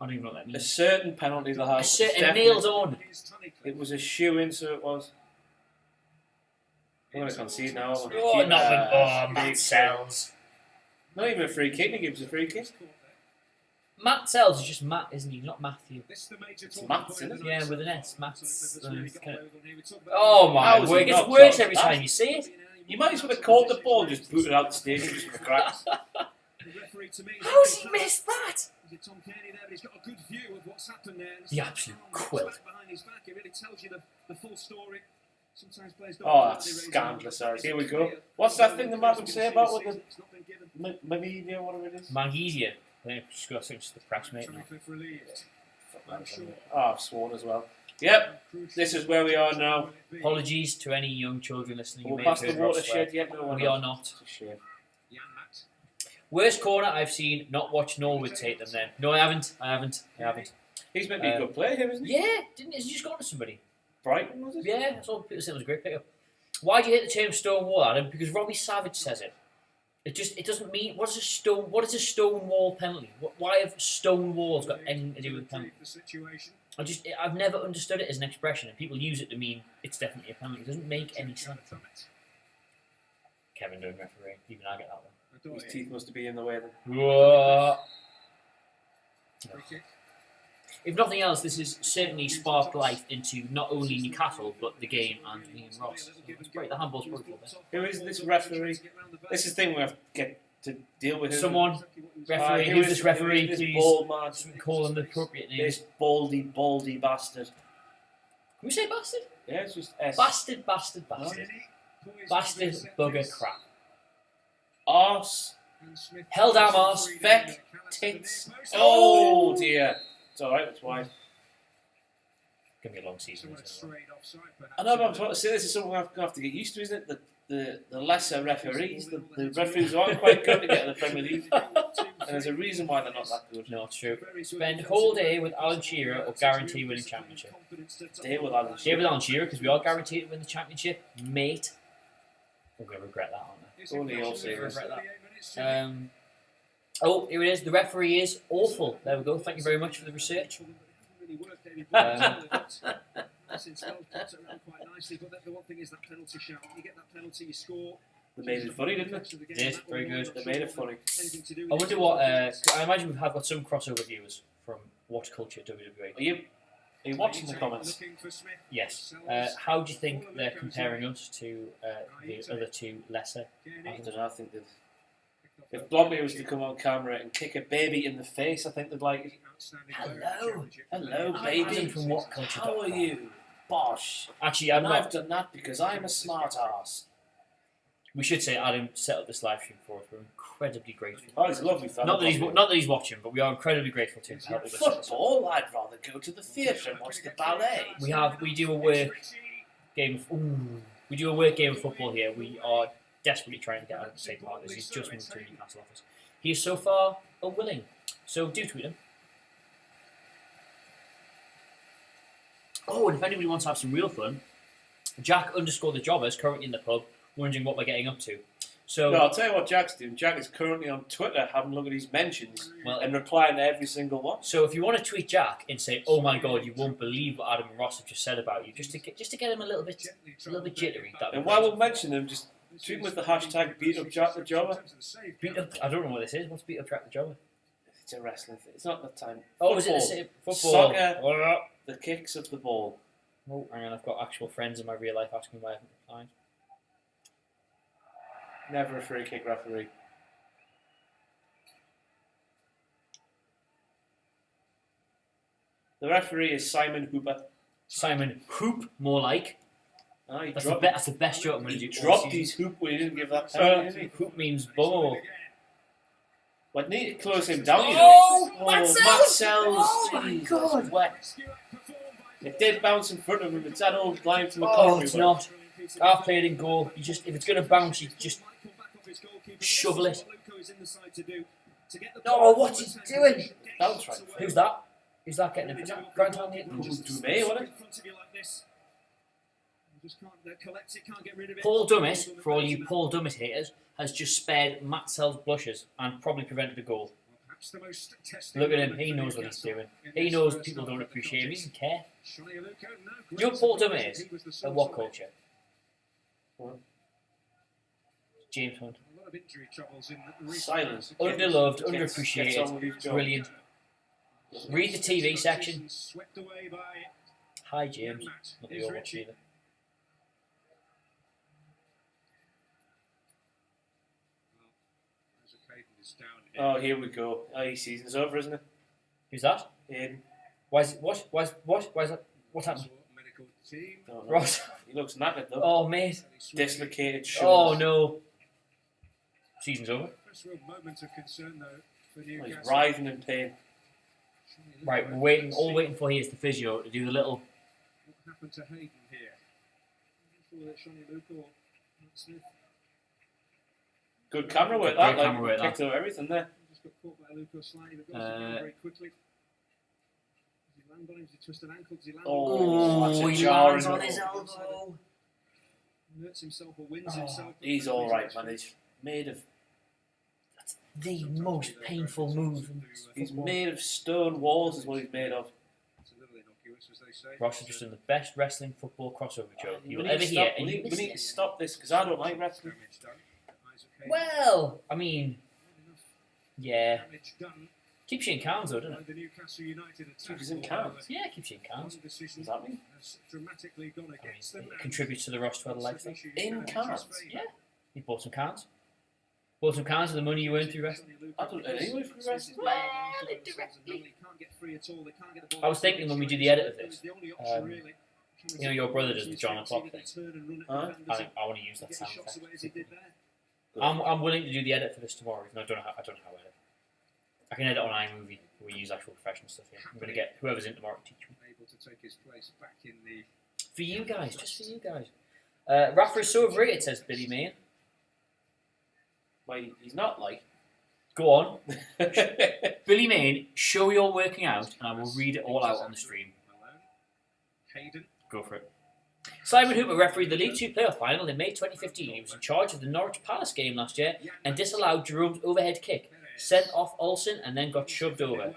Speaker 3: I don't even know what that
Speaker 4: A
Speaker 3: means.
Speaker 4: certain penalty they'll have.
Speaker 3: A certain
Speaker 4: Definitely.
Speaker 3: nailed on.
Speaker 4: It was a shoe-in, so it was. I'm going to concede now.
Speaker 3: Oh, not with Matt Sells.
Speaker 4: Not even a free kick. He gives a free kick.
Speaker 3: Matt Sells is just Matt, isn't he? Not Matthew.
Speaker 4: It's Matt, isn't it?
Speaker 3: Yeah, with an S. Matt's. Oh my
Speaker 4: How is
Speaker 3: word!
Speaker 4: he
Speaker 3: It gets
Speaker 4: not
Speaker 3: worse
Speaker 4: so
Speaker 3: every
Speaker 4: bad?
Speaker 3: time you see it.
Speaker 4: You might as well have caught the ball and just booted out the stadium just for the cracks.
Speaker 3: How's he missed that? The absolute quilt.
Speaker 4: Oh, that's scandalous, sorry. Here we go. What's that thing the man would say about with the Magnesium, whatever it is?
Speaker 3: Magnesia. I think she's got something to the press, mate.
Speaker 4: Oh, I've sworn as well. Yep, this is where we are now.
Speaker 3: Apologies to any young children listening. You
Speaker 4: We're
Speaker 3: may have
Speaker 4: past the
Speaker 3: heard Ross
Speaker 4: watershed
Speaker 3: swear.
Speaker 4: yet? No,
Speaker 3: We are not.
Speaker 4: It's a shame.
Speaker 3: Worst corner I've seen. Not watch Norwood take them then. No, I haven't.
Speaker 4: He's meant to be a good player here, isn't he?
Speaker 3: Yeah, didn't he just gone to somebody?
Speaker 4: Brighton, was it?
Speaker 3: Yeah, that's all people said. It was a great pickup. Why do you hate the term stonewall, Adam? Because Robbie Savage says it. It doesn't mean what is a stone wall penalty? Why have stone walls got anything to do with penalty? I've never understood it as an expression, and people use it to mean it's definitely a penalty. It doesn't make any sense. Kevin doing referee, even I get that one.
Speaker 4: His teeth must be in the way then.
Speaker 3: Whoa. If nothing else, this has certainly sparked life into not only Newcastle but the game and me and Ross. It's great. The handball's probably
Speaker 4: Who is this referee? This is the thing we have to get to deal with.
Speaker 3: Someone, referee, who's this referee?
Speaker 4: This
Speaker 3: Please
Speaker 4: bald man.
Speaker 3: call him the appropriate name.
Speaker 4: This baldy bastard.
Speaker 3: Can we say bastard?
Speaker 4: Yeah, it's just S.
Speaker 3: Bastard. Bastard, bugger crap.
Speaker 4: Arse.
Speaker 3: Hell damn arse.
Speaker 4: Feck. Tits. Oh dear. It's alright, it's wide.
Speaker 3: Gonna be a long season.
Speaker 4: I know, but I'm trying to say this is something we're going to have to get used to, isn't it? The lesser referees, the referees aren't quite good to get in the Premier League. And there's a reason why they're not that good.
Speaker 3: No, it's true. Spend whole day with Alan Shearer or guarantee winning championship.
Speaker 4: Day with Alan
Speaker 3: Day
Speaker 4: Shearer.
Speaker 3: with Alan Shearer because we are guaranteed to win the championship, mate. We're going to regret that, aren't we?
Speaker 4: Only all say
Speaker 3: Regret that. Oh, here it is. The referee is awful. There we go. Thank you very much for the research.
Speaker 4: They made it funny, didn't they?
Speaker 3: It is very good.
Speaker 4: They made it funny.
Speaker 3: I wonder what. I imagine we have got some crossover viewers from What Culture WWE.
Speaker 4: Are you watching the comments?
Speaker 3: Yes. How do you think they're comparing us to the other two lesser?
Speaker 4: I don't know, I think they've... If Blomby was to come on camera and kick a baby in the face, I think they'd like it. Hello, baby.
Speaker 3: Adam from What Culture.
Speaker 4: How are you? Bosh.
Speaker 3: Actually, I'm
Speaker 4: And I've
Speaker 3: not.
Speaker 4: done that because I'm a smart ass.
Speaker 3: We should say Adam set up this live stream for us. We're incredibly grateful.
Speaker 4: Oh, he's a lovely fella.
Speaker 3: Not that he's watching, but we are incredibly grateful to him to help us.
Speaker 4: Football? I'd rather go to the theatre and watch the ballet.
Speaker 3: We do a work game. We do a work game of football here. We are desperately trying to get Adam to take part in this. He's just moved to the Newcastle office. He is so far unwilling. So do tweet him. Oh, and if anybody wants to have some real fun, Jack _ the jobber is currently in the pub, wondering what we're getting up to. So
Speaker 4: No, I'll tell you what Jack's doing. Jack is currently on Twitter having a look at his mentions
Speaker 3: Well,
Speaker 4: and replying to every single one.
Speaker 3: So if you want to tweet Jack and say, "Oh my God, you won't believe what Adam and Ross have just said about you," just to get him a little bit jittery. That'd be
Speaker 4: And while
Speaker 3: great.
Speaker 4: we'll mention them, just tweet him with the hashtag #BeatUpJack the Jobber.
Speaker 3: Beat up. I don't know what this is. What's beat up Jack the Jobber?
Speaker 4: It's a wrestling thing. It's not the time.
Speaker 3: Oh, is it the
Speaker 4: Football.
Speaker 3: same football?
Speaker 4: Soccer. The kicks of the ball.
Speaker 3: Oh, hang on. I've got actual friends in my real life asking why I haven't replied.
Speaker 4: Never a free kick referee. The referee is Simon Hooper.
Speaker 3: Simon Hoop, more like.
Speaker 4: Oh, he
Speaker 3: That's,
Speaker 4: dropped,
Speaker 3: that's the best joke I'm going to
Speaker 4: he
Speaker 3: do.
Speaker 4: dropped his hoop when he didn't give that penalty, did he?
Speaker 3: Hoop means ball.
Speaker 4: Well, I need to close him down, you know.
Speaker 3: Oh, Matt
Speaker 4: Matt
Speaker 3: Sells!
Speaker 4: Sells.
Speaker 3: Oh my
Speaker 4: Jesus,
Speaker 3: God.
Speaker 4: wet. It did bounce in front of him. It's that old line from a
Speaker 3: Oh, it's not. Half played in goal. You just, if it's going to bounce, you just shovel it. No, what's he doing?
Speaker 4: Bounce right.
Speaker 3: Who's that? Who's that getting him? Is that Grant on the
Speaker 4: Dume, wasn't it?
Speaker 3: Paul Dummett, for all you Paul Dummett haters, has just spared Matt Sells blushes and probably prevented a goal.
Speaker 2: perhaps the most testing
Speaker 3: Look at him.
Speaker 2: moment
Speaker 3: He
Speaker 2: for
Speaker 3: knows what he's
Speaker 2: Newcastle
Speaker 3: doing.
Speaker 2: in
Speaker 3: He
Speaker 2: this
Speaker 3: knows
Speaker 2: first
Speaker 3: people
Speaker 2: half
Speaker 3: don't
Speaker 2: of the
Speaker 3: appreciate him. He
Speaker 2: contest.
Speaker 3: doesn't care.
Speaker 2: Sonny Aluko, no
Speaker 3: You
Speaker 2: great
Speaker 3: know Paul Dummett
Speaker 2: surprise.
Speaker 3: is?
Speaker 2: He was the
Speaker 3: A
Speaker 2: source
Speaker 3: what
Speaker 2: of it.
Speaker 3: culture? James Hunt.
Speaker 2: A lot of injury troubles in recent
Speaker 4: Silence.
Speaker 2: months.
Speaker 3: Underloved,
Speaker 4: Gets on with his
Speaker 3: underappreciated,
Speaker 4: job.
Speaker 3: brilliant. Read the TV section.
Speaker 2: Swept away by
Speaker 3: Hi James.
Speaker 2: Matt.
Speaker 3: Not that
Speaker 2: Here's
Speaker 3: you're watching
Speaker 2: Richie.
Speaker 3: either.
Speaker 2: As a Caden is down
Speaker 4: Oh, here we go. Oh, his season's over, isn't it?
Speaker 3: Who's that?
Speaker 4: Aiden.
Speaker 3: Why is it, what? Why is that? What's happened?
Speaker 2: Medical team.
Speaker 4: Don't know.
Speaker 3: Ross.
Speaker 4: He looks knackered though.
Speaker 3: Oh mate.
Speaker 4: Dislocated
Speaker 3: Oh
Speaker 4: shoulders.
Speaker 3: no. Season's over.
Speaker 2: First real moment of concern though for
Speaker 4: Oh, he's
Speaker 2: Newcastle.
Speaker 4: writhing in pain.
Speaker 3: Right, we're waiting. All waiting for here is the physio to do the little.
Speaker 2: What happened to Hayden here? For that Sonny Aluko or Smith.
Speaker 4: Good camera work,
Speaker 3: Great
Speaker 4: that. Like,
Speaker 3: camera work, that.
Speaker 4: picked up everything there.
Speaker 2: Just got caught by Aluko slightly, but goes again
Speaker 3: Uh,
Speaker 2: very quickly. Does he land on him? Does he twist an ankle? Does he land
Speaker 4: Oh,
Speaker 2: on him?
Speaker 4: that's a
Speaker 3: he
Speaker 4: jarring
Speaker 3: lands on
Speaker 4: goal.
Speaker 3: his elbow.
Speaker 2: Hurts himself or wins
Speaker 3: Oh,
Speaker 2: himself.
Speaker 4: He's all right, man. He's made of
Speaker 3: The most painful move. in
Speaker 4: he's
Speaker 3: football.
Speaker 4: made of stone walls. Is what he's made of.
Speaker 2: It's a little innocuous, as they say.
Speaker 3: Ross has just done the best wrestling football crossover joke
Speaker 4: We
Speaker 3: you'll
Speaker 4: need
Speaker 3: ever
Speaker 4: to
Speaker 3: hear,
Speaker 4: stop-
Speaker 3: and
Speaker 4: we
Speaker 3: you
Speaker 4: need,
Speaker 3: miss
Speaker 4: we need to
Speaker 3: it.
Speaker 4: stop this because I don't like wrestling.
Speaker 2: Damage done. Isaac Hayden.
Speaker 3: Well, I mean, yeah,
Speaker 2: Damage done
Speaker 3: keeps you in cans though, doesn't
Speaker 2: by
Speaker 3: it?
Speaker 2: the Newcastle United attack.
Speaker 4: Keeps us in cans.
Speaker 3: Yeah, keeps you in cans.
Speaker 2: One decision
Speaker 4: Does that mean?
Speaker 2: has dramatically gone
Speaker 3: I mean,
Speaker 2: against them.
Speaker 3: it contributes to the Ross 12 lifestyle.
Speaker 4: In cans?
Speaker 3: Yeah, you bought some cans. Bought some cans with the money you earned through wrestling.
Speaker 4: I don't earn any money from wrestling.
Speaker 3: Well, indirectly. I was thinking when we do the edit of this, you know, your brother does the John O'Clock thing.
Speaker 4: Huh?
Speaker 3: I want to use that sound effect.
Speaker 4: Good.
Speaker 3: I'm willing to do the edit for this tomorrow, even though I don't know how to edit. I can edit on iMovie. We use actual professional stuff here. I'm going to get whoever's in tomorrow to teach me.
Speaker 2: Able to take his place back in the
Speaker 3: For you guys, just for you guys. Rafa is so overrated, says Billy Main.
Speaker 4: Well, he's not like.
Speaker 3: Go on. Billy Main, show you're working out, and I will read it all out on the stream.
Speaker 2: Malone. Hayden.
Speaker 3: Go for it. Simon Hooper refereed the League 2 playoff final in May 2015. He was in charge of the Norwich Palace game last year and disallowed Jerome's overhead kick, sent off Olsen, and then got shoved over.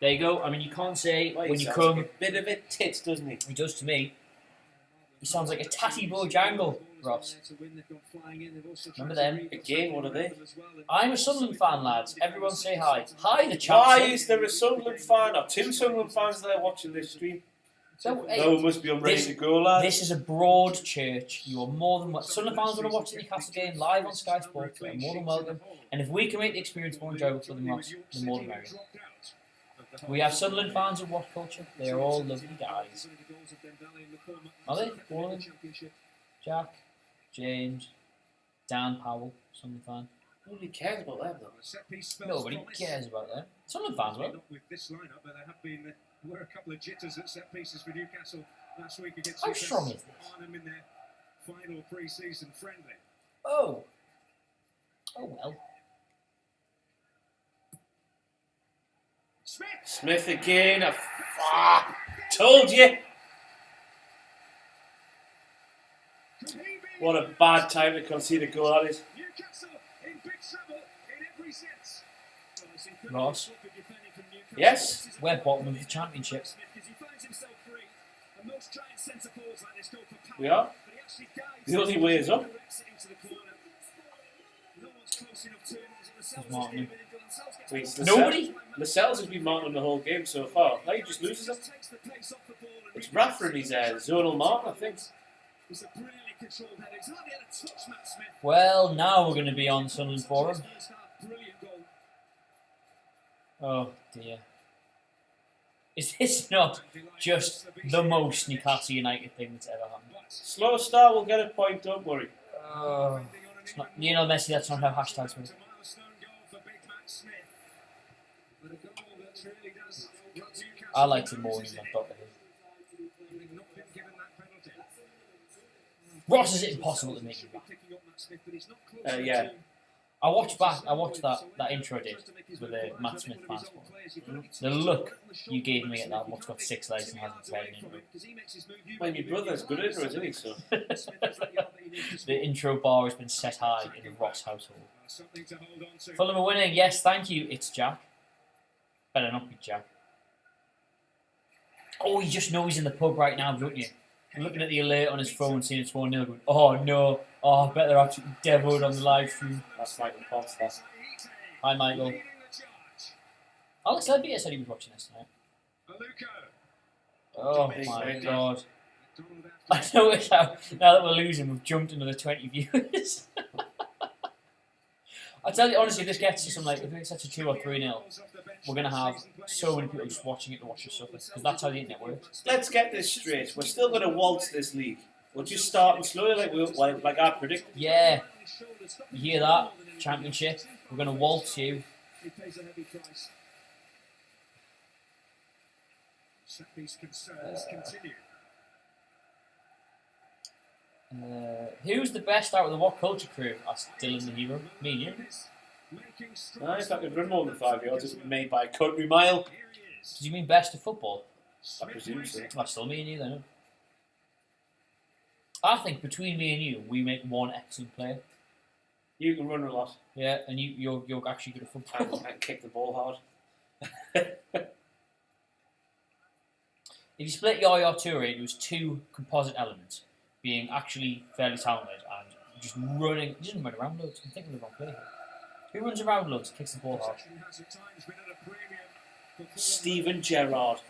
Speaker 3: There you go. I mean, you can't say
Speaker 4: Well,
Speaker 3: when
Speaker 4: he
Speaker 3: you
Speaker 4: sounds
Speaker 3: come.
Speaker 4: like a bit of a tit, doesn't he?
Speaker 3: He does to me. He sounds like a tatty Bojangle, Ross. Remember them?
Speaker 4: Again, what are they?
Speaker 3: I'm a Sunderland fan, lads. Everyone say hi. Hi, the
Speaker 4: Why
Speaker 3: chaps.
Speaker 4: is there a Sunderland fan or two Sunderland fans there watching this stream?
Speaker 3: So, hey,
Speaker 4: No one must be on ready
Speaker 3: this-
Speaker 4: to go, lads.
Speaker 3: This is a broad church. You are more than welcome. Sunderland fans want to watch the Newcastle game live on Sky Sports. They're more than welcome. And if we can make the experience more enjoyable for them, Ross, the more the merrier. We have Sunderland fans of what culture? They are all lovely guys. Are they? All of them? Jack, James, Dan Powell, Sunderland fan.
Speaker 4: Nobody cares about them, though.
Speaker 3: Nobody cares about them. Sunderland fans, well.
Speaker 2: Not with this lineup, but there have been were a couple of jitters at set pieces for Newcastle last week against
Speaker 3: How
Speaker 2: Newcastle.
Speaker 3: strong is this?
Speaker 2: Arnhem in their final pre-season friendly.
Speaker 3: Oh. Oh well.
Speaker 2: Smith.
Speaker 4: Smith again. Told you.
Speaker 2: Could he be
Speaker 4: What a bad time to concede a goal that is.
Speaker 2: Newcastle in big trouble in every sense. Well, it's incredible
Speaker 3: Ross.
Speaker 2: sloppy defending from Newcastle.
Speaker 4: Yes?
Speaker 2: This is
Speaker 3: We're bottom of the championship.
Speaker 2: Smith, 'cause he finds himself free. And most giant centre forwards like this go for power.
Speaker 4: We are.
Speaker 2: But he actually dives
Speaker 4: The only way is up.
Speaker 2: directs it into the corner. No one's close enough to him. Lascelles
Speaker 3: Martin.
Speaker 2: is given it, Lascelles gets
Speaker 4: Wait,
Speaker 2: the
Speaker 4: Lascelles-
Speaker 3: Nobody?
Speaker 4: Lascelles has been marking the whole game so far. Now he just loses it.
Speaker 2: takes the pace off the ball and
Speaker 4: It's Rafa and his zonal mark, I think.
Speaker 2: It's a brilliantly controlled header. He's hardly had a touch, Matt Smith.
Speaker 3: Well, now we're going to be on Sunderland Forum.
Speaker 2: First half, brilliant goal.
Speaker 3: Oh dear. Is this not just the most Newcastle United thing that's ever happened?
Speaker 4: Slow start will get a point, don't worry.
Speaker 3: Oh, it's not Lionel Messi. That's not how hashtags work. I liked him more when he was on top of him. Ross, is it impossible to make him back?
Speaker 4: Yeah.
Speaker 3: I watched that intro I did with the Matt Smith fans. The look you gave me at that what's got 6 legs and hasn't played an intro.
Speaker 4: Well, your brother's good at it, isn't he? So.
Speaker 3: The intro bar has been set high in the Ross household. Fulham are winning. Yes, thank you. It's Jack. Better not be Jack. Oh, you just know he's in the pub right now, don't you? You're looking at the alert on his phone, seeing it's 1-0, going, oh no, oh, I bet they're absolutely devilled on the live stream.
Speaker 4: That's Michael Potts, that's.
Speaker 3: Hi, Michael. Alex Ledbetter said he was watching this tonight. Oh my god. I noticed how, now that we're losing, we've jumped another 20 viewers. I tell you honestly, if this gets to something like, if it gets to 2 or 3-0, we're going to have so many people just watching it to watch us suffer, because that's how the internet works.
Speaker 4: Let's get this straight. We're still going to waltz this league. We're just starting slowly, like I predicted.
Speaker 3: Yeah. You hear that? Championship. We're going to waltz you. Who's the best out of the What Culture crew? Asked Dylan the Hero. Me and you.
Speaker 4: Nice, that could run more than 5 yards. It's made by a country mile.
Speaker 3: Did you mean best of football?
Speaker 4: I presume so.
Speaker 3: Well, still me and you then. I think between me and you, we make one excellent player.
Speaker 4: You can run a lot.
Speaker 3: Yeah, and you're actually good at football.
Speaker 4: And kick the ball hard.
Speaker 3: If you split Yaya Toure into his 2 composite elements, being actually fairly talented and just running, he doesn't run around loads. I'm thinking of the wrong player. Who runs around loads, kicks the ball hard?
Speaker 4: Steven Gerrard.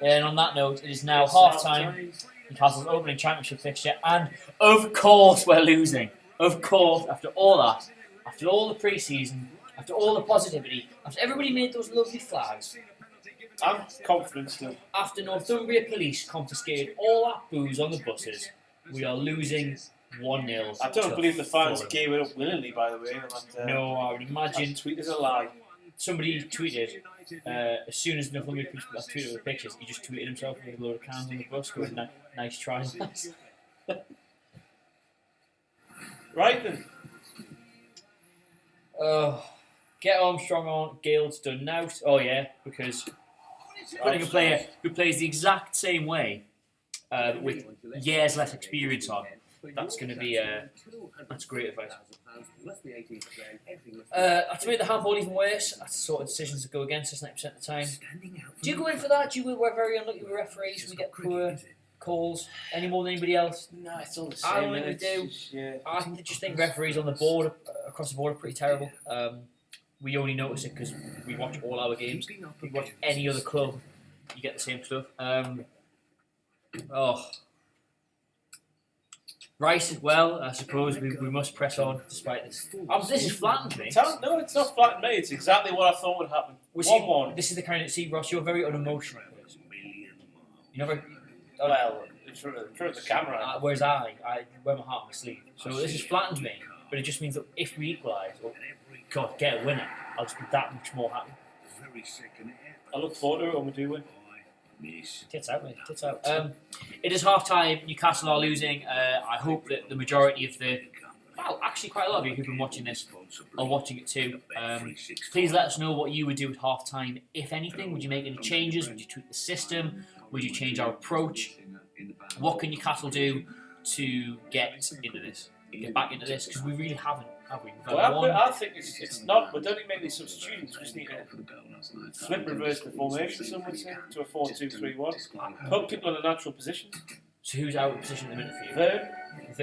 Speaker 3: And on that note, it is now half time. Newcastle's opening championship fixture, and of course we're losing. Of course, after all that, after all the pre-season, after all the positivity, after everybody made those lovely flags,
Speaker 4: I'm confident still.
Speaker 3: after Northumbria police confiscated all that booze on the buses, we are losing 1-0.
Speaker 4: I don't believe the fans
Speaker 3: Fulham.
Speaker 4: gave it up willingly, by the way.
Speaker 3: No, I would imagine
Speaker 4: That tweet is a lie.
Speaker 3: somebody tweeted, as soon as Northumbria police got tweeted with the pictures, he just tweeted himself with a load of cans on the bus going, nice try.
Speaker 4: Right then.
Speaker 3: Get Armstrong on, Gale's done now. Oh yeah, because putting a player who plays the exact same way with years less experience on, that's going to be that's great advice. To make the handball even worse, that's the sort of decisions that go against us 90% of the time. Do you go in for that? Do you go, we're very unlucky with referees when we get poor calls any more than anybody else?
Speaker 4: No, it's all the same.
Speaker 3: I don't think we do.
Speaker 4: Yeah.
Speaker 3: I just think referees on the board, across the board, are pretty terrible. We only notice it because we watch all our games. If you watch any other club, you get the same stuff. Right, well, I suppose we must press on despite this. This is flattened me.
Speaker 4: No, it's not flat me. It's exactly what I thought would happen. 1-1.
Speaker 3: This is the kind of... See, Ross, you're very unemotional. You never...
Speaker 4: Well, in front of the camera.
Speaker 3: Whereas I wear my heart on my sleeve. So this has flattened me, but it just means that if we equalise, or God, get a winner, I'll just be that much more happy.
Speaker 4: I look forward to it when we do win.
Speaker 3: Tits out, mate. Tits out. It is half time. Newcastle are losing. I hope that the majority of actually quite a lot of you who've been watching this are watching it too. Please let us know what you would do at half time, if anything. Would you make any changes? Would you tweak the system? Would you change our approach? What can Newcastle do to get back into this? Because we really haven't, have we?
Speaker 4: I think it's not. We don't need to make these substitutions. We just need to flip reverse the formation, some would say, to a 4-2-3-1. Put people in a natural position.
Speaker 3: So who's out of position at the minute for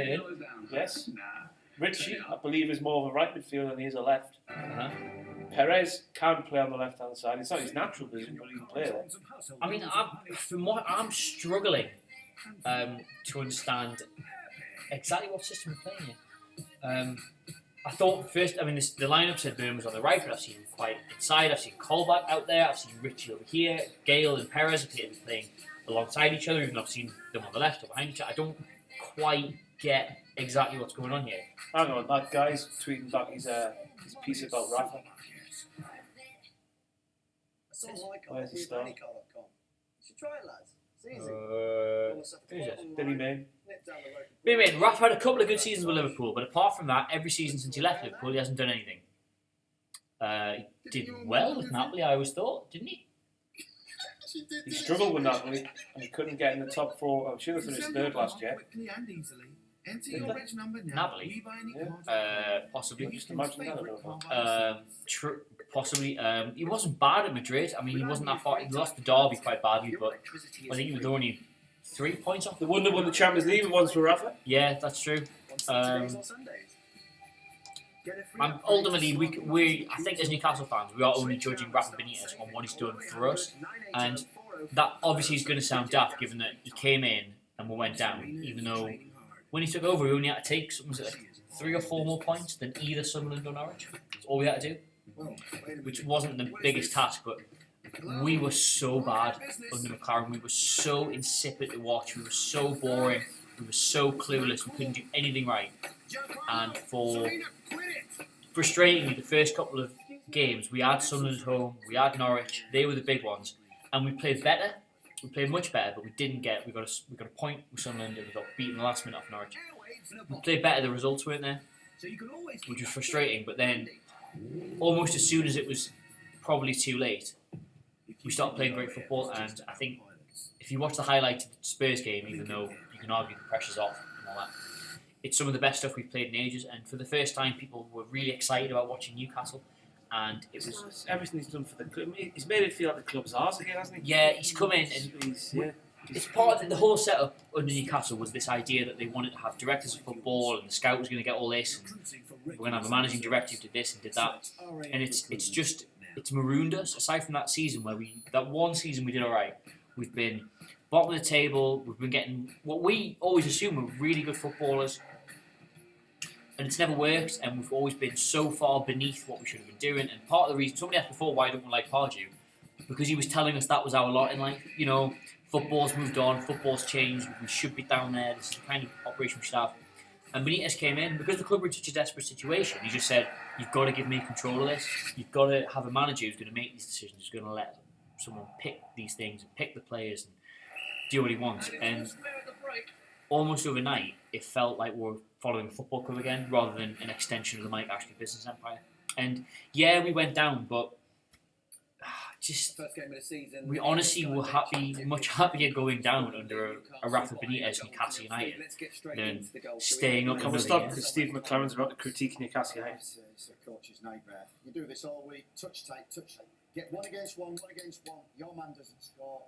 Speaker 3: you?
Speaker 4: Vern, yes. Ritchie, I believe, is more of a right midfielder than he is a left. Perez can play on the left-hand side. It's not his natural position, but he can play there.
Speaker 3: I mean, I'm struggling to understand exactly what system we're playing in. I thought first, the lineup said Byrne was on the right, but I've seen him quite inside. I've seen Colback out there. I've seen Ritchie over here. Gale and Perez appear to be playing alongside each other, even though I've seen them on the left or behind each other. I don't quite get exactly what's going on here.
Speaker 4: Hang on, that guy's tweeting back his piece about Rafa. Where's the start?
Speaker 6: You should try it, lads. It's easy.
Speaker 3: Who's it?
Speaker 4: Billy May.
Speaker 3: Maybe Rafa had a couple of good seasons with Liverpool, but apart from that, every season since he left Liverpool, he hasn't done anything. He did well with Napoli, I always thought, didn't he?
Speaker 4: He struggled with Napoli and he couldn't get in the top 4. I'm sure they finished third last year.
Speaker 3: Napoli? Possibly.
Speaker 4: Just imagine that.
Speaker 3: Possibly. He wasn't bad at Madrid. I mean, he wasn't that far. He lost the derby quite badly, but I think he was only 3 points off.
Speaker 4: They wouldn't have won the Champions League once for Rafa.
Speaker 3: Yeah, that's true. And ultimately, I think as Newcastle fans, we are only judging Rafa Benitez on what he's done for us, and that obviously is going to sound daft given that he came in and we went down. Even though when he took over, we only had to take something like 3 or 4 more points than either Sunderland or Norwich. That's all we had to do, which wasn't the biggest task, but we were so bad under McLaren. We were so insipid to watch. We were so boring. We were so clueless. We couldn't do anything right. And for frustratingly, the first couple of games, we had Sunderland at home, we had Norwich. They were the big ones, and we played better. We played much better, but we didn't get. We got a point with Sunderland, and we got beaten the last minute off Norwich. We played better. The results weren't there, which was frustrating. But then, almost as soon as it was probably too late, we started playing great football. And I think if you watch the highlights of the Spurs game, even though you can argue the pressure's off and all that, it's some of the best stuff we've played in ages. And for the first time, people were really excited about watching Newcastle. And it was
Speaker 4: everything he's done for the club. He's made it feel like the club's ours again, hasn't he?
Speaker 3: Yeah, he's come in and it's part of the whole setup under Newcastle was this idea that they wanted to have directors of football and the scout was going to get all this and we're going to have a managing director who did this and did that. And it's marooned us. Aside from that season that one season we did alright, we've been bottom of the table. We've been getting what we always assume were really good footballers. And it's never worked, and we've always been so far beneath what we should have been doing. And part of the reason, somebody asked before, why don't we like Pardew? Because he was telling us that was our lot in life. You know, football's moved on, football's changed, we should be down there, this is the kind of operation we should have. And Benitez came in, because the club were in such a desperate situation, he just said, you've got to give me control of this. You've got to have a manager who's going to make these decisions, who's going to let someone pick these things, and pick the players, and do what he wants. And almost overnight, it felt like we're following a football club again, rather than an extension of the Mike Ashley business empire. And yeah, we went down, but just we honestly were much happier going down under a Rafa Benitez Newcastle United than staying up.
Speaker 4: Can we stop because Steve McLaren's about to critique Newcastle United?
Speaker 6: It's a coach's nightmare. You do this all week, touch tight. Get one against one. Your man doesn't score.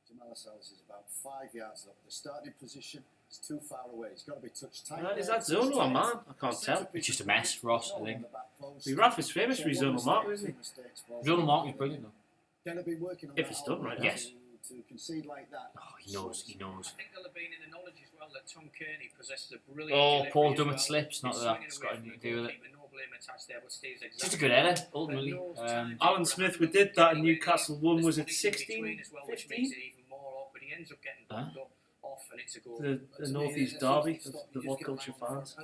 Speaker 6: Jamal Lascelles is about 5 yards up. The starting position is too far away. He's got to be touched tight.
Speaker 4: Is that zonal or man? I can't tell.
Speaker 3: It's just a mess, Ross, I think.
Speaker 4: Rafa's famous for his zonal mark, isn't he?
Speaker 3: Zonal mark is brilliant, though.
Speaker 4: If it's done right,
Speaker 3: yes.
Speaker 6: To concede like that.
Speaker 3: Oh, he knows.
Speaker 1: I think they'll have been in the knowledge as well that Tom Kearney possesses a brilliant.
Speaker 3: Oh, Paul Dummett slips. Not that it's got anything to do with it. Just a good header, ultimately.
Speaker 4: Alan Smith, we did that in Newcastle. One was at 16, 15? The North East Derby of the What Culture fans.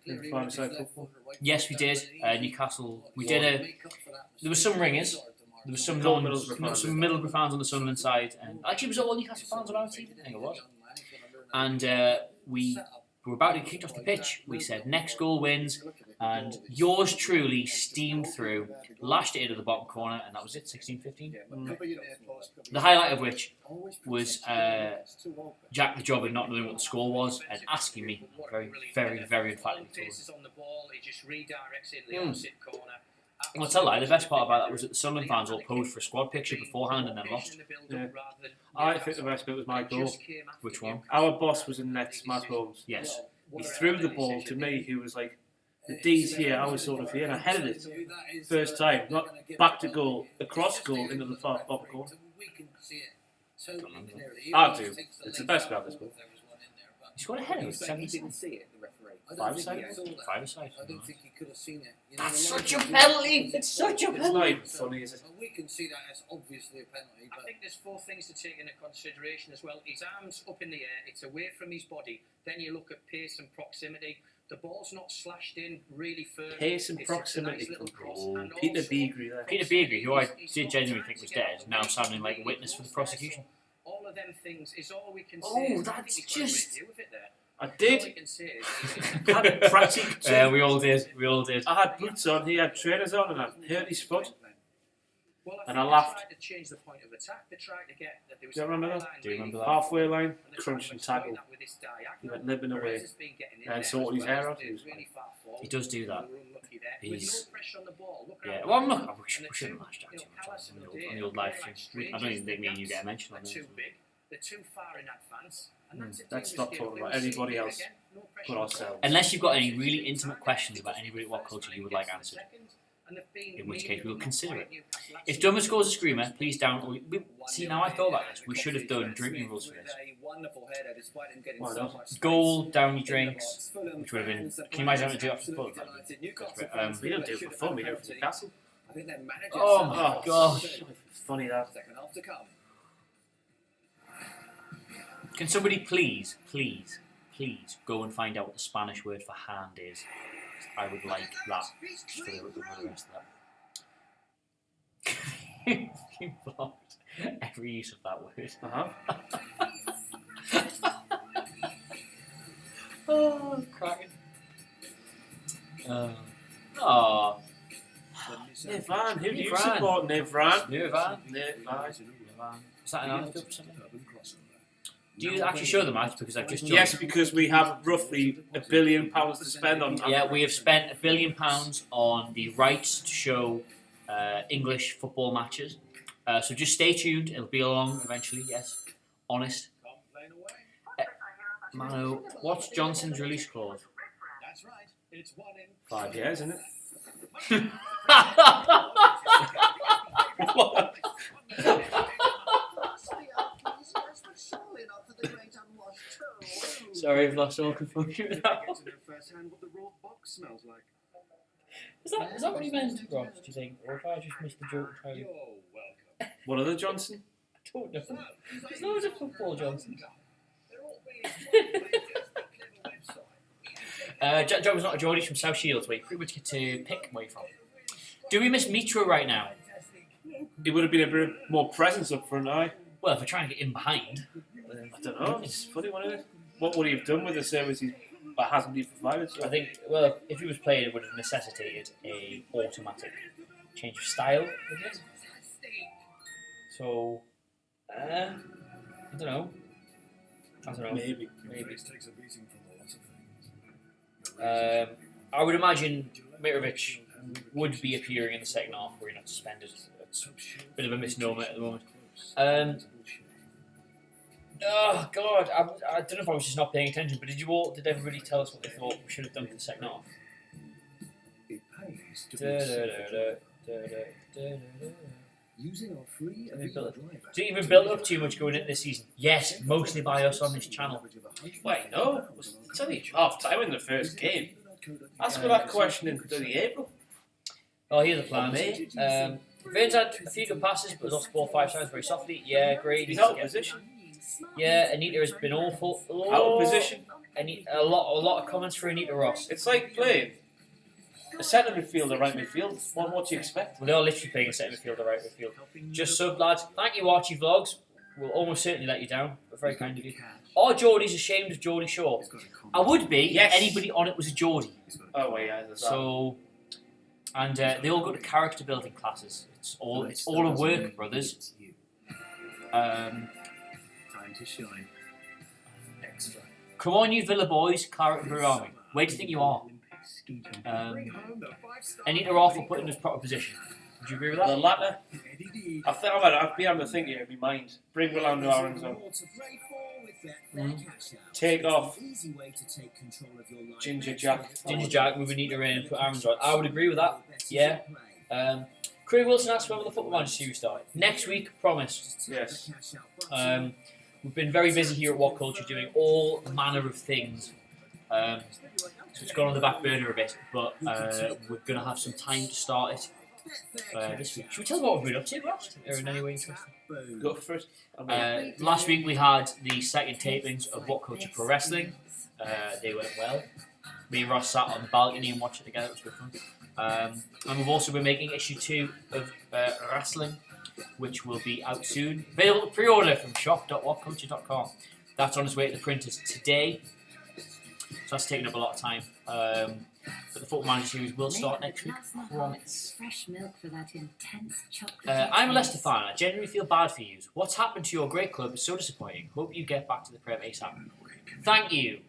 Speaker 4: In five-side football.
Speaker 3: Yes, we did. Newcastle. We did there were some ringers. There was some Middlesbrough fans on the Sunderland side, and actually it was all Newcastle fans on our team. I think it was. And we were about to get kicked off the pitch. We said next goal wins, and yours truly steamed through, lashed it into the bottom corner, and that was it. 16-15. The highlight of which was Jack the Jobber not knowing what the score was and asking me very, very, very emphatically. I'll tell you, the best part about that was that the Sunderland fans all posed for a squad picture beforehand and then lost.
Speaker 4: Yeah. I think the best bit was my goal.
Speaker 3: Which one?
Speaker 4: Our boss was in nets, Matt Holmes.
Speaker 3: Yes.
Speaker 4: He threw the ball to me, who was like, the D's here, I was sort of here, and I headed it. First time, not back to goal, across goal into the far bottom corner. I do. It's the best grab this goal.
Speaker 3: He scored a header with 17. Five-a-side? Five-a-side.
Speaker 6: I don't think he could have seen it.
Speaker 3: That's such a penalty! It's such a
Speaker 4: It's
Speaker 3: penalty!
Speaker 4: not even funny, is it?
Speaker 6: We can see that as obviously a penalty.
Speaker 1: I think there's 4 things to take into consideration as well. His arms up in the air, it's away from his body. Then you look at pace and proximity. The ball's not slashed in really firm.
Speaker 4: Pace and proximity. Peter Beagrie there.
Speaker 3: Peter Beagrie, who I did genuinely think was dead, now sounding like a witness for the prosecution.
Speaker 1: All of
Speaker 7: of them things. Is all we can say.
Speaker 3: Oh,
Speaker 7: is, I
Speaker 3: that's
Speaker 7: think you've got a
Speaker 3: just-
Speaker 7: great deal with it there.
Speaker 4: I
Speaker 7: All we
Speaker 4: did.
Speaker 7: can say is,
Speaker 4: I had tracksuit too.
Speaker 3: Yeah, we all did. We all did.
Speaker 4: I had boots on, he had trainers on, and I hurt his foot.
Speaker 7: well,
Speaker 4: And
Speaker 7: think
Speaker 4: I
Speaker 7: they
Speaker 4: laughed.
Speaker 7: tried to change the point of attack. They tried to get that there was
Speaker 4: Do you remember
Speaker 7: a
Speaker 4: that?
Speaker 7: line
Speaker 3: Do you
Speaker 7: really
Speaker 3: remember that?
Speaker 4: Halfway line,
Speaker 7: and they
Speaker 4: crunch
Speaker 7: tried
Speaker 4: and
Speaker 7: to explain
Speaker 4: tackle.
Speaker 7: that with this
Speaker 4: He
Speaker 7: diagonal.
Speaker 4: went limping away.
Speaker 7: Whereas it's been getting in
Speaker 4: And
Speaker 7: there
Speaker 4: sorted
Speaker 7: as
Speaker 4: his
Speaker 7: well.
Speaker 4: hair out.
Speaker 7: It's really far forward.
Speaker 3: He does do that.
Speaker 7: They were unlucky there.
Speaker 3: He's-
Speaker 7: With no pressure on the ball. Look
Speaker 3: Yeah,
Speaker 7: around
Speaker 3: well, I'm
Speaker 7: the
Speaker 3: not.
Speaker 7: ball.
Speaker 3: We shouldn't lash out
Speaker 7: You
Speaker 3: too
Speaker 7: know,
Speaker 3: much
Speaker 7: Palace
Speaker 3: on
Speaker 7: and
Speaker 3: the
Speaker 7: O'Dea
Speaker 3: on the old live
Speaker 7: play
Speaker 3: stream.
Speaker 7: like
Speaker 3: I don't even think me and you
Speaker 7: strangers.
Speaker 3: get a mention on
Speaker 7: They're
Speaker 3: this.
Speaker 7: too big. They're too far in advance. And that's a
Speaker 4: Let's
Speaker 7: dangerous
Speaker 4: stop
Speaker 7: game.
Speaker 4: talking
Speaker 7: They
Speaker 4: about
Speaker 7: were sitting
Speaker 4: anybody
Speaker 7: there
Speaker 4: else
Speaker 7: again, no pressure
Speaker 4: but
Speaker 7: on the
Speaker 4: ourselves.
Speaker 7: ball.
Speaker 3: Unless you've got any really intimate questions about anybody at What Culture you would like answered,
Speaker 7: And they've been
Speaker 3: in which case we'll consider it.
Speaker 7: Newcastle.
Speaker 3: If Dummer scores a screamer, please down. See, now I thought about this. We should have done drinking rules for this.
Speaker 4: Why not?
Speaker 3: Goal, down your drinks, which would have been. Can you imagine having to do that for fun?
Speaker 4: We don't do it for fun, we do it for Newcastle.
Speaker 3: Oh my gosh.
Speaker 4: Funny that.
Speaker 3: Can somebody please go and find out what the Spanish word for hand is? I would like that for the rest of that. You blocked every use of that word. Oh, cracking. Oh.
Speaker 4: Nirvan, who do you
Speaker 3: Nirvan.
Speaker 4: support? Nirvan?
Speaker 3: Nirvan. Is that an article or something? Do you actually show the match? Because I've just joined.
Speaker 4: Yes, because we have roughly £1 billion to spend on.
Speaker 3: Yeah, we have spent £1 billion on the rights to show English football matches. So just stay tuned. It'll be along eventually. Yes, honest. Mano, what's Johnson's release clause?
Speaker 2: That's right. It's 1 in
Speaker 4: 5 years, isn't it?
Speaker 3: Sorry, I've lost all composure now.
Speaker 2: Get to know firsthand what the raw box smells like.
Speaker 3: Is that what he meant, Ross? Do you think? Or if I just missed the joke?
Speaker 2: You're welcome.
Speaker 4: What other Johnson?
Speaker 3: I don't know. There's loads of football Johnsons.
Speaker 2: They're all being website.
Speaker 3: Jack Jones not a Geordie from South Shields, where you pretty much get to pick where you're from. Do we miss Mitra right now?
Speaker 4: It would have been a bit more presence up front, aye.
Speaker 3: Well, if we're trying to get in behind.
Speaker 4: I don't know. It's funny, what is it? What would he have done with the services that hasn't been provided?
Speaker 3: I think, well, if he was playing, it would have necessitated a automatic change of style, I guess. So, I don't know.
Speaker 4: Maybe.
Speaker 2: Face takes a beating from a lot of things.
Speaker 3: I would imagine Mitrovic would be appearing in the second half where he's not suspended. It's a bit of a misnomer at the moment. Oh God, I don't know if I was just not paying attention, but did everybody tell us what they thought we should have done for the second half?
Speaker 2: It pays to be self-reflective. Using our free
Speaker 3: Do you even build up too much going into this season? Yes, mostly by us on this channel.
Speaker 4: Wait, no. It's only half time in the first game. Ask me that question in bloody April.
Speaker 3: Oh, here's the plan, mate. Vane's had a few good passes, but has also ball 5 times very softly. Yeah, great.
Speaker 4: He's out of position.
Speaker 3: Yeah, Anita has been awful.
Speaker 4: Out of position.
Speaker 3: A lot of comments for Anita Ross.
Speaker 4: It's like playing a centre midfielder, right midfield. What do you expect?
Speaker 3: Well, they're literally playing a centre midfield, right midfield. Just sub, lads. Thank you, Archie Vlogs. We'll almost certainly let you down, but very kind of you. Are Geordies ashamed of Geordie Shaw? I would be.
Speaker 4: Yes.
Speaker 3: Anybody on it was a Geordie.
Speaker 4: Oh, well, yeah. There's that.
Speaker 3: So, and they all go to character building classes. It's all a work, brothers.
Speaker 2: Time to shine. Extra.
Speaker 3: Come on, you Villa boys, Claret and Barami. Where do you think you are? Anita off for putting us proper position. Would you agree with
Speaker 4: The
Speaker 3: that?
Speaker 4: latter. I think I've been having to think here in my mind. Bring Rolando Aarons on. Take off Ginger Jack.
Speaker 3: Ginger Jack, move Anita in and put Aaron's on. I would agree with that. Yeah. Craig Wilson asked whether the Football Manager series started. Next week, promise.
Speaker 4: Yes.
Speaker 3: We've been very busy here at What Culture doing all manner of things. So it's gone on the back burner a bit, but we're going to have some time to start it this week. Should we tell them what we've been up to, Ross? Or in any way interesting?
Speaker 4: Go for it.
Speaker 3: Last week we had the second tapings of What Culture Pro Wrestling. They went well. Me and Ross sat on the balcony and watched it together. It was good fun. And we've also been making issue 2 of wrestling. which will be out soon. Available pre-order from shop.whatculture.com. That's on its way to the printers today. So that's taken up a lot of time. But the Football Manager series will start next week. Promise.
Speaker 5: Fresh milk for that intense chocolate.
Speaker 3: I'm a Leicester fan. I genuinely feel bad for you. What's happened to your great club is so disappointing. Hope you get back to the Prem ASAP. Thank you.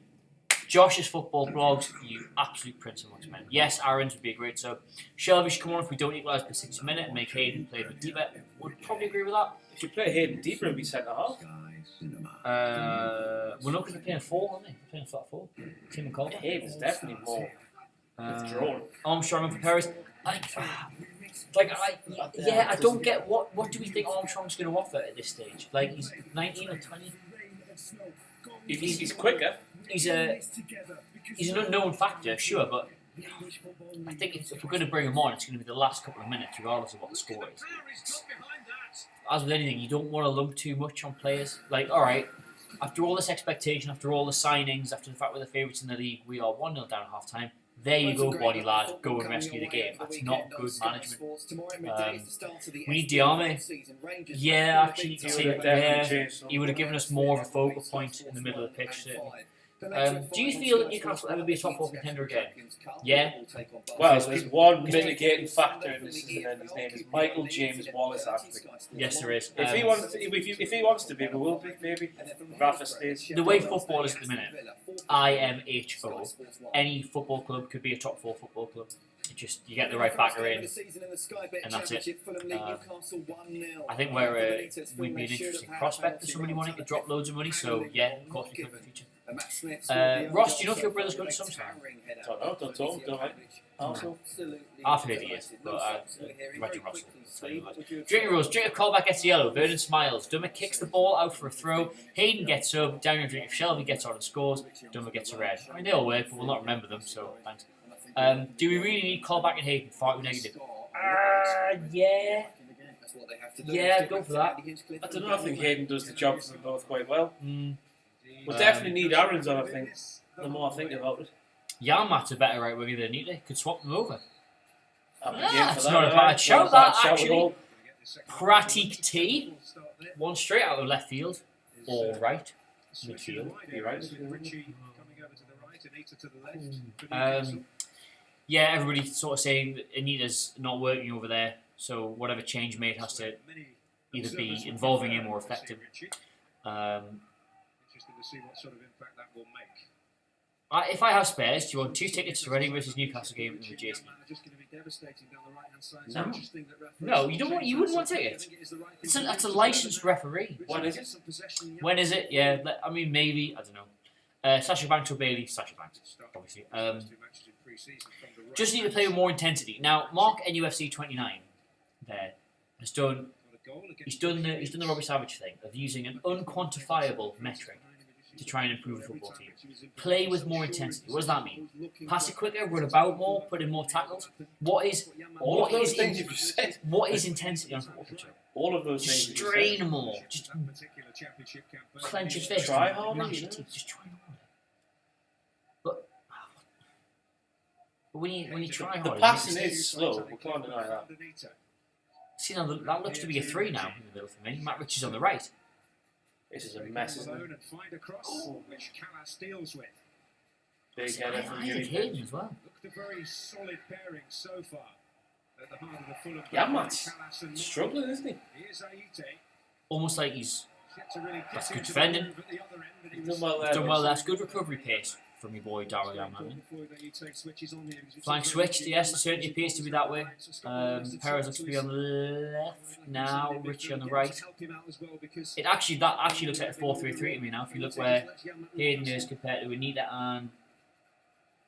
Speaker 3: Josh's football blogs, you absolute prince amongst men. Yes, Aaron's would be a great sub. Shelby should come on if we don't equalise per 60 minute and make Hayden play a bit deeper. Would probably agree with that.
Speaker 4: If you play Hayden deeper, it'll be centre half.
Speaker 3: We're not going to play a 4, aren't we? We're playing a flat 4. Tim and Cole.
Speaker 4: Hayden's definitely more withdrawn.
Speaker 3: Armstrong and Perez. I don't get what do we think Armstrong's going to offer at this stage? Like, he's 19 or 20.
Speaker 4: He's quicker.
Speaker 3: He's an unknown factor, sure, but I think if we're going to bring him on, it's going to be the last couple of minutes, regardless of what the score is. As with anything, you don't want to lump too much on players. Like, all right, after all this expectation, after all the signings, after the fact we're the favourites in the league, we are 1-0 down at half time. There you go, body lad. Go and rescue the game. That's not good management. We need Diame. Yeah, actually, you can see it. Yeah, he would have given us more of a focal point in the middle of the pitch, certainly. Do you feel that Newcastle will ever be a top 4 contender again? Yeah.
Speaker 4: Well, there's one mitigating factor in this season, and his name is Michael James Wallace.
Speaker 3: Yes, there is.
Speaker 4: If he wants to be, we will be, maybe. Rafa stays.
Speaker 3: The way football is at the minute, IMHO, any football club could be a top 4 football club. You get the right backer in, and that's it. I think we'd be an interesting prospect for somebody wanting to drop loads of money, so yeah, of course we could in the future. Ross, do you know if your brother's going to Sumside?
Speaker 4: Don't know, don't I? Also,
Speaker 3: I've heard he is, but I imagine Ross will tell you that. Drinker Rose, Drinker callback gets yellow, Vernon smiles, Dummer kicks the ball out for a throw, Hayden gets sub, Daniel Drinker, Shelby gets on and scores, Dummer gets a red. I mean, they all work, but we'll not remember them, so thanks. Do we really need callback and Hayden? Fight with negative. Yeah. Yeah, I'd go for that.
Speaker 4: I don't know, I think Hayden does the job for them both quite well. We'll definitely need Aaron's on, I think, the more I think about it.
Speaker 3: Yarmat's a better right winger than Neatley. Could swap them over.
Speaker 4: That's
Speaker 3: not a bad shout, that, actually. Pratik T. One straight out of left field. All right. Midfield.
Speaker 4: You're right.
Speaker 3: Yeah, everybody's sort of saying that Anita's not working over there, so whatever change made has to either be involving him or affect him.
Speaker 2: Interesting to see what sort of impact that will make.
Speaker 3: If I have spares, do you want 2 tickets to Reading versus Newcastle game in the JC? No, you don't want. You wouldn't want tickets. That's a licensed referee.
Speaker 4: When is it?
Speaker 3: When is it? Yeah, I mean maybe I don't know. Sasha Banks or Bailey? Sasha Banks, obviously. Just need to play with more intensity. Now, Mark NUFC 29 there has done. He's done the Robbie Savage thing of using an unquantifiable metric to try and improve the football team. Play with more intensity. What does that mean? Pass it quicker, run about more, put in more tackles. What is intensity on a football pitch?
Speaker 4: All of those
Speaker 3: just
Speaker 4: things.
Speaker 3: Strain more. Just clench your fist.
Speaker 4: Try harder.
Speaker 3: Gnash your teeth. Just try harder. But when you try harder,
Speaker 4: the passing is slow. We can't deny that.
Speaker 3: See, now that looks to be a 3 now in the middle for me. Matt Rich is on the right.
Speaker 4: This is a mess, isn't it?
Speaker 2: Which Callas deals with.
Speaker 4: Big header from
Speaker 3: I think Hayden as well.
Speaker 2: Looked a very solid pairing so far at the heart of the Fulham.
Speaker 4: Yeah, Matt's struggling, isn't he?
Speaker 2: Here's Aite.
Speaker 3: Almost like he's.
Speaker 2: Really
Speaker 3: That's good defending.
Speaker 4: He's done well there.
Speaker 3: Done well. That's good recovery pace from your boy Darryl Yamman. Flank switched, yes, it certainly appears to be that way. Perez looks to be on the left now, Richie on the right. That actually looks like a 4-3-3 to me now. If you look where Hayden is compared to Anita and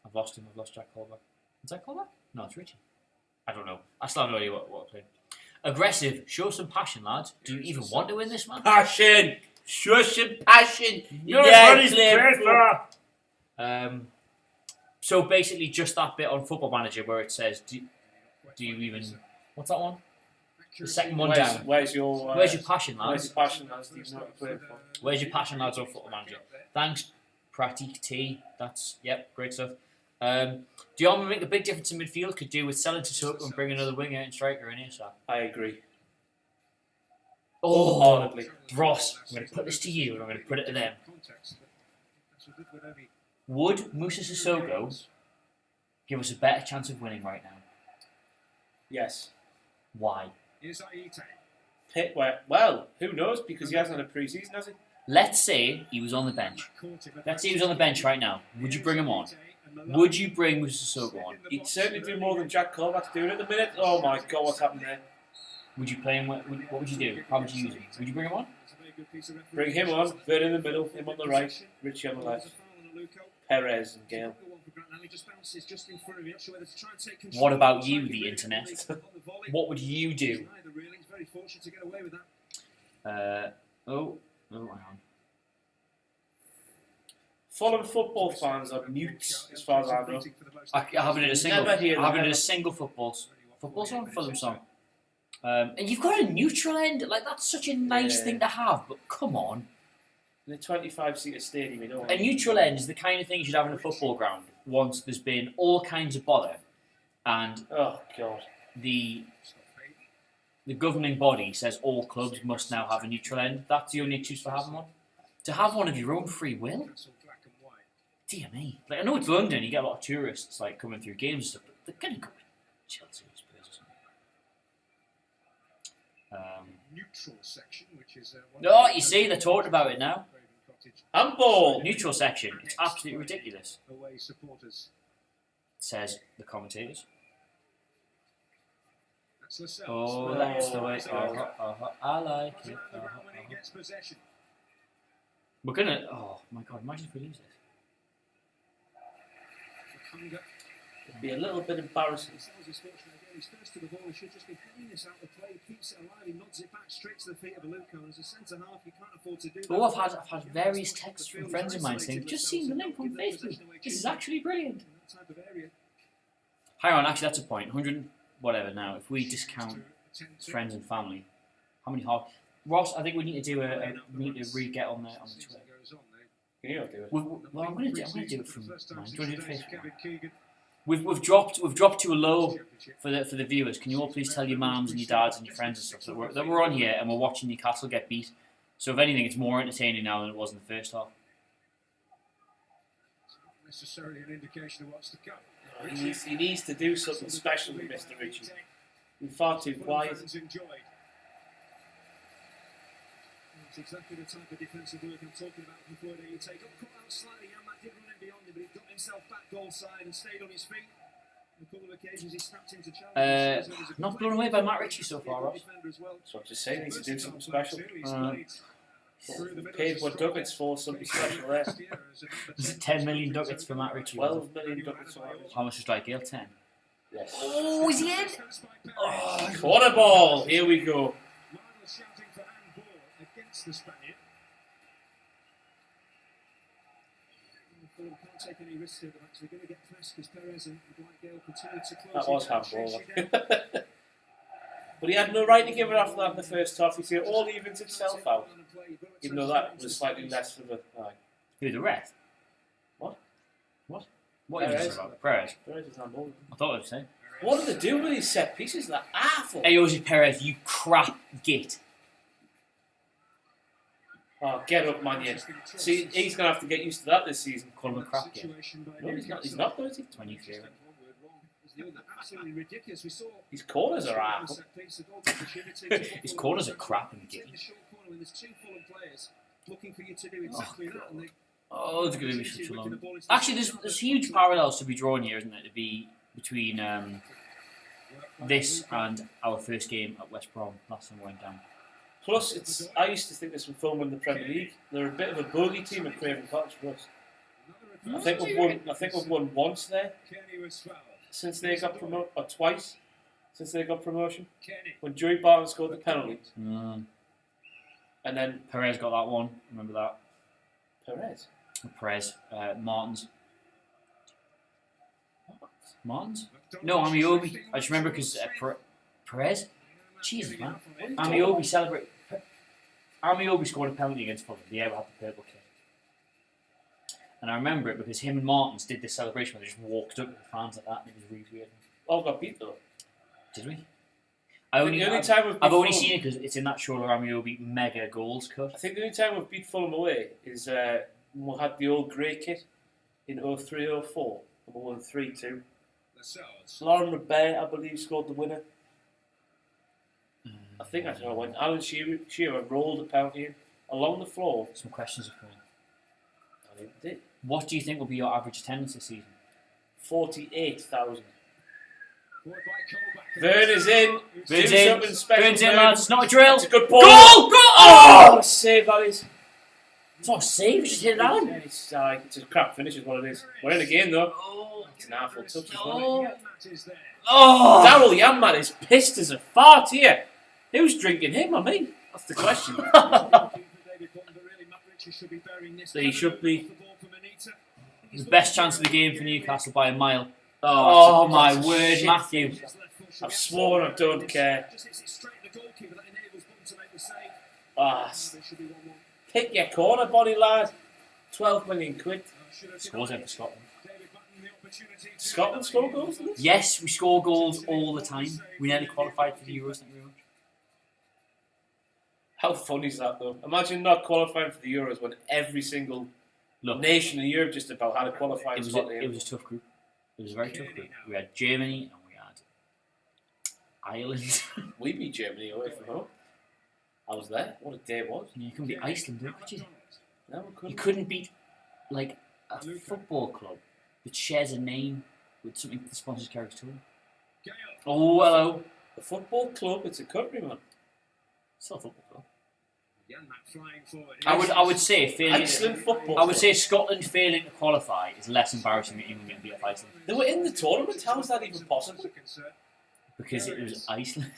Speaker 3: I've lost Jack Colback. Is that Colback? No, it's Richie. I don't know. I still have no idea what I'm playing. Aggressive, show some passion, lads. Do you even want to win this, man?
Speaker 4: Passion! Show some passion!
Speaker 3: You're as good as so basically just that bit on Football Manager where it says do you even what's that one? The second one down.
Speaker 4: Where's your
Speaker 3: passion, lads?
Speaker 4: Where's your passion, lads? Do you know what you're playing for?
Speaker 3: Where's your passion, lads, on Football Manager? Thanks, Pratik T. That's great stuff. Do you want to make a big difference in midfield? Could do with selling to Sissoko and bring another winger and striker in here, sir.
Speaker 4: I agree. Wholeheartedly.
Speaker 3: Ross, I'm going to put this to you and I'm going to put it to them. Would Musa Sissoko give us a better chance of winning right now?
Speaker 4: Yes.
Speaker 3: Why?
Speaker 4: Well, who knows? Because he hasn't had a pre-season, has he?
Speaker 3: Let's say he was on the bench. Let's say he was on the bench right now. Would you bring him on? Would you bring Musa Sissoko on?
Speaker 4: He'd certainly do more than Jack Colback's doing at the minute. Oh my God, what's happened there?
Speaker 3: Would you play him? What would you do? How would you use him? Would you bring him on?
Speaker 4: Bring him on, Vern in the middle, him on the right, Richie on the left, Perez and Gale.
Speaker 3: What about you, the internet? What would you do? Hang on.
Speaker 4: Fulham football fans are mutes, as far as I know.
Speaker 3: I haven't heard a single.
Speaker 4: Never hear them,
Speaker 3: I haven't heard
Speaker 4: never.
Speaker 3: a single football song, Fulham song. And you've got a neutral end. Like that's such a nice
Speaker 4: Yeah.
Speaker 3: thing to have. But come on,
Speaker 4: In a 25-seater stadium, you know.
Speaker 3: a neutral end is the kind of thing you should have in a football ground. Once there's been all kinds of bother, and
Speaker 4: Oh God.
Speaker 3: the governing body says all clubs must now have a neutral end. That's the only excuse for having one. To have one of your own free will. Dear me. Like I know it's London, you get a lot of tourists like coming through games and stuff, but they're gonna go with Chelsea or Spurs or something.
Speaker 2: Neutral section, which is
Speaker 3: No, you see, they're talking about it now.
Speaker 4: Handball!
Speaker 3: Neutral section. It's absolutely ridiculous,
Speaker 2: away supporters.
Speaker 3: says the commentators.
Speaker 2: That's Lascelles.
Speaker 3: Oh, that's the way. I like it.
Speaker 2: When he gets possession.
Speaker 3: We're gonna. Oh my God! Imagine if we lose this.
Speaker 2: Hunger.
Speaker 4: It'd be a little bit embarrassing.
Speaker 2: Lascelles is fortunate again. He's first to the ball. He should just be playing this out of play. He keeps it alive. He nods it back straight to the feet of Aluko. And as a centre half, you can't afford to do that.
Speaker 3: Oh, I've had various texts from friends of mine saying, "Just seen the link on Facebook. This is actually brilliant."
Speaker 2: In that type of area.
Speaker 3: Hang on, actually, that's a point. 100 whatever now. If we discount friends and family, how many half? Ross, I think we need to do we need to re-get on the Twitter.
Speaker 4: Can you not do it?
Speaker 3: Well, I'm going to do it from mine. Do you want to do it Facebook?
Speaker 2: Kevin Keegan.
Speaker 3: We've dropped to a low for the viewers. Can you all please tell your mums and your dads and your friends and stuff that we're on here and we're watching Newcastle get beat? So if anything, it's more entertaining now than it was in the first half.
Speaker 2: Necessarily an indication of what's to come.
Speaker 4: He needs to do something special with Mr. Ritchie. He's far too quiet.
Speaker 2: That's exactly the type of defensive work I'm talking about from Floyd. You take up, cut out slightly, and that did run him beyond him, but he got himself back goal side and stayed on his feet. On a couple of occasions he snapped into challenge.
Speaker 3: Not blown away by Matt Ritchie so far, Ross.
Speaker 4: So I'm just saying, he needs to do something special. Paid what ducats for something special there.
Speaker 3: Is it 10 million ducats for Matt Ritchie?
Speaker 4: 12 million ducats for Matt Ritchie.
Speaker 3: How much was Strike Gale? 10.
Speaker 4: Yes.
Speaker 3: Oh, is he in?
Speaker 4: Oh, corner ball! Here we go.
Speaker 2: Shouting for handball against the Spaniard. Fulham can't take any risks here. They're actually going to get pressed because Perez and Dwight Gale continue to close.
Speaker 4: That was handball. But he had no right to give it after that in the first half. You see, it all evens itself out. Even though that was slightly less of a...
Speaker 3: Who, the ref?
Speaker 4: What?
Speaker 3: What are you talking about? Perez.
Speaker 4: Perez is handball.
Speaker 3: I thought I was saying.
Speaker 4: What do they do with these set pieces? They're awful.
Speaker 3: Hey, Ozzy Perez, you crap git.
Speaker 4: Oh, get up, man, yeah. See, he's going to have to get used to that this season.
Speaker 3: Call him a crap git.
Speaker 4: No, he's not. He's not, though, is he?
Speaker 3: 23.
Speaker 2: Absolutely ridiculous. We saw
Speaker 4: His corners are awful.
Speaker 3: His corners are crap and giddy.
Speaker 2: There's two Fulham players looking for you to do exactly that, and they
Speaker 3: Oh, it's going to be such a long... Actually, there's huge parallels to be drawn here, isn't there? To be between this and our first game at West Brom last time we went down.
Speaker 4: Plus, I used to think this would Fulham in the Premier League. They're a bit of a bogey team at Craven Cottage for us. I think we've won once there since they got promoted, or twice since they got promotion. When Joey Barton scored the penalty, and then
Speaker 3: Perez got that one. Remember that?
Speaker 4: Perez.
Speaker 3: Martins. Martins? No, Amiobi. I just remember because Perez. Jesus, man. Amiobi celebrated. Amiobi scored a penalty against Fulham. They ever had the purple kit. And I remember it because him and Martins did this celebration where they just walked up to the fans like that, and it was really weird.
Speaker 4: All got beat though.
Speaker 3: Did we? I've
Speaker 4: the only time we've beat
Speaker 3: only
Speaker 4: Fulham-
Speaker 3: seen it because it's in that Shola Ramiobi mega goals cut.
Speaker 4: I think the only time we've beat Fulham away is when we had the old grey kit in 03-04 and we won 3-2.
Speaker 2: Lascelles.
Speaker 4: Lauren Rebay, I believe, scored the winner. I think that's how it went. Alan Shearer rolled a penalty in along the floor.
Speaker 3: Some questions have come in.
Speaker 4: And it did.
Speaker 3: What do you think will be your average attendance this season?
Speaker 4: 48,000.
Speaker 2: Forward by Colback.
Speaker 4: Vern is in.
Speaker 3: Vern's
Speaker 4: Do
Speaker 3: in.
Speaker 4: something special.
Speaker 3: Vern's in,
Speaker 4: Vern.
Speaker 3: lads. It's not a drill.
Speaker 4: It's a good ball.
Speaker 3: Goal! Goal!
Speaker 4: Oh,
Speaker 3: Oh!
Speaker 4: what a save that is.
Speaker 3: It's not a save. Just hit it out.
Speaker 4: Yeah, it's a crap finish is what it is. We're in the game though. It's an awful touch as well.
Speaker 2: Janmaat is there.
Speaker 3: Oh!
Speaker 4: Daryl Yanman is pissed as a fart here. Who's drinking him? I mean, that's the question.
Speaker 2: David Bond, but really Matt Ritchie should be bearing this.
Speaker 3: So he should be.
Speaker 2: The ball from Anita.
Speaker 3: The best chance of the game for Newcastle by a mile.
Speaker 4: Oh,
Speaker 3: Oh my
Speaker 4: that's
Speaker 3: word,
Speaker 4: shit.
Speaker 3: Matthew.
Speaker 2: His left foot should
Speaker 4: I've
Speaker 2: be
Speaker 4: sworn I
Speaker 2: absolutely
Speaker 4: don't care.
Speaker 2: Just hits it straight at the goalkeeper. That enables Bond to make the save.
Speaker 4: Ah,
Speaker 2: There should be 1-1.
Speaker 4: pick your corner, body lad. 12 million quid.
Speaker 2: Should have
Speaker 3: Scores
Speaker 2: denied
Speaker 3: over Scotland.
Speaker 2: David Button the opportunity to-
Speaker 4: Scotland score goals in this?
Speaker 3: Yes, we score goals all the time. We nearly qualified for the Euros. Thank you very much.
Speaker 4: How funny is that though? Imagine not qualifying for the Euros when every single
Speaker 3: Look,
Speaker 4: nation in Europe just about had a qualifying
Speaker 3: it was
Speaker 4: spot
Speaker 3: a,
Speaker 4: in.
Speaker 3: it was a tough group. It was a very tough group. We had Germany and we had Ireland.
Speaker 4: We beat Germany away from home. I was there. What a day it was.
Speaker 3: You couldn't beat Iceland, could you?
Speaker 4: No, we
Speaker 3: You
Speaker 4: couldn't.
Speaker 3: couldn't beat like a football club that shares a name with something that sponsors Carrick's tour.
Speaker 2: Gale.
Speaker 3: Oh, hello.
Speaker 4: A football club, it's a country, man.
Speaker 3: It's not a football club.
Speaker 2: Janmaat flying forward.
Speaker 3: I would say failing.
Speaker 4: Iceland football.
Speaker 3: I would say Scotland failing to qualify is less embarrassing than England getting beat off Iceland
Speaker 4: They were in the tournament. How is that even possible?
Speaker 3: because it was Iceland.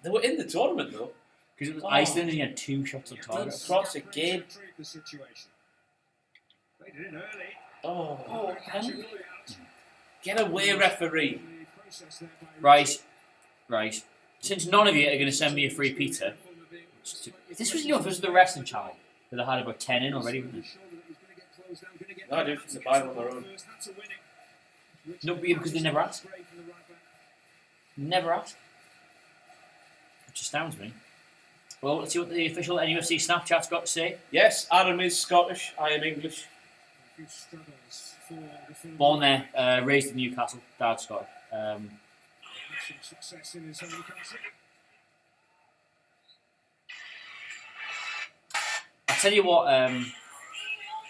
Speaker 4: They were in the tournament though.
Speaker 3: Because it was
Speaker 4: Oh.
Speaker 3: Iceland and you had 2 shots on
Speaker 4: Yeah,
Speaker 3: target.
Speaker 4: that's- Cross again.
Speaker 2: The situation. Played it in early.
Speaker 4: Oh,
Speaker 2: Catching the way out.
Speaker 4: get away, referee.
Speaker 2: The process there by
Speaker 3: Right. Since none of you are going to send me a free pizza, if this was the wrestling channel, that I had about 10 in already, wouldn't it?
Speaker 4: No, I do. It's a buy on their own.
Speaker 3: No, because they never asked. Never asked. Which astounds me. Well, let's see what the official NUFC Snapchat's got to say.
Speaker 4: Yes, Adam is Scottish. I am English.
Speaker 3: Born there, raised in Newcastle, dad Scottish.
Speaker 2: Success in his own Newcastle.
Speaker 3: I tell you what,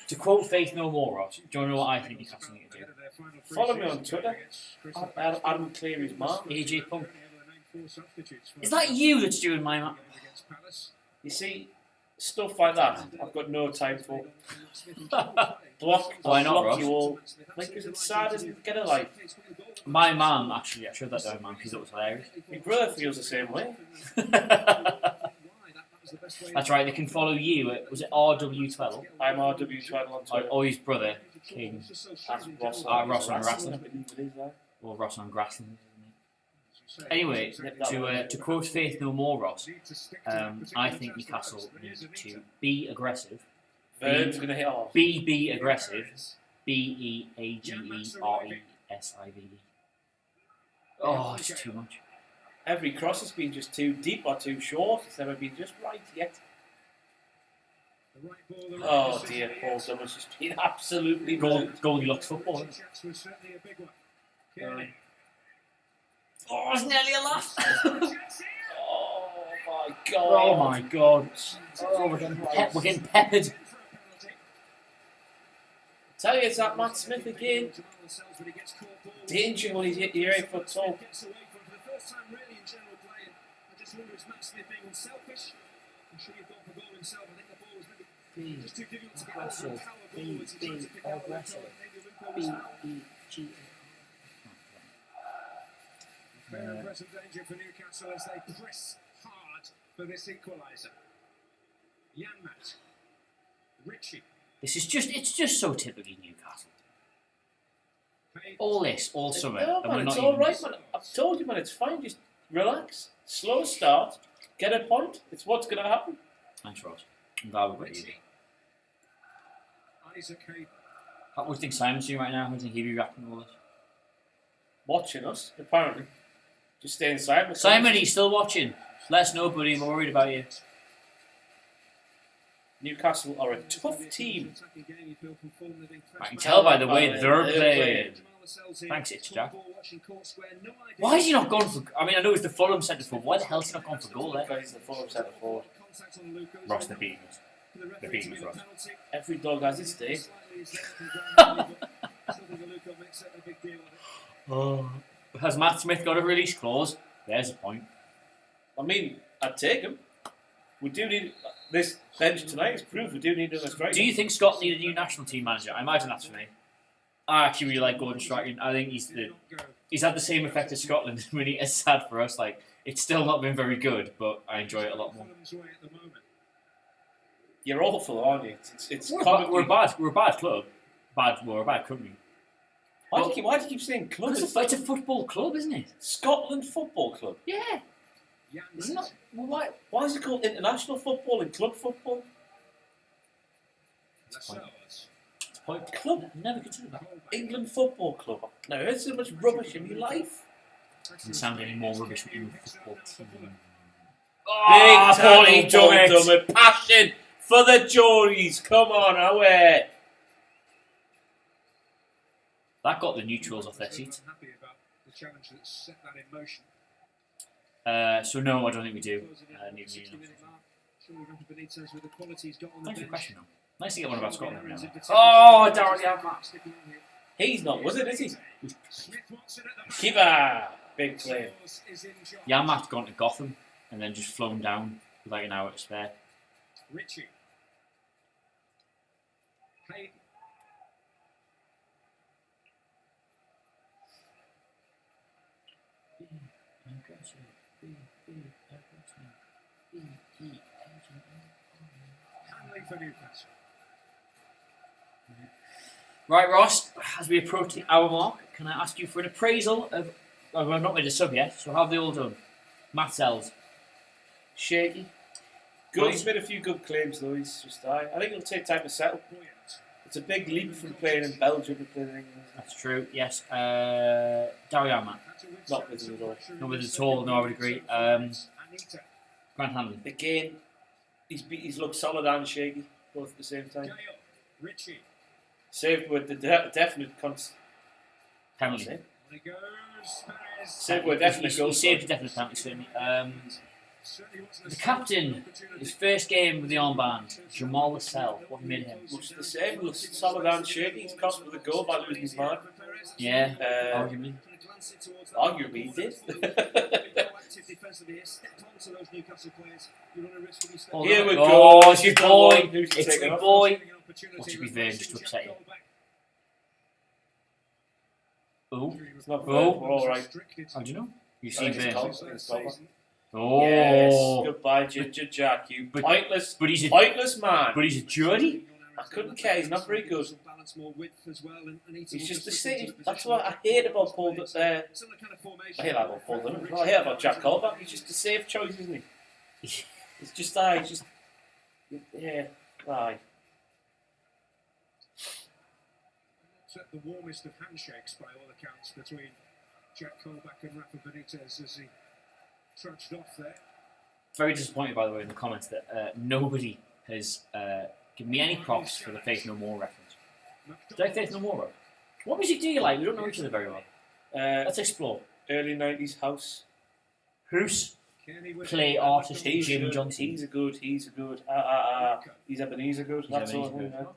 Speaker 3: to quote Faith No More, Ross, do you want to know what I think Newcastle need to do?
Speaker 4: Follow me on Twitter. Adam Cleary's mark.
Speaker 3: AJ Punk. Is that you that's doing my map?
Speaker 4: You see, stuff like that, I've got no time for. Block,
Speaker 3: Why not,
Speaker 4: block
Speaker 3: Ross?
Speaker 4: you all. Like, because it's sad, isn't it? Get a life.
Speaker 3: My mum, actually, I showed that to my mum, she thought it was hilarious.
Speaker 4: My brother feels the same way.
Speaker 3: That's right, they can follow you at, was it RW12?
Speaker 4: I'm RW12 on Twitter.
Speaker 3: Or his brother, King,
Speaker 4: That's Ross
Speaker 3: Ross on
Speaker 4: I
Speaker 3: Wrestling.
Speaker 4: believe it is that.
Speaker 3: or Ross on Grassland. Anyway, to quote Faith No More, Ross, I think Newcastle need to be aggressive.
Speaker 4: Vern's going to hit off.
Speaker 3: Be aggressive. Beagereresived. Oh, it's too much.
Speaker 4: Every cross has been just too deep or too short. It's never been just right yet. Oh dear, Paul Summers has been absolutely brilliant.
Speaker 3: Goldilocks football. Oh, it's nearly a laugh.
Speaker 4: Oh my god.
Speaker 3: Oh my god. Oh, we're getting peppered.
Speaker 4: Tell you, it's that Matt Smith again. Danger when he's hit your 8 foot tall.
Speaker 2: Present danger for Newcastle as they press hard for this equaliser. Janmaat, Ritchie.
Speaker 3: It's just so typically Newcastle. All this, all summer.
Speaker 4: No,
Speaker 3: and
Speaker 4: man,
Speaker 3: we're
Speaker 4: it's
Speaker 3: not
Speaker 4: all
Speaker 3: even-
Speaker 4: right, man. I've told you, man, it's fine. Just relax. Slow start. Get a point. It's what's going to happen.
Speaker 3: Thanks, Ross. I'm glad we've got you.
Speaker 2: Isaac Hayden.
Speaker 3: What do you think Simon's doing right now? How do you think he'd be reacting to all this?
Speaker 4: Watching us, apparently. Just stay inside.
Speaker 3: Simon, he's still watching. Let us know, buddy. We're worried about you.
Speaker 4: Newcastle are a tough team.
Speaker 3: I can tell by the way they're playing. Thanks, it's Jack. Why is he not going for... I mean, I know it's the Fulham centre forward. Why the hell is he not going for goal there?
Speaker 4: Because he's the Fulham centre forward.
Speaker 3: Ross, the beating us. The beating us, Ross.
Speaker 4: Every dog has its day.
Speaker 3: Oh. Has Matt Smith got a release clause? There's a point.
Speaker 4: I mean, I'd take him. We do need... This bench tonight is proof we do need another striker.
Speaker 3: Do you think Scott need a new national team manager? I imagine that's for me. I actually really like Gordon Strachan. I think he's had the same effect as Scotland. Really, it's sad for us. Like, it's still not been very good, but I enjoy it a lot more.
Speaker 4: You're awful, aren't you? It's
Speaker 3: We're a bad club. We're a bad company.
Speaker 4: Why do you keep saying club?
Speaker 3: It's a football club, isn't it?
Speaker 4: Scotland Football Club.
Speaker 3: Yeah. Isn't that? Well,
Speaker 4: Why is it called international football and club football?
Speaker 3: It's a point.
Speaker 4: Club?
Speaker 3: I've never considered that.
Speaker 4: England Football Club. I've never heard so much rubbish in my life.
Speaker 3: Doesn't sound any more rubbish than a football team.
Speaker 4: Big
Speaker 3: Paulie
Speaker 4: time
Speaker 3: done it.
Speaker 4: passion for the Jories. Come on, away.
Speaker 3: That got the neutrals off their seats. So no, I don't think we do. Need to Thanks for the question, though. Nice to get one about Scotland now. Oh, Darren Yammat.
Speaker 4: He's not, was it, is he? Kiva. Big claim.
Speaker 3: Yammat's gone to Gotham and then just flown down with like an hour to spare.
Speaker 2: Richie. Hey. For Newcastle.
Speaker 3: Right, Ross, as we approach the hour mark, can I ask you for an appraisal of... Well, I've not made a sub yet, so how have they all done? Matt Sells.
Speaker 4: Shaky. Good. He's made a few good claims, though. He's just I think it'll take time to settle. It's a big leap from playing in Belgium to playing in England.
Speaker 3: That's true, yes. Dario Matt.
Speaker 4: Not with him at all.
Speaker 3: Not with it at all, no, I would agree. Grant Hanlon.
Speaker 4: Again, he's looked solid and shaky, both at the same time.
Speaker 2: Richie.
Speaker 4: Saved with the definite
Speaker 3: Penalty.
Speaker 4: Saved with definite goal.
Speaker 3: He saved a definite penalty, certainly. The captain, his first game with the armband, Jamal Lascelles. What have you made of him?
Speaker 4: Looks the same, looks solid and shaky. He's cost with a goal by losing his mark.
Speaker 3: Yeah, arguably.
Speaker 4: Arguably, he did. Here we go.
Speaker 3: Oh, it's your boy. It's your boy. What should be there just to upset you? Oh,
Speaker 4: It's not fair.
Speaker 3: Oh.
Speaker 4: We're all right.
Speaker 3: how do you know? You've
Speaker 4: I
Speaker 3: seen
Speaker 4: think it's
Speaker 3: there.
Speaker 4: Scotland.
Speaker 3: Oh,
Speaker 4: Yes. Goodbye, Ginger Jack. You
Speaker 3: But-
Speaker 4: pointless,
Speaker 3: but he's a
Speaker 4: pointless man.
Speaker 3: but he's a Geordie.
Speaker 4: I couldn't care. He's not very good. He's just the same. That's what I hate about Paul. I hate about Paul. I hate about Jack Colback. He's just a safe choice, isn't he? It's just He's just yeah. Aye.
Speaker 2: The warmest of handshakes by all accounts between Jack Colback and Rafa Benitez as he trudged off there.
Speaker 3: Very disappointed, by the way, in the comments that nobody has given me any props for the Faith No More reference. Did I Faith No More? Bro? What music do you like? We don't know each other very well. Let's explore.
Speaker 4: Early 90s house.
Speaker 3: Who's play artist
Speaker 4: He's
Speaker 3: Jim
Speaker 4: good.
Speaker 3: Johnson?
Speaker 4: He's a good. He's Ebenezer good. That's all.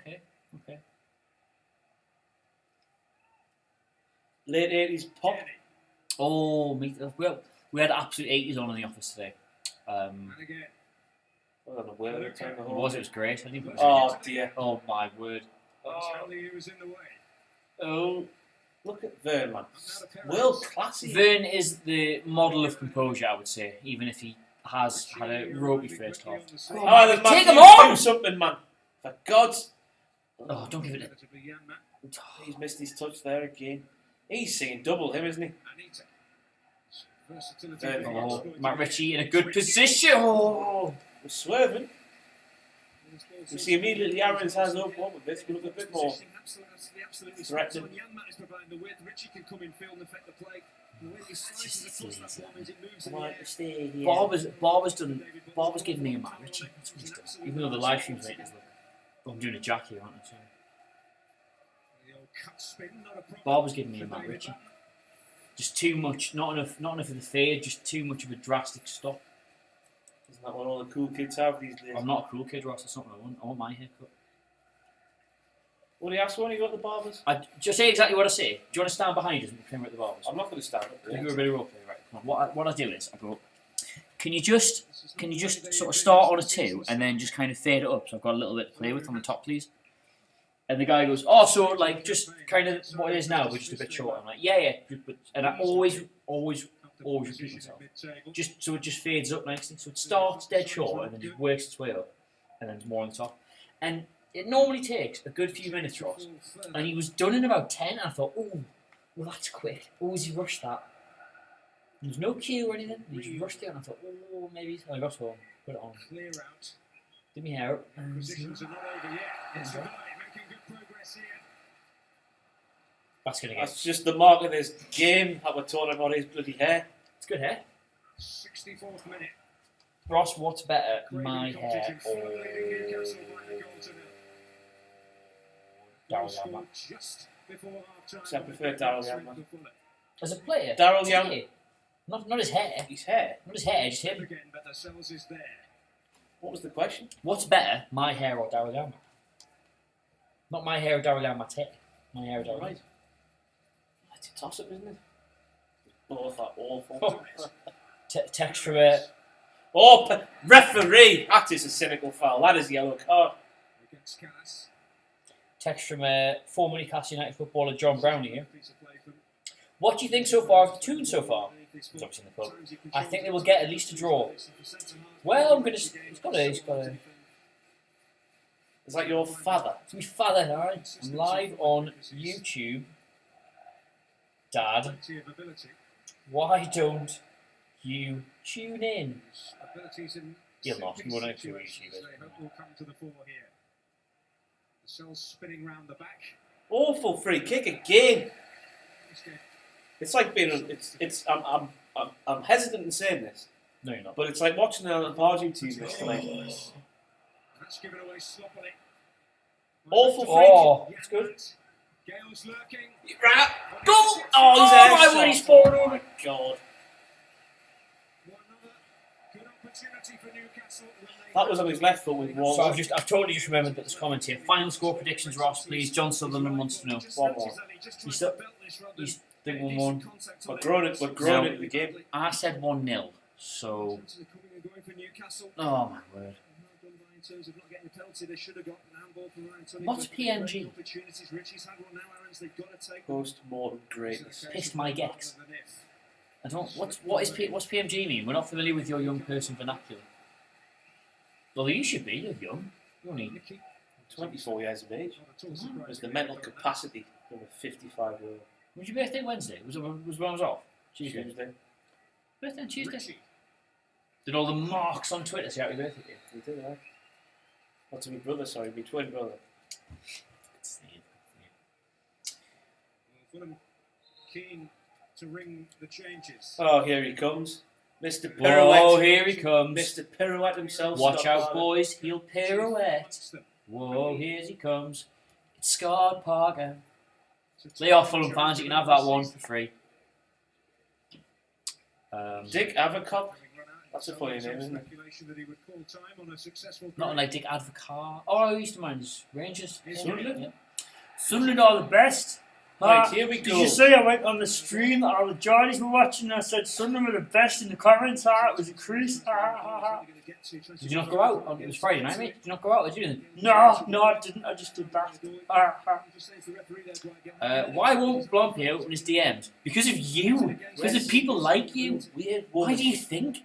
Speaker 3: Okay.
Speaker 4: Late 80s pop.
Speaker 3: Oh, well, we had absolute 80s on in the office today.
Speaker 2: And again,
Speaker 4: I don't know where they turned the
Speaker 3: It
Speaker 4: whole.
Speaker 3: was great. I think it was
Speaker 4: Oh dear.
Speaker 3: Oh my word.
Speaker 2: Stanley, who was in the way.
Speaker 3: Oh.
Speaker 4: Look at Vern, man. World class.
Speaker 3: Vern is the model of composure, I would say, even if he has had a ropey first half.
Speaker 4: Oh, the man,
Speaker 3: Take him
Speaker 4: you
Speaker 3: on!
Speaker 4: do something, man. For God's.
Speaker 3: Oh, don't give it
Speaker 4: He's missed his touch there again. He's singing double him, isn't he?
Speaker 3: Oh, Matt Ritchie in a good position. Oh.
Speaker 4: We're swerving. You see immediately Aaron's hands open up with this. We look a bit more threatening.
Speaker 2: Richie can come in field and affect the play. The way he slices across that ball means it moves in
Speaker 4: I
Speaker 2: the
Speaker 4: want
Speaker 2: air.
Speaker 4: to stay here.
Speaker 3: Barber's giving me a Matt Ritchie. That's what he's done. Even though the live stream's like this, look. I'm doing a Jack here, aren't I? So.
Speaker 2: The old cut spin, not a problem
Speaker 3: Barber's giving me a
Speaker 2: for
Speaker 3: Matt
Speaker 2: David
Speaker 3: Ritchie.
Speaker 2: Button.
Speaker 3: Just too much, not enough of the fade, just too much of a drastic stop.
Speaker 4: Isn't that what all the cool kids have these days?
Speaker 3: I'm not a cool kid, Ross. That's not what I want. I want my haircut.
Speaker 4: What do you ask when you go to the barbers?
Speaker 3: I just say exactly what I say. Do you want to stand behind us and pretend we're at the barbers?
Speaker 4: I'm not going to stand up
Speaker 3: You're
Speaker 4: there.
Speaker 3: a bit of role play, right? Come on. What I do is I go. Can you just sort of start on a 2 and then just kind of fade it up? So I've got a little bit to play with on the top, please. And the guy goes, oh, so like just kind of what it is now, but just a bit shorter. I'm like, yeah. And I always repeat myself. Just so it just fades up nicely. So it starts dead short and then just works its way up, and then it's more on the top. And it normally takes a good few minutes, Ross. And he was done in about 10. And I thought, oh, well that's quick. Oh, has he rushed that? There was no cue or anything. He just rushed it, and I thought, oh, maybe. So I got home, put it on,
Speaker 2: Clear out.
Speaker 3: did my hair up, and
Speaker 2: Positions are not over yet. It's the guy making good progress here.
Speaker 3: that's gonna get.
Speaker 4: That's just the mark of this game that we're talking about his bloody hair.
Speaker 3: It's good hair.
Speaker 2: 64th minute.
Speaker 3: Ross, what's better, my
Speaker 2: Craven
Speaker 3: hair
Speaker 2: Cottage in
Speaker 3: or
Speaker 2: front, leading Newcastle by a goal to nil.
Speaker 3: Daryl
Speaker 2: Goal scored
Speaker 3: Yama?
Speaker 2: just before half-time.
Speaker 4: So I prefer Daryl Yama.
Speaker 3: As a player?
Speaker 4: Daryl
Speaker 3: His
Speaker 4: Yama.
Speaker 3: hair. Not his hair.
Speaker 4: His hair.
Speaker 3: Not his hair, just him.
Speaker 2: Again, but the cells is there.
Speaker 4: What was the question?
Speaker 3: What's better, my hair or Daryl Yama? Not my hair or Daryl Yama's hair. My hair or Daryl Yama.
Speaker 4: Right. It's a toss-up, isn't it? Both are awful.
Speaker 3: Oh. Text from
Speaker 4: Referee! That is a cynical foul. That is a yellow card.
Speaker 2: Against Callas.
Speaker 3: text from former Newcastle United footballer John Brownie here.
Speaker 2: Piece of play from
Speaker 3: What do you think so far of the tune so far? He's obviously in the pub. I think they will get at least a draw. Well, I'm gonna. He's got a.
Speaker 4: Is that your father?
Speaker 3: It's my father, alright? I'm live on YouTube. Dad,
Speaker 2: Plenty of ability.
Speaker 3: why don't you tune in?
Speaker 2: Abilities in
Speaker 3: He'll not. He won't
Speaker 2: set-piece
Speaker 3: actually reach
Speaker 2: situations
Speaker 3: you,
Speaker 2: they hope will come to the fore here. The cells spinning round the back.
Speaker 4: Awful free kick again.
Speaker 2: This game
Speaker 4: It's like being. I'm hesitant in saying this,
Speaker 3: No, you're not.
Speaker 4: but it's like watching an Pardew team. It's like
Speaker 2: that's given away sloppily.
Speaker 4: awful free
Speaker 3: Oh,
Speaker 2: Yeah,
Speaker 3: it's good.
Speaker 2: Gale's lurking.
Speaker 4: Right.
Speaker 2: Goal!
Speaker 4: Oh, he's
Speaker 3: Oh,
Speaker 4: there.
Speaker 3: my word, he's fallen
Speaker 4: Oh
Speaker 3: over.
Speaker 4: my god.
Speaker 2: Another good opportunity for Newcastle.
Speaker 4: That was on his left foot with
Speaker 3: So
Speaker 4: one.
Speaker 3: I've totally just remembered that there's comments here. Final score predictions, Ross, please. John Sutherland wants to know.
Speaker 4: 1-1.
Speaker 3: He's think 1-1.
Speaker 4: We're growing into the game.
Speaker 3: I said 1-0. So, oh my word. What's PNG?
Speaker 4: Post-mortem greatness.
Speaker 3: Pissed my gex. I don't. What's PMG mean? We're not familiar with your young person vernacular. Well, you should be. You're young. You're only
Speaker 4: 24 years of age. There's the mental capacity of a 55-year-old.
Speaker 3: Was your birthday Wednesday? Was when I was off? Tuesday.
Speaker 4: Tuesday.
Speaker 3: Birthday on Tuesday. Did all the marks on Twitter say happy birthday to you?
Speaker 4: We did that. Not to my brother, sorry, my twin brother.
Speaker 2: Fulham keen to ring the changes.
Speaker 4: Oh, here he comes. Mr. Pirouette.
Speaker 3: Whoa, here he comes.
Speaker 4: Mr. Pirouette himself.
Speaker 3: Watch
Speaker 4: Stop
Speaker 3: out,
Speaker 4: by.
Speaker 3: boys. He'll pirouette.
Speaker 2: Amongst them.
Speaker 3: Whoa, here he comes. It's Scott Parker. Lay off, Fulham fans. You can have that one for free.
Speaker 4: Dick Avacop. That's a funny name, isn't it?
Speaker 2: Speculation that he would call time on a successful
Speaker 3: Not
Speaker 2: break.
Speaker 3: like Dick Advocar. Oh, I used to mind his Rangers.
Speaker 4: Sunderland?
Speaker 3: Yeah. Sunderland are the best.
Speaker 4: Right, here we
Speaker 8: Did
Speaker 4: go.
Speaker 8: you see I went on the stream that all the Geordies were watching and I said Sunderland were the best in the comments? It was a crease.
Speaker 3: Did you not go out? Oh, it was Friday night, mate. Did you not go out? Did you?
Speaker 8: No, I didn't. I just did that.
Speaker 3: Why won't Blompe open his DMs? Because of you. Because of people like you.
Speaker 4: Weird
Speaker 3: Why
Speaker 4: woman.
Speaker 3: do you think?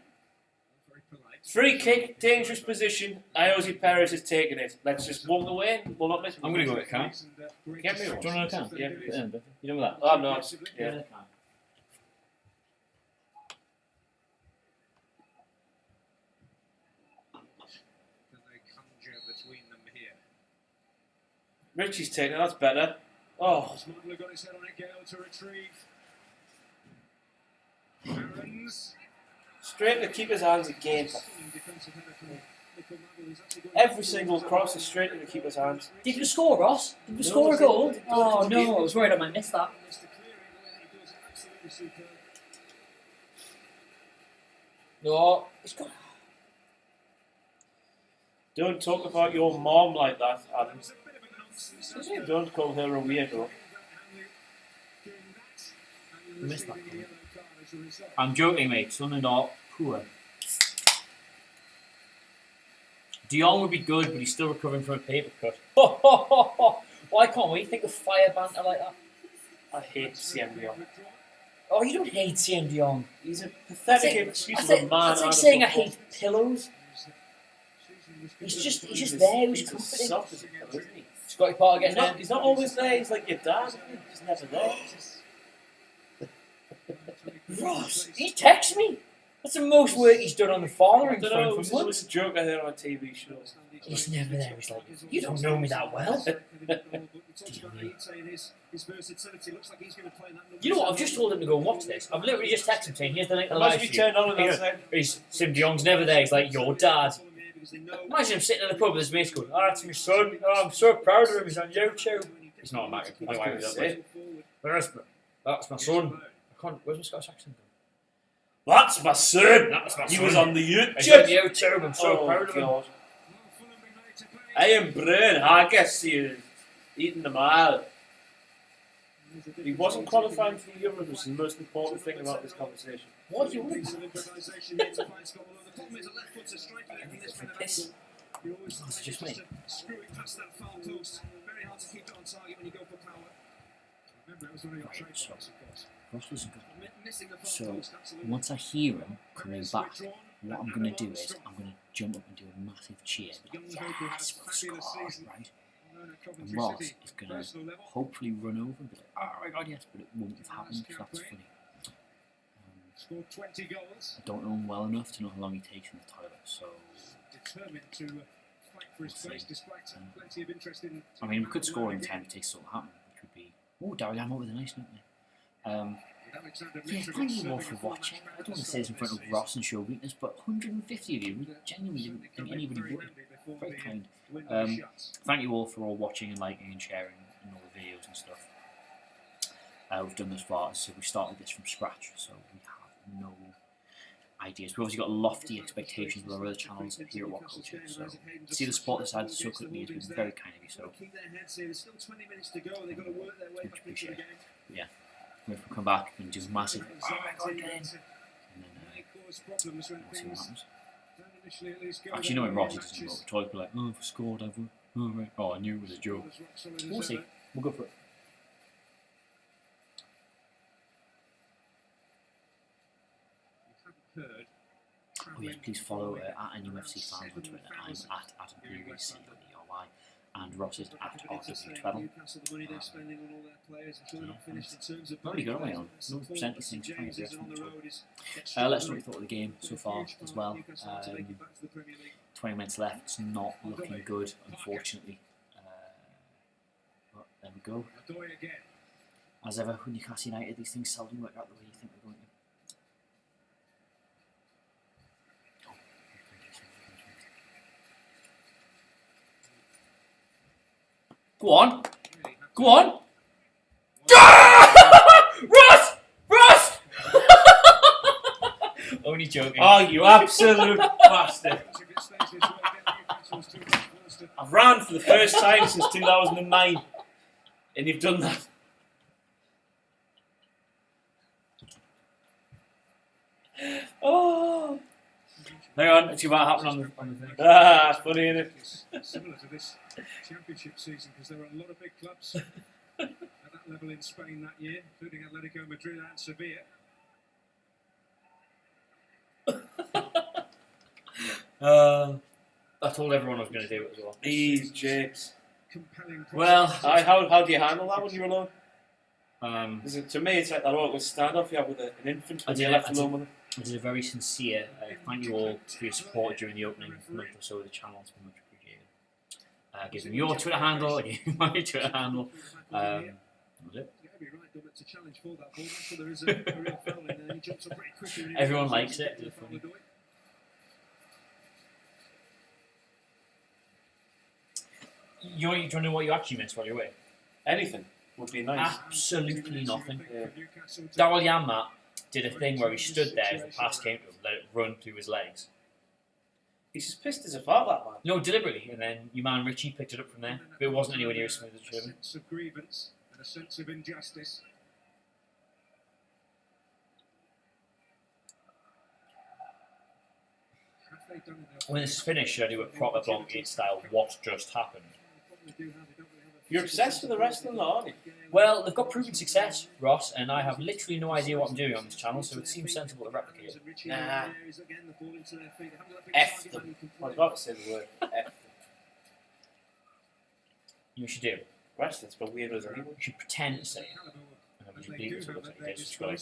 Speaker 4: Free kick, dangerous position. Iose Perez is taking it. Let's just walk away. We'll not miss.
Speaker 3: I'm going to go with Cam.
Speaker 4: Get me
Speaker 3: Do you
Speaker 4: one.
Speaker 3: want another Cam?
Speaker 4: Yeah,
Speaker 3: Put it in, Biffy. You done with that?
Speaker 4: Oh, no. Yeah. Richie's taking it. That's better. Oh,
Speaker 2: Smuggler got his head on it, Gale to retrieve. Evans.
Speaker 4: Straight in the keeper's hands again.
Speaker 2: Stunning defensive header from Nickel Madden, who's actually got-
Speaker 4: Every single cross is straight in the keeper's hands.
Speaker 3: Did we score, Ross? Did we
Speaker 4: No,
Speaker 3: score a
Speaker 4: we
Speaker 3: goal?
Speaker 4: didn't.
Speaker 3: Oh no, I was worried I might miss that.
Speaker 2: Missed the clearing the way that he does. Absolutely superb.
Speaker 3: No, it's got.
Speaker 4: Don't talk about your mom like that, Adam.
Speaker 2: It's a bit of a nonsense.
Speaker 4: Don't call her a weirdo.
Speaker 3: Missed that. I'm joking, mate. Son-in-law, poor. De Jong would be good, but he's still recovering from a paper cut. Why can't we think of fire banter like that?
Speaker 4: I hate CM Leon.
Speaker 3: Oh, you don't hate CM De Jong.
Speaker 4: He's a pathetic excuse of a man.
Speaker 3: That's like saying I hate pillows. He's just there. He's
Speaker 4: He's
Speaker 3: comforting.
Speaker 4: soft as a pillow, isn't he?
Speaker 3: Scotty Parker getting there.
Speaker 4: He's not always there. He's like your dad. Isn't he? He's never there.
Speaker 3: Ross, he texts me. That's the most work he's done on the following
Speaker 4: I don't know.
Speaker 3: front
Speaker 4: It
Speaker 3: for
Speaker 4: was
Speaker 3: months.
Speaker 4: a joke I heard on a TV show.
Speaker 3: He's never there. He's like, you don't know me that well. You know what? I've just told him to go and watch this. I've literally just texted him saying, here's the link to the
Speaker 4: Must
Speaker 3: live
Speaker 4: be
Speaker 3: stream.
Speaker 4: turned on in that second.
Speaker 3: He's Sim De Jong's never there. He's like, your dad. Imagine him sitting in the pub with his mates going, oh, that's my son. Oh, I'm so proud of him. He's on YouTube. He's not a Mac. Where's that's my son. I can't. Where's my Scottish accent going?
Speaker 4: That's my son.
Speaker 3: That's my
Speaker 4: He
Speaker 3: son.
Speaker 4: was on the
Speaker 3: He's on
Speaker 4: YouTube.
Speaker 3: YouTube. I'm so proud of him.
Speaker 4: God. I am Brian Haggis here, eating them all. He wasn't qualifying for the Euros, which is the most important thing about this conversation.
Speaker 3: What do you want? This. That's just me.
Speaker 2: Screw it past that foul post. Very hard to keep it on target when you go for power. Remember, it was one of your trademarks, of course.
Speaker 8: Ross wasn't good.
Speaker 2: Missing the foul
Speaker 8: So,
Speaker 2: post, absolutely.
Speaker 8: once I hear him coming back, what I'm going to do is I'm going to jump up and do a massive cheer. Yes, we've scored, right? And Ross is going to hopefully run over and be like, oh my god, yes, but it won't have happened, so that's funny.
Speaker 2: Scored 20 goals.
Speaker 8: I don't know him well enough to know how long he takes in the toilet, so
Speaker 2: Determined to fight for his place despite plenty of interest in.
Speaker 8: I mean, we could score in time to take something to happen, which would be, oh, Darryl Gamma with a nice note there. Yeah, thank you all for watching. I don't want to say this in front of Ross and show weakness, but 150 of you, we genuinely didn't think anybody would. Very kind. Thank you all for all watching and liking and sharing and all the videos and stuff. We've done this far, so we started this from scratch, so we have no ideas. We've obviously got lofty expectations with our other channels here at What Culture, so to see the support this had so quickly has been very kind of you, so
Speaker 2: Keep their heads here. There's still 20 minutes to go. They've got to work their way
Speaker 8: much
Speaker 2: back into the
Speaker 8: appreciated.
Speaker 2: game.
Speaker 8: Yeah, if we come back and do massive, oh my god, get in, and then
Speaker 2: May cause problems when
Speaker 8: we'll see what
Speaker 2: things
Speaker 8: happens.
Speaker 2: don't initially at least go
Speaker 8: Actually,
Speaker 2: their
Speaker 8: knowing
Speaker 2: way
Speaker 8: Ross,
Speaker 2: in
Speaker 8: he doesn't go
Speaker 2: matches.
Speaker 8: to the toilet, be like, oh, I've scored, I've won. Oh, right. Oh, I knew it was a joke.
Speaker 2: As rock solid as
Speaker 8: We'll see.
Speaker 2: ever.
Speaker 8: We'll go for it.
Speaker 2: You haven't heard.
Speaker 8: Oh yeah, please follow at NUFC fans on Twitter. I'm at AdamPVC.ERY and Ross is at RW12.
Speaker 2: Newcastle, the money they're spending on all their players, I'm sure they're not finished in terms of
Speaker 8: Already got away on. No percentage things trying to on the road. Let us know what you thought of the game so far as well. 20 minutes left. It's not looking good, unfortunately. But there we go. As ever, with Newcastle United, these things seldom work out the way you think they're going to. Go on! Go on! Ross! Ross! Only joking.
Speaker 4: Oh, you absolute bastard. I've ran for the first time since 2009, and you've done that. Oh.
Speaker 3: Hang on, let's see what happened on the thing.
Speaker 4: Ah, it's funny, isn't it?
Speaker 2: Similar to this championship season, because there were a lot of big clubs at that level in Spain that year, including Atletico Madrid and Sevilla.
Speaker 3: I told everyone I was going to do it as well.
Speaker 4: These japes.
Speaker 2: Compelling.
Speaker 3: Well,
Speaker 4: How do you handle that when you're alone? 'Cause to me, it's like that awkward standoff you have with an infant when you're left alone with them.
Speaker 8: I did a very sincere thank you all for your support during the opening month or so of the channel. It's been much appreciated. Give them your Twitter handle, I gave you my Twitter handle. That was it.
Speaker 2: be right, Dummett, to challenge for that ball. That's there is a real foul in there. He jumps up pretty quickly. and he
Speaker 3: Everyone
Speaker 2: realises
Speaker 3: likes it.
Speaker 2: he's foul of Dummett.
Speaker 3: You want to know what you actually missed while you're away?
Speaker 4: Anything would be nice.
Speaker 3: Absolutely nothing.
Speaker 4: Yeah.
Speaker 3: Daryl Yanmat did a thing where he stood there as the pass came to him, let it run through his legs.
Speaker 4: He's as pissed as a fart, that man.
Speaker 3: No, deliberately, and then your man Richie picked it up from there. But it wasn't anywhere near as smooth as it should have been.
Speaker 2: A sense of grievance and a sense of injustice. Have they done enough?
Speaker 3: When this is finished, should I do a proper Blomgate style what just happened?
Speaker 4: You're obsessed with the wrestling, aren't you?
Speaker 3: Well, they've got proven success, Ross, and I have literally no idea what I'm doing on this channel, so it seems sensible to replicate it.
Speaker 4: Nah. F them. I was about to say the word F them.
Speaker 3: You should do.
Speaker 4: Wrestling's for weirdos anyway.
Speaker 3: You should pretend to say it. And then when you bleep it, so it looks like you did, just go like,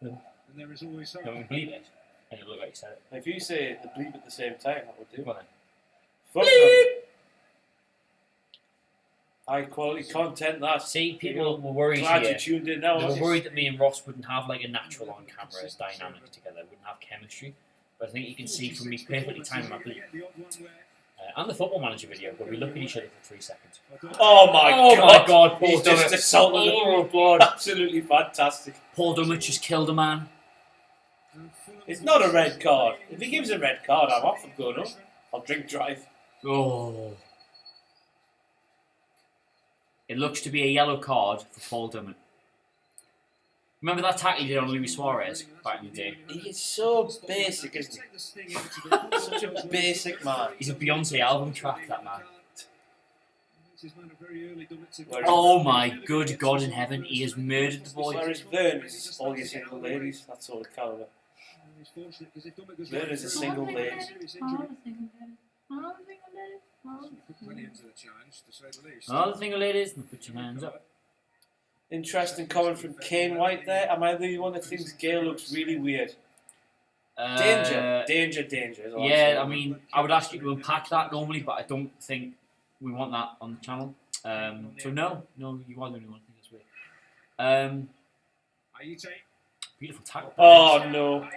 Speaker 2: And there is always hope.
Speaker 3: no, we bleep it, and it'll look like you said it.
Speaker 4: If you say the bleep at the same time, that would do.
Speaker 3: Go on then.
Speaker 4: Fuck them. High quality content, that.
Speaker 3: See, people were worried
Speaker 4: Glad
Speaker 3: here.
Speaker 4: you tuned in now.
Speaker 3: They were
Speaker 4: Ozzy.
Speaker 3: worried that me and Ross wouldn't have like a natural on camera dynamic together, wouldn't have chemistry. But I think you can see from me perfectly timing my bleep. And the Football Manager video where we look at each other for 3 seconds.
Speaker 4: Oh my god!
Speaker 3: Paul
Speaker 4: He's just
Speaker 3: Dummett.
Speaker 4: assaulted him.
Speaker 3: Oh god.
Speaker 4: Absolutely fantastic.
Speaker 3: Paul Dummett just killed a man.
Speaker 4: It's not a red card. If he gives a red card, I'm off. I'm going up. I'll drink drive.
Speaker 3: Oh. It looks to be a yellow card for Paul Dummett. Remember that tackle he did on Luis Suarez back in the day?
Speaker 4: He is so basic, isn't he? Such a basic man.
Speaker 3: He's a Beyonce album track, that man.
Speaker 4: Whereas-
Speaker 3: Oh my good God in heaven, he has murdered the boy.
Speaker 4: Whereas Vern is all your single ladies, that sort of calibre. Vern is a single lady.
Speaker 3: Another thing, ladies, put your hands up.
Speaker 4: Interesting comment from Kane White there. Am I the one that thinks Gale looks really weird? Danger. Is all I'm
Speaker 3: Yeah,
Speaker 4: saying.
Speaker 3: I mean, I would ask you to unpack that normally, but I don't think we want that on the channel. So no, you are the only one. I think that's weird. Beautiful tackle.
Speaker 4: Oh no.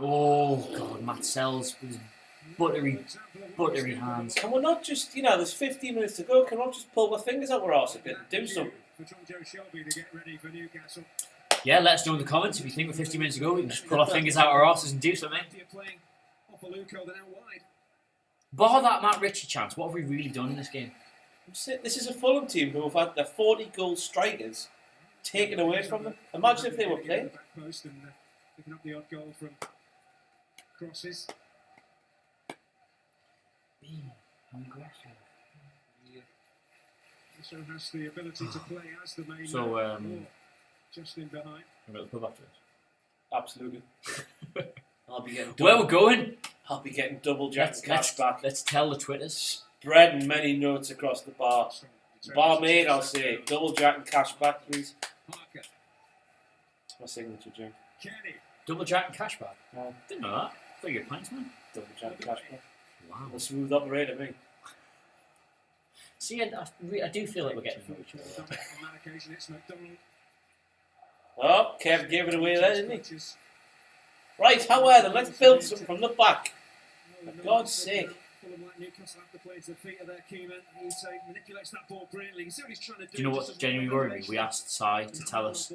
Speaker 3: Oh God, Matt Sells with his buttery hands.
Speaker 4: Can we not just, there's 15 minutes to go, can we not just pull our fingers out our arse a bit and do something?
Speaker 3: Yeah, let us know in the comments if you think we're 50 minutes ago. We can just pull our fingers out our asses and do something. Bar that Matt Ritchie chance, what have we really done in this game?
Speaker 4: This is a Fulham team who have had their 40-goal strikers taken away from them. Imagine if they were playing.
Speaker 2: Picking up the odd goal from crosses. Also has the ability to play as the main
Speaker 3: So,
Speaker 2: man, or just in behind.
Speaker 3: I'm going to pub after this.
Speaker 4: Absolutely. I'll be getting
Speaker 3: Where we're going?
Speaker 4: I'll be getting double jack cash back.
Speaker 3: Let's tell the Twitters.
Speaker 4: Spreading many notes across the bar. Barmaid, I'll say double jack and cash back, please.
Speaker 2: Parker,
Speaker 4: That's my signature drink.
Speaker 2: Kenny,
Speaker 3: Double jack and cash back.
Speaker 4: No,
Speaker 3: Didn't know that. I thought you were pints, man.
Speaker 4: double jack and cash back.
Speaker 3: Wow.
Speaker 4: I'm a smooth operator, me.
Speaker 3: See, I do feel like we're getting to know each other.
Speaker 2: on that occasion it's McDonald.
Speaker 4: Oh, Kev gave it away there, didn't he? Right, however, let's build something from the back. For God's sake.
Speaker 2: Fulham like Newcastle have to play to the feet of their key man. He manipulates that ball brilliantly. You see what he's trying to do.
Speaker 3: Do you know
Speaker 2: Just
Speaker 3: what
Speaker 2: doesn't
Speaker 3: genuinely
Speaker 2: have
Speaker 3: worried me? We
Speaker 2: motivation.
Speaker 3: asked Sai to tell us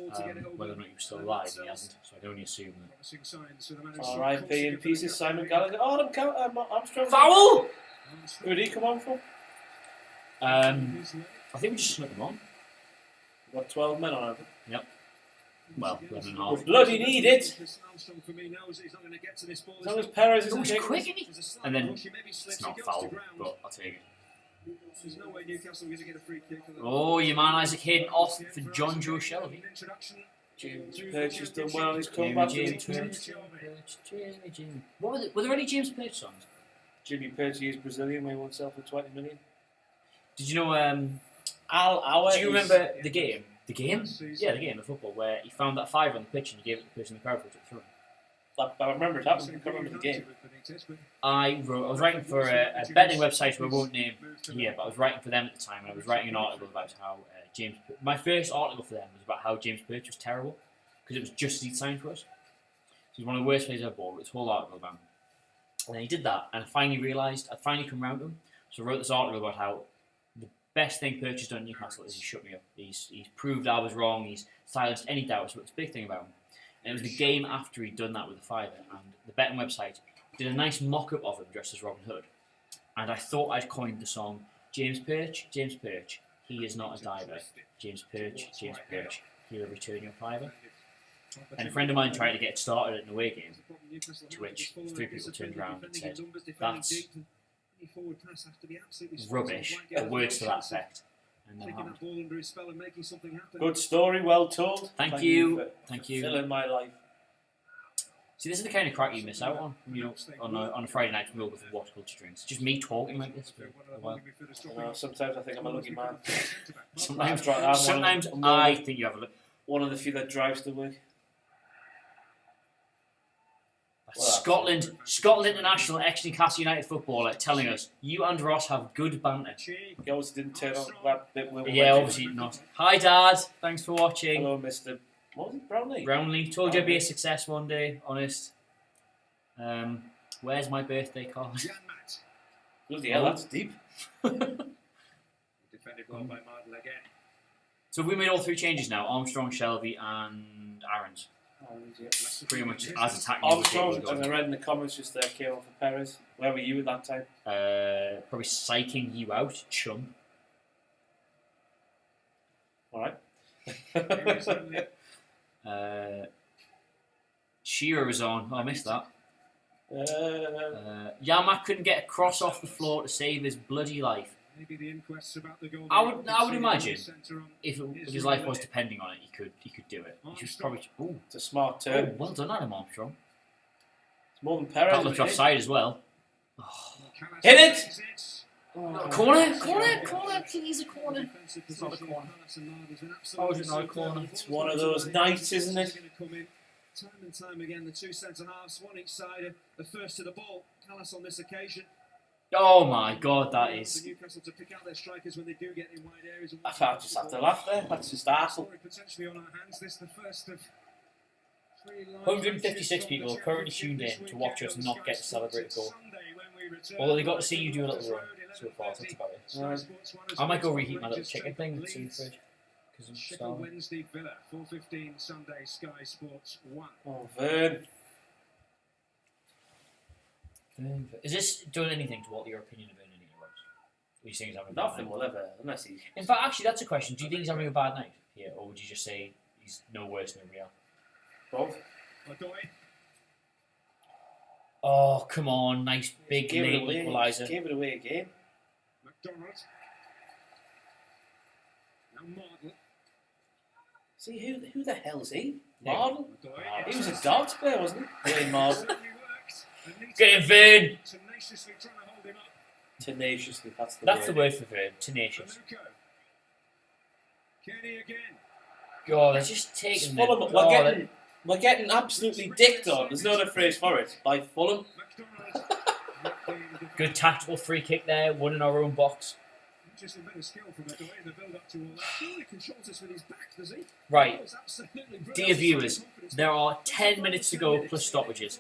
Speaker 3: whether or not he was still alive, and he hasn't, so I can only assume that.
Speaker 2: Promising signs, so the manager
Speaker 4: R.I.P. in pieces, Simon Gallagher. Oh, Armstrong.
Speaker 3: Foul!
Speaker 4: Who did he come on for?
Speaker 3: I think we just snuck them on.
Speaker 4: We've got 12 men on it.
Speaker 3: Well, 11 and a
Speaker 4: We
Speaker 3: half.
Speaker 4: bloody need it.
Speaker 2: Armstrong for me knows that he's not going to get to this ball.
Speaker 4: As long as Perez
Speaker 3: Oh,
Speaker 4: isn't
Speaker 3: he's
Speaker 4: taking
Speaker 3: quick,
Speaker 4: this-
Speaker 3: isn't he?
Speaker 2: There's a slight
Speaker 3: And then
Speaker 2: push, he maybe slips,
Speaker 3: It's
Speaker 2: he
Speaker 3: not
Speaker 2: goes
Speaker 3: foul,
Speaker 2: to ground.
Speaker 3: but I'll take it.
Speaker 2: There's no way Newcastle is going to get a free kick.
Speaker 3: Oh, your man Isaac Hayden off for John Joe Shelby.
Speaker 4: James Perch has done well on his
Speaker 3: Jamie,
Speaker 4: comeback.
Speaker 3: Jamie, Jamie. Were there any James Perch songs?
Speaker 4: Jimmy Perch is Brazilian, we won't sell for 20 million.
Speaker 3: Did you know,
Speaker 4: Al Auer
Speaker 3: do you
Speaker 4: is-
Speaker 3: remember the game? The game? Yeah, the game of football where he found that fiver on the pitch and he gave it to the person in the crowd for it to throw.
Speaker 4: I remember it happened. I can't remember the game.
Speaker 3: I was writing for a betting website we won't name here, but I was writing for them at the time, and I was writing an article about how my first article for them was about how James Perch was terrible, because it was just as he'd signed for us. So he's one of the worst players I've bought. This whole article about him. And then he did that, and I finally realised, I'd finally come round to him, so I wrote this article about how the best thing Perch has done at Newcastle is he shut me up. He's proved I was wrong, he's silenced any doubts, but it's a big thing about him. And it was the game after he'd done that with the fiver, and the betting website did a nice mock-up of him dressed as Robin Hood. And I thought I'd coined the song, James Perch, he is not a diver. James Perch, he will return your fiver. And a friend of mine tried to get it started at an away game, to which 3 people turned around and said, that's rubbish, or words to that effect. And then happened.
Speaker 4: Good story, well told.
Speaker 3: Thank you.
Speaker 4: Filling my life.
Speaker 3: See, this is the kind of crack you miss out on, on a Friday night when we go for water culture drinks. Just me talking like this for a while.
Speaker 4: Sometimes I think I'm a lucky man.
Speaker 3: Sometimes I think you have a look.
Speaker 4: One of the few that drives to work.
Speaker 3: Scotland international ex-Newcastle United footballer telling us, you and Ross have good banter.
Speaker 4: He obviously didn't turn on that bit.
Speaker 3: Yeah, obviously not. Hi Dad, thanks for watching.
Speaker 4: Hello Mr. What was it, Brownlee?
Speaker 3: Brownlee, told you I'd be a success one day, honest. Where's my birthday card?
Speaker 4: Bloody hell, that's deep.
Speaker 2: Defended well by Martin again.
Speaker 3: So we made all 3 changes now, Armstrong, Shelby and Aaron's. Pretty much as attacking.
Speaker 4: Armstrong, and I read in the comments just there, came on for Perez. Where were you at that time?
Speaker 3: Probably psyching you out, chum.
Speaker 4: Alright.
Speaker 3: Shearer was on. Oh, I missed that. Yamak couldn't get a cross off the floor to save his bloody life. I would imagine if his life was depending on it, he could do it. He should probably. Ooh,
Speaker 4: it's a smart turn.
Speaker 3: Well done, Adam Armstrong.
Speaker 4: It's more than Perez.
Speaker 3: That looked offside as well. Oh.
Speaker 4: Hit it!
Speaker 3: Corner, please, a corner. It's not a corner. Oh, is it not a corner?
Speaker 4: It's one of those nights, isn't it?
Speaker 2: Time and time again, the 2 centre halves, one each side, the first to the ball. Callas on this occasion.
Speaker 3: Oh my God, that is.
Speaker 2: Newcastle to pick out their strikers when they do get in wide areas.
Speaker 4: I just have to laugh there. That's just arsehole.
Speaker 2: Potentially on our hands. This the first of
Speaker 3: 156 people are currently tuned in to watch us not get to celebrate a goal. Although they got to see you do a little run so far, that's about it. I might go reheat my little chicken thing that's in the fridge. Because I'm starving.
Speaker 2: Wednesday Villa, 4:15 Sunday, Sky Sports 1.
Speaker 4: Oh, Vern.
Speaker 3: Is this doing anything to alter your opinion of Bernardino Rose? Or you think he's having a bad
Speaker 4: Nothing
Speaker 3: night?
Speaker 4: will ever, unless he...
Speaker 3: In fact, actually, that's a question. Do you think he's having a bad night here, or would you just say he's no worse than Real?
Speaker 4: Both.
Speaker 3: Oh, come on. Nice big late equaliser.
Speaker 4: Gave it away again.
Speaker 2: McDonald. Now Mardle.
Speaker 4: See, who the hell's he?
Speaker 3: Yeah.
Speaker 4: Mardle? He was a darts player, wasn't he? Wayne Mardle.
Speaker 3: Get him, Vern!
Speaker 2: Tenaciously trying to hold him up.
Speaker 4: Tenaciously, that's
Speaker 3: the word for Vern. Tenacious.
Speaker 2: Kenny again.
Speaker 3: God, they're just taking
Speaker 4: Fulham, we're getting absolutely dicked on. There's no other phrase for it. By Fulham.
Speaker 3: Good tactical free kick there, one in our own box.
Speaker 2: Interesting bit of skill from Adoy in the build-up to all that. He controls us with his back, does he?
Speaker 3: Right. Dear viewers, there are 10 minutes to go plus stoppages.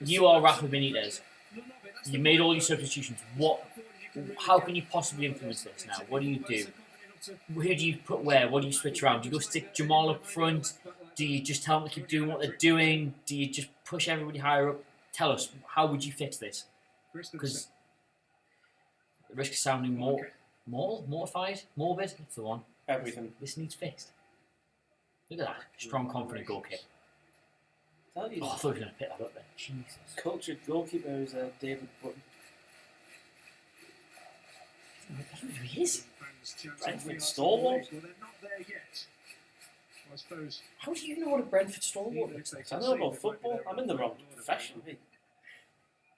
Speaker 3: You are Rafa Benitez. You made all your substitutions. How can you possibly influence this now? What do you do? Where do you put where? What do you switch around? Do you go stick Jamal up front? Do you just tell them to keep doing what they're doing? Do you just push everybody higher up? Tell us, how would you fix this? Because the risk of sounding mortified, morbid, that's the one.
Speaker 4: Everything.
Speaker 3: This needs fixed. Look at that. Strong, confident goal kick. Oh, I thought he was going to pick that up there. Jesus.
Speaker 4: Cultured goalkeeper is David Button.
Speaker 3: I don't know who he is.
Speaker 4: Brentford stalwart.
Speaker 2: Well, they're not there yet. I suppose.
Speaker 3: How do you know what a Brentford stalwart is?
Speaker 4: I know about football. I'm in the wrong profession, mate.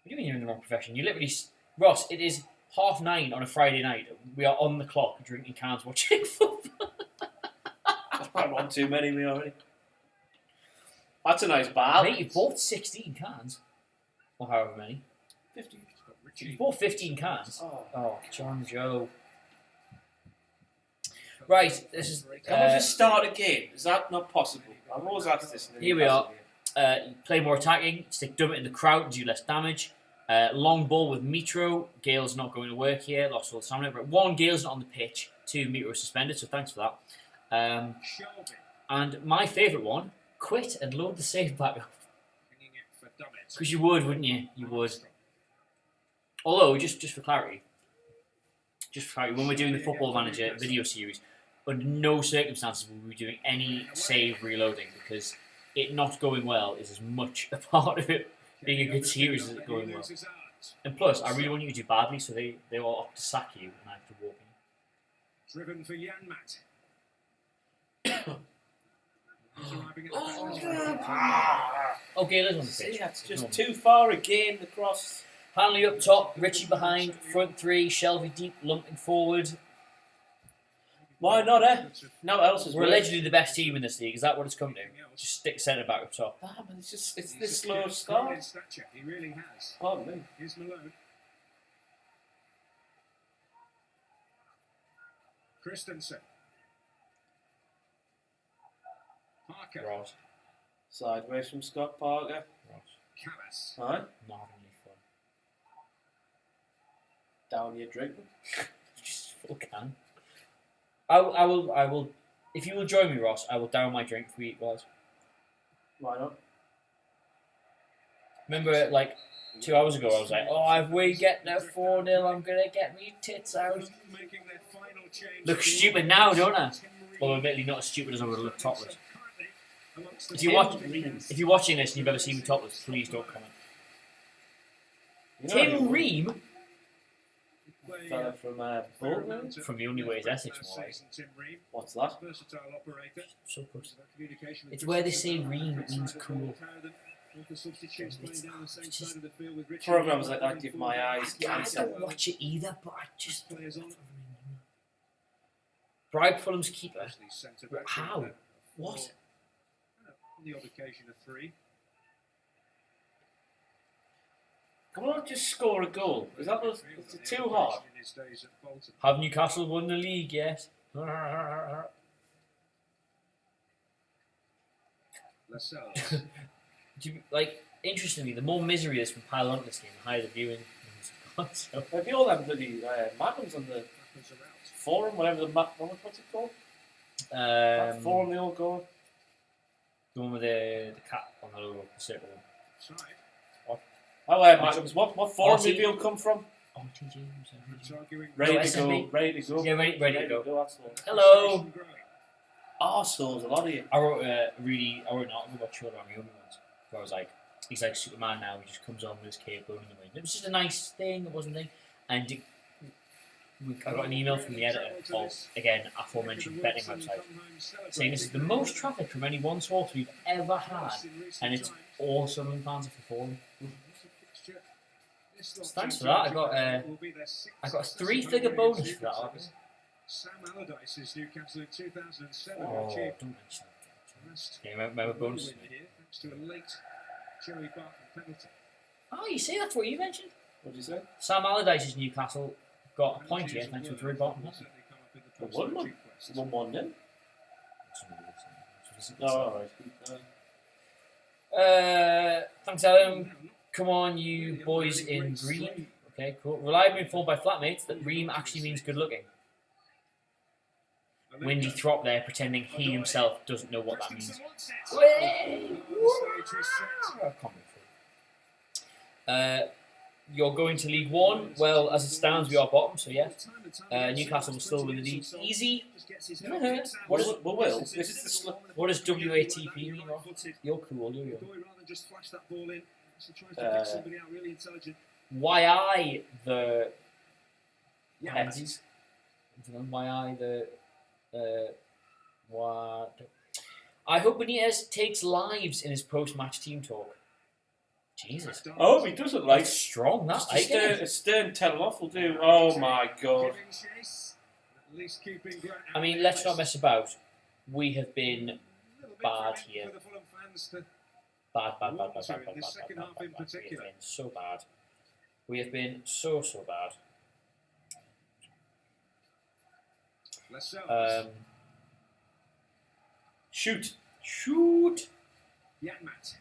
Speaker 3: What do you mean you're in the wrong profession? You literally... Ross, it is 9:30 on a Friday night. We are on the clock drinking cans watching football.
Speaker 4: I've had one too many me already. That's a nice bar.
Speaker 3: Mate, you bought 16 cans. Or however many.
Speaker 4: 50.
Speaker 3: You bought 15 cans.
Speaker 4: Oh.
Speaker 3: Oh, John Joe. Right, this is.
Speaker 4: Can we just start again? Is that not possible? I've always asked this. In the
Speaker 3: Here we
Speaker 4: Newcastle
Speaker 3: are.
Speaker 4: game.
Speaker 3: Play more attacking. Stick dump it in the crowd. Do less damage. Long ball with Mitro. Gale's not going to work here. Lost all the stamina. But 1, Gale's not on the pitch. 2, Mitro suspended. So thanks for that. And my favourite one. Quit and load the save back up. Because you would, wouldn't you? You would. Although, just for clarity, when we're doing the Football Manager video series, under no circumstances will we be doing any save reloading, because it not going well is as much a part of it being a good series as it going well. And plus, I really want you to do badly, so they all opt to sack you and I have to walk in.
Speaker 2: Driven for Janmat.
Speaker 3: Okay, let's on the
Speaker 4: See,
Speaker 3: pitch.
Speaker 4: that's just too far again. The cross.
Speaker 3: Hanley up top, Richie behind, front 3, Shelby deep, lumping forward.
Speaker 4: Why not, eh? No one else is
Speaker 3: We're allegedly the best team in this league. Is that what it's come to? Just stick centre back up top.
Speaker 4: Ah, but it's this slow start.
Speaker 2: He really has.
Speaker 4: Pardon me.
Speaker 2: Here's Malone. Christensen. Parker.
Speaker 3: Ross.
Speaker 4: Sideways from Scott Parker.
Speaker 2: Callas.
Speaker 4: Alright.
Speaker 3: Not only fun.
Speaker 4: Down your drink.
Speaker 3: Just full can. I will. If you will join me, Ross, I will down my drink for you guys.
Speaker 4: Why not?
Speaker 3: Remember, like 2 hours ago, I was like, "Oh, if we get there 4-0, I'm gonna get me tits out." Look stupid now, don't I? Well, admittedly, not as stupid as I would have looked topless. If you're watching this and you've ever seen me topless, please don't comment. Tim Ream
Speaker 4: Fella from Bolton.
Speaker 3: from the only way is Essex, more like.
Speaker 4: What's that?
Speaker 3: So close. It's where they say Ream means cool.
Speaker 4: Programs like that give my eyes
Speaker 3: Yeah, I
Speaker 4: cancer.
Speaker 3: don't watch it either, but I just bribe Fulham's keeper. How? What?
Speaker 2: On the odd occasion of 3.
Speaker 4: Come on, just score a goal. Is that was it's too hard?
Speaker 2: In his days at Bolton.
Speaker 3: Have Newcastle won the league yet?
Speaker 2: Lascelles.
Speaker 3: Like, interestingly, the more misery that's been piled onto this game, the higher the viewing. So,
Speaker 4: Maybe all them bloody madams on the forum, whatever the what's it called? That forum they all go on.
Speaker 3: the one with the cat on the logo, the circle one.
Speaker 2: Side.
Speaker 4: Oh, madams, what forum
Speaker 3: RT.
Speaker 4: did you come from?
Speaker 3: RT James.
Speaker 2: Arguing
Speaker 4: Ready
Speaker 3: No,
Speaker 4: to go,
Speaker 3: SMB.
Speaker 4: ready to go.
Speaker 3: Yeah, ready to go.
Speaker 4: That's the one.
Speaker 3: Hello!
Speaker 4: Arseholes, a lot of you.
Speaker 3: I wrote an article about children on the only ones. Where I was like, he's like Superman now, he just comes on with his cape blowing in the wind. It was just a nice thing, it wasn't a thing. And I got an email from the editor of, again, aforementioned betting website, saying this is the most traffic from any one source we've ever had, and it's all Sunderland fans are for falling. So thanks for that. I got a 3-figure bonus for that article.
Speaker 2: Sam Allardyce's Newcastle in 2007
Speaker 3: Oh,
Speaker 2: achieved
Speaker 3: don't mention that. Yeah, remember bonus.
Speaker 2: here thanks to a late Joey Barton penalty.
Speaker 3: Oh, you see, that's what you mentioned.
Speaker 4: What did you say?
Speaker 3: Sam Allardyce's Newcastle got a point here thanks to a very bottom.
Speaker 4: One one. 1-1 then. Oh, alright.
Speaker 3: Thanks, Adam. Come on, you boys in green. Okay, cool. Reliably informed by flatmates that Ream actually means good looking. Windy Throp there pretending he himself doesn't know what that means. You're going to League One? Well, as it stands, we are bottom, so yes. Newcastle will still win the league. Easy. What does WATP mean? Rob? You're cool, you're Why I the Pensies? Why I the what? I hope Benitez takes lives in his post-match team talk. Jesus.
Speaker 4: Oh, he doesn't like
Speaker 3: That's strong, that. I get
Speaker 4: a
Speaker 3: it.
Speaker 4: stern tell-off will do. Oh my god.
Speaker 3: I mean, let's not mess about. We have been bad here. Bad.
Speaker 2: In the
Speaker 3: We
Speaker 2: second
Speaker 3: have
Speaker 2: half in particular.
Speaker 3: been so bad. We have been so bad.
Speaker 2: Lascelles.
Speaker 3: Shoot.
Speaker 2: Yanmat.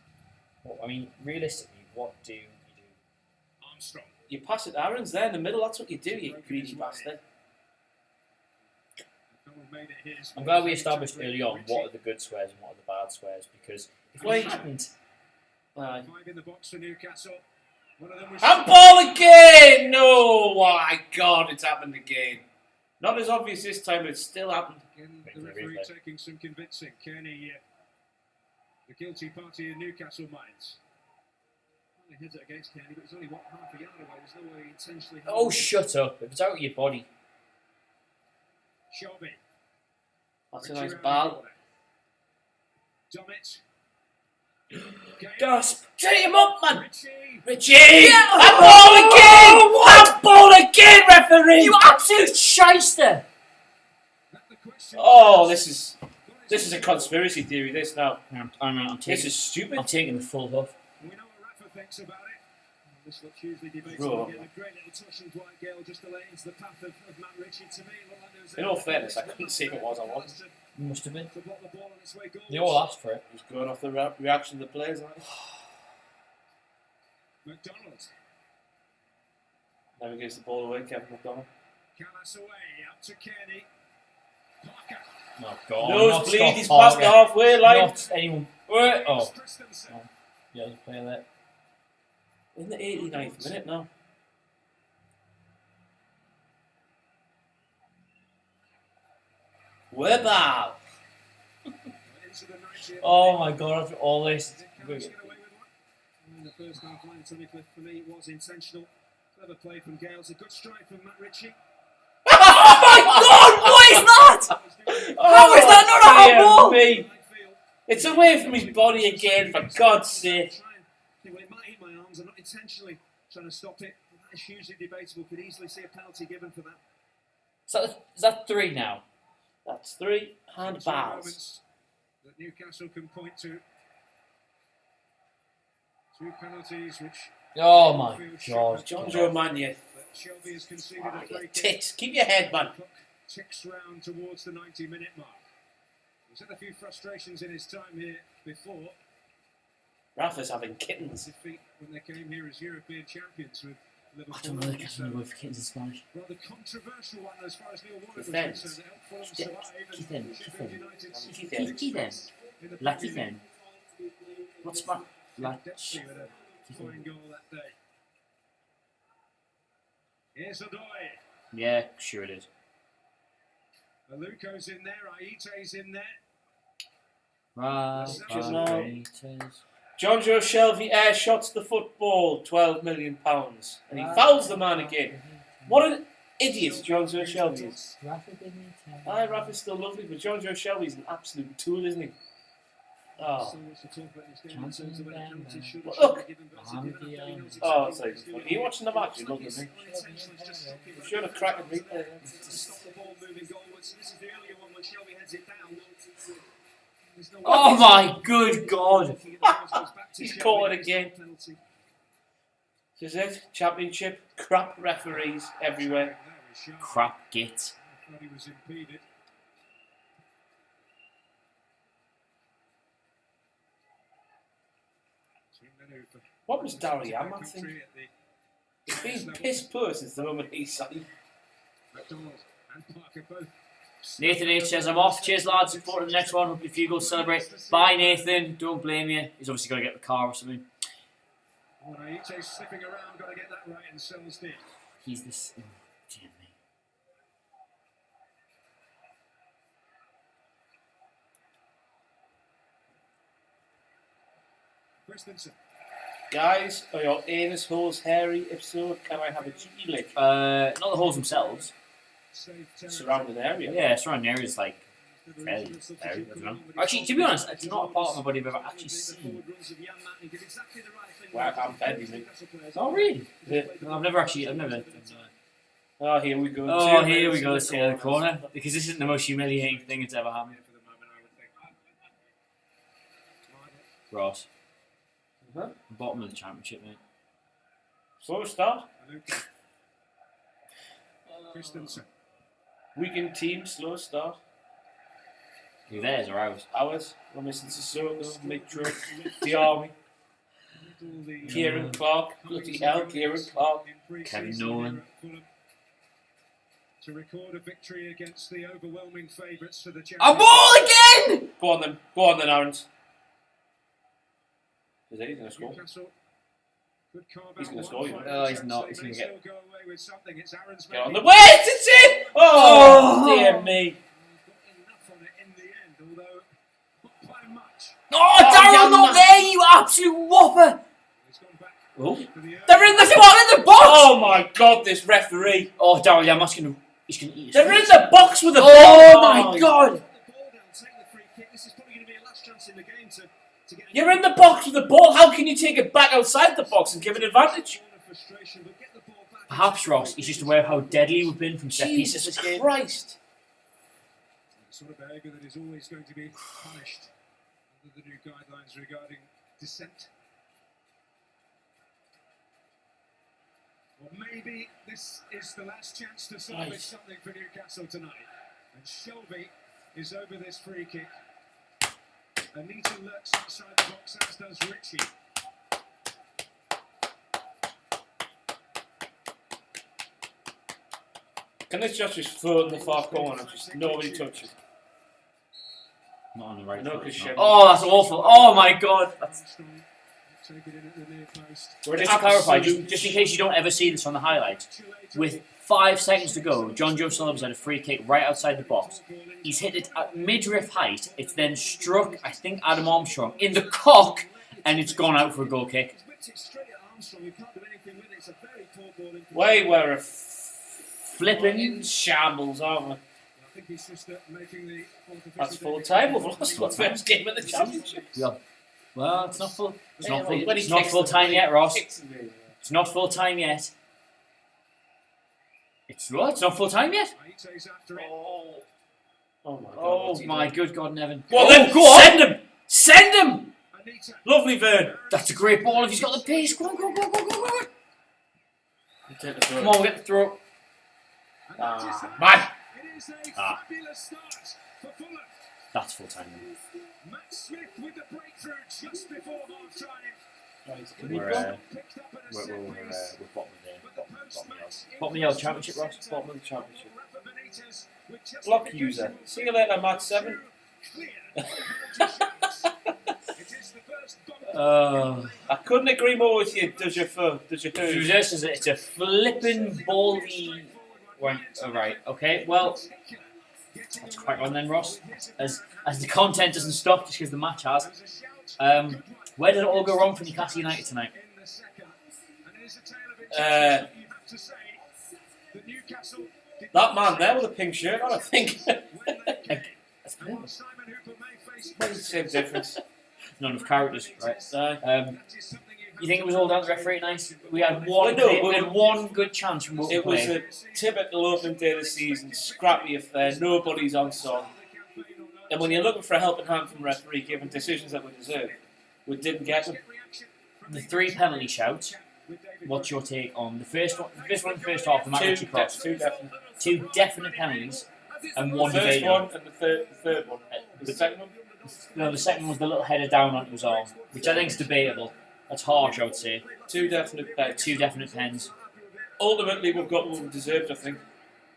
Speaker 3: Well, I mean, realistically, what do you do?
Speaker 2: Armstrong.
Speaker 4: You pass it to Aaron's there in the middle. That's what you do, you greedy bastard.
Speaker 3: I'm glad we established early on what are the good swears and what are the bad swears, because if we hadn't...
Speaker 2: Five in the box for Newcastle. One of them was
Speaker 4: Handball again! No! Oh my God, it's happened again. Not as obvious this time, but it's still happened.
Speaker 2: again, the referee taking some convincing. Kearney, the guilty party in Newcastle minds. Well, he heads it against Kearney, but it's only half a yard away. There's no way he intentionally.
Speaker 3: Oh, shut up. If it's out of your body.
Speaker 2: Shelby.
Speaker 4: That's a nice ball.
Speaker 2: Dummett.
Speaker 3: Gasp! Take him up, man!
Speaker 2: Richie.
Speaker 3: Richie!
Speaker 4: Handball again! Handball again, referee!
Speaker 3: You absolute shyster!
Speaker 4: Oh, this is a conspiracy theory, this now.
Speaker 3: I'm
Speaker 4: This is stupid.
Speaker 3: I'm taking the full huff.
Speaker 2: We know what Rafa thinks about it. This looks hugely debated.
Speaker 4: Bro.
Speaker 2: Again, a great little touch from Dwight Gale just to lay into the path of Matt Ritchie. To me, it looked like there was
Speaker 4: In all fairness, I couldn't see if it was or wasn't.
Speaker 3: Must have been.
Speaker 2: To block the ball on its way goals.
Speaker 3: They all asked for it.
Speaker 4: Just going off the reaction of the players.
Speaker 2: McDonald.
Speaker 4: Never gives the ball away, Kevin McDonald.
Speaker 2: Callas away, out to Kearney. Parker.
Speaker 3: No, God.
Speaker 4: Nosebleed, he's past the halfway line.
Speaker 3: Not anyone. Oh.
Speaker 2: Christensen.
Speaker 3: Yeah, you play that.
Speaker 4: In the 89th minute now. Weber!
Speaker 2: Into the 90th.
Speaker 3: Oh my God, after all this.
Speaker 2: Callas get away with one. In the first half line, Tunnicliffe, for me, it was intentional. Clever play from Gale. It's a good strike from Matt Ritchie.
Speaker 3: Oh my God, what is that? How is that not a handball?
Speaker 4: Me. It's away from his body again, for God's sake.
Speaker 2: Well, it might hit my arms. I'm not intentionally trying to stop it. That is hugely debatable. Could easily see a penalty given for that.
Speaker 3: Is that 3 now?
Speaker 4: That's 3
Speaker 2: Two
Speaker 4: handballs.
Speaker 2: moments that Newcastle can point to. 2 penalties which.
Speaker 3: Oh my God.
Speaker 4: John Joe Mania.
Speaker 2: Shelby has conceded
Speaker 4: Ah,
Speaker 2: a
Speaker 4: you
Speaker 2: free kick.
Speaker 4: tit. Keep your head, man.
Speaker 2: Clock ticks round towards the 90-minute mark. He's had a few frustrations in his time here before.
Speaker 4: Rafa's having kittens.
Speaker 2: Defeat when they came here as European champions with Liverpool.
Speaker 3: I don't know the Catholic word for kittens in Spanish.
Speaker 2: Rather controversial one as far as Neil Warnock was
Speaker 4: Defence.
Speaker 2: concerned. It helped Fulham
Speaker 3: Kitten.
Speaker 2: survive and Sheffield United
Speaker 3: Kitten.
Speaker 2: in the
Speaker 3: La
Speaker 2: Premier
Speaker 3: Kitten. What's my... La...
Speaker 2: Dempsey with a fine goal that day. Here's Odoi.
Speaker 3: Yeah, sure it is.
Speaker 2: Aluko's in there. Aite's in there.
Speaker 3: Right.
Speaker 4: John Joe Shelby air shots the football, £12 million. And he fouls the man again. What an idiot John Joe Shelby is. Aye, Rafa's still lovely, but John Joe Shelby's an absolute tool, isn't he? Oh.
Speaker 2: So much to talk about this game in terms of a penalty should
Speaker 4: Well,
Speaker 2: or
Speaker 4: look.
Speaker 2: shouldn't be given, but it's given after he knows
Speaker 4: Oh,
Speaker 2: exactly
Speaker 4: it's like,
Speaker 2: what
Speaker 4: are
Speaker 2: he's
Speaker 4: you watching the match? You're looking at me.
Speaker 2: unintentional, it's just stopping
Speaker 4: You should have cracked me.
Speaker 2: to stop the ball moving goalwards. This is the earlier one when Shelby heads it down. There's no
Speaker 3: Oh
Speaker 2: way-
Speaker 3: my good God.
Speaker 4: He's caught it again. This is it. Championship. Crap referees everywhere.
Speaker 3: Crap git.
Speaker 2: Thought he was impeded.
Speaker 4: What was Darry Am, I think? He's been piss poor since the moment he signed.
Speaker 2: McDonald and Parker both.
Speaker 3: Nathan H says, I'm off. Cheers, lads. Look forward to the next one. Hope you go celebrate. Bye, Nathan. Don't blame you. He's obviously got to get the car or something.
Speaker 2: Oh, Aite's slipping around, got to get that right, and Sells did.
Speaker 3: He's this. Oh, dear me.
Speaker 2: Christensen.
Speaker 4: Guys, are your anus holes hairy? If so, can I have a cheeky lick?
Speaker 3: Not the holes themselves.
Speaker 4: Surrounding area.
Speaker 3: Yeah, surrounding areas like fairly, I don't know. Actually, to be honest, it's not a part of my body I've ever actually seen.
Speaker 4: Well, I'm bending me.
Speaker 3: Oh, really?
Speaker 4: Yeah.
Speaker 3: No, I've never.
Speaker 4: Oh, here we go.
Speaker 3: Oh,
Speaker 4: 2
Speaker 3: here we
Speaker 4: minutes
Speaker 3: go.
Speaker 4: in
Speaker 3: Let's see the corner. Because this isn't the most humiliating thing that's ever happened. Ross.
Speaker 4: Huh?
Speaker 8: Bottom of the championship, mate.
Speaker 4: Slow start.
Speaker 2: Christensen.
Speaker 4: Weekend team, slow start.
Speaker 8: Who theirs or ours?
Speaker 4: Ours. We're missing Sissoko, Mitro, the Army, Kieran Clark. Bloody hell, Kieran Clark.
Speaker 8: Kevin Nolan.
Speaker 2: To record a victory against the overwhelming favourites for the
Speaker 8: A
Speaker 2: championship.
Speaker 8: ball again!
Speaker 4: Go on then, Aaron's. Is he going to score?
Speaker 2: Newcastle could carve
Speaker 4: He's
Speaker 2: out
Speaker 4: gonna
Speaker 2: one
Speaker 4: score, you know.
Speaker 2: final
Speaker 8: Oh, he's
Speaker 2: chance.
Speaker 8: not.
Speaker 2: They
Speaker 8: He's
Speaker 2: may
Speaker 8: gonna get-
Speaker 2: still go away with something. It's Aaron's
Speaker 4: Get on
Speaker 2: maybe.
Speaker 4: the wait, it's in! Oh, dear me.
Speaker 2: He's got enough on it in the end, although not by much.
Speaker 8: Oh,
Speaker 4: yeah,
Speaker 8: Daryl, not
Speaker 4: man.
Speaker 8: there, you absolute whopper!
Speaker 2: He's gone back
Speaker 4: Oh.
Speaker 2: to the
Speaker 8: They're in the box!
Speaker 4: Oh my God, this referee.
Speaker 8: Oh, Daryl, yeah, he's gonna eat his
Speaker 4: They're
Speaker 8: face.
Speaker 4: in the box with a
Speaker 8: Oh
Speaker 4: ball.
Speaker 8: my God!
Speaker 2: the ball down, take the free kick. This is probably going to be a last chance in the game to get a
Speaker 4: You're in the box with the ball. How can you take it back outside the box and give an advantage?
Speaker 2: frustration, but get the ball back.
Speaker 8: Perhaps, Ross, he's just aware of how deadly we've been from set pieces this game.
Speaker 4: Christ.
Speaker 2: The sort of behaviour that is always going to be punished under the new guidelines regarding dissent. Well, maybe this is the last chance to salvage
Speaker 4: Right.
Speaker 2: something for Newcastle tonight. And Shelby is over this free kick. Anita lurks outside the box, as does Richie.
Speaker 4: Can this just float in the far corner? Just nobody touches.
Speaker 8: Not on the right
Speaker 4: No,
Speaker 8: foot,
Speaker 4: because
Speaker 8: no.
Speaker 4: Shelby-
Speaker 8: Oh, that's awful. Oh my God.
Speaker 2: Armstrong take it in at the near post.
Speaker 4: We're
Speaker 8: Just to clarify,
Speaker 4: absolute-
Speaker 8: just in case you don't ever see this on the highlights, with 5 seconds to go, John Joe Sullivan's had a free kick right outside the box. He's hit it at midriff height. It's then struck, I think, Adam Armstrong in the cock, and it's gone out for a goal kick.
Speaker 2: He's whipped it straight at Armstrong. You can't do anything with it. It's a very poor ball in
Speaker 4: Way we're a
Speaker 8: Flipping.
Speaker 4: in shambles, aren't we?
Speaker 2: I think he's just making the fourth official
Speaker 4: That's full
Speaker 2: debut.
Speaker 4: time. We've lost our first game of the championship.
Speaker 8: Yeah. Well, it's not full. It's not full.
Speaker 4: When he
Speaker 8: It's not
Speaker 4: kicks
Speaker 8: full
Speaker 4: the-
Speaker 8: time yet, Ross.
Speaker 4: kicks the-
Speaker 8: It's not full time yet. It's what? It's not full time yet.
Speaker 2: Aite's after it.
Speaker 4: Oh. Oh my God.
Speaker 8: Oh
Speaker 4: what's he
Speaker 8: my
Speaker 4: doing?
Speaker 8: good God, Nevin.
Speaker 4: Well,
Speaker 8: Oh,
Speaker 4: then
Speaker 8: go on.
Speaker 4: send him.
Speaker 8: Send him.
Speaker 2: Anita.
Speaker 4: Lovely, Vern.
Speaker 8: That's a great ball if he's got the pace. Go on, go on, go on, go on, go on. Come on, we'll get the throw.
Speaker 2: And that is that.
Speaker 4: Man.
Speaker 2: It is a
Speaker 8: Ah.
Speaker 2: fabulous start for Fulham.
Speaker 8: That's full time.
Speaker 2: Matt Smith with the breakthrough just before half time.
Speaker 8: We're bottom of the championship, Ross.
Speaker 4: Bottom of the championship. Block user. See you later, Matt 7. I couldn't agree more with you. Does your foot? Does your
Speaker 8: Through
Speaker 4: foot?
Speaker 8: this is it's a flipping bally. Right, alright, okay, well, let's crack on then, Ross. As the content doesn't stop just because the match has. Where did it all go wrong for Newcastle United tonight?
Speaker 4: That man there with a pink shirt on, I think. What's the same difference?
Speaker 8: None of characters, right?
Speaker 4: Aye.
Speaker 8: You think it was all down to the referee night? We had one.
Speaker 4: No,
Speaker 8: We had one good chance from what we
Speaker 4: It was
Speaker 8: played.
Speaker 4: a typical opening day of the season, scrappy affair, nobody's on song. And when you're looking for a helping hand from referee, given decisions that we deserve, we didn't get them.
Speaker 8: The 3 penalty shouts. What's your take on the first one? The first one, in the first half, the man actually crossed.
Speaker 4: Two definite.
Speaker 8: 2 definite penalties and 1
Speaker 4: The first
Speaker 8: debatable.
Speaker 4: one and the third one. The second one?
Speaker 8: No, the second one was the little header down onto his arm, which I think is debatable. That's harsh, I would say.
Speaker 4: 2 definite pens.
Speaker 8: 2 definite pens.
Speaker 4: Ultimately, we've got what we deserved, I think.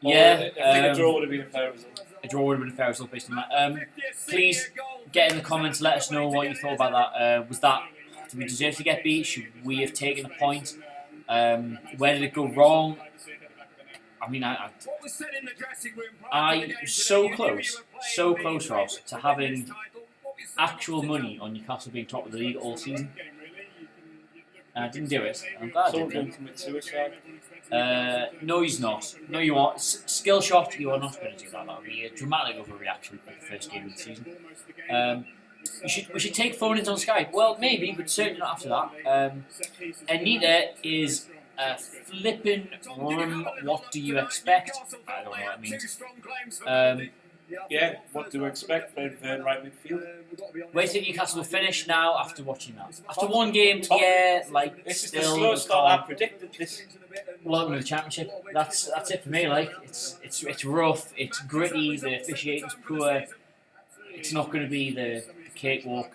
Speaker 8: Yeah,
Speaker 4: I think a draw would have been a fair result.
Speaker 8: A draw would have been a fair result based on that. Please get in the comments, let us know what you thought about that. Did we deserve to get beat? Should we have taken a point? Where did it go wrong? I mean, I was so close, Ross, to having actual money on Newcastle being top of the league all season. I didn't do it. I'm glad I
Speaker 4: Someone
Speaker 8: didn't.
Speaker 4: going to commit suicide.
Speaker 8: No, he's not. No, you are. Skill shot, you are not going to do that. That would be a dramatic overreaction for the first game of the season. We should take phone-ins on Skype. Well, maybe, but certainly not after that. Anita is flipping what do you expect? I don't know what it means.
Speaker 4: Yeah, what do we expect playing third right midfield?
Speaker 3: Where do you think Newcastle will finish now after watching that? After one game, yeah, like
Speaker 4: This is the
Speaker 3: still
Speaker 4: slow start I predicted this.
Speaker 3: welcome to the championship. That's it for me. Like it's rough, it's gritty. The officiating's poor. It's not going to be the cakewalk.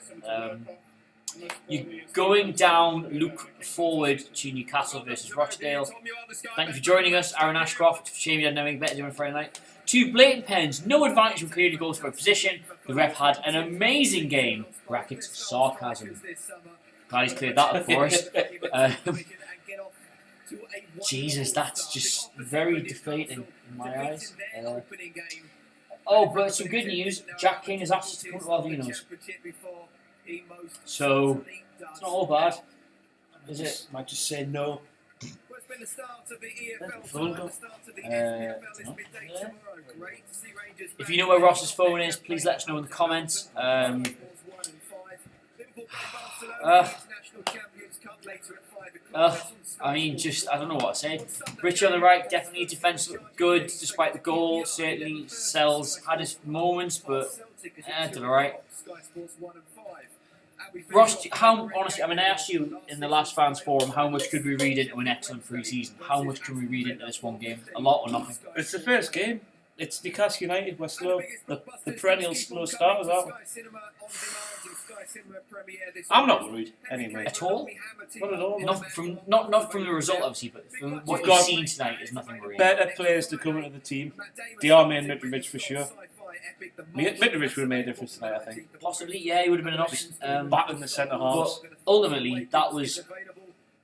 Speaker 3: You're going down. Look forward to Newcastle versus Rochdale. Thank you for joining us, Aaron Ashcroft. Shame you had nothing better to do on Friday night. 2 blatant pens, no advantage from clearing goals for a position. The ref had an amazing game. Brackets sarcasm. Glad he's cleared that up for us. Jesus, that's just very deflating in my eyes. But some good news. Jack King has asked us to come to Alvino's. So, it's not all bad, is it?
Speaker 4: Might just say no.
Speaker 3: No. If you know where Ross's phone is, please let us know in the comments. I mean, I don't know what to say. Richie on the right, definitely defence looked good despite the goal. Certainly, Sells had his moments, but did alright. Ross, honestly, I asked you in the last fans forum, how much could we read into an excellent pre-season? How much can we read into this one game? A lot or nothing?
Speaker 4: It's the first game. It's Newcastle United. We're slow. The perennial slow starters, aren't we? I'm not worried anyway.
Speaker 3: At all?
Speaker 4: Not at all.
Speaker 3: Not from the result, obviously, but from what we've seen tonight is nothing worrying.
Speaker 4: Better players to come into the team. Diarmi and Mitrovic for sure. Mitrovic would have made a difference tonight, I think.
Speaker 3: Possibly, yeah, he would have been an option.
Speaker 4: Back in the centre halves.
Speaker 3: But ultimately, that was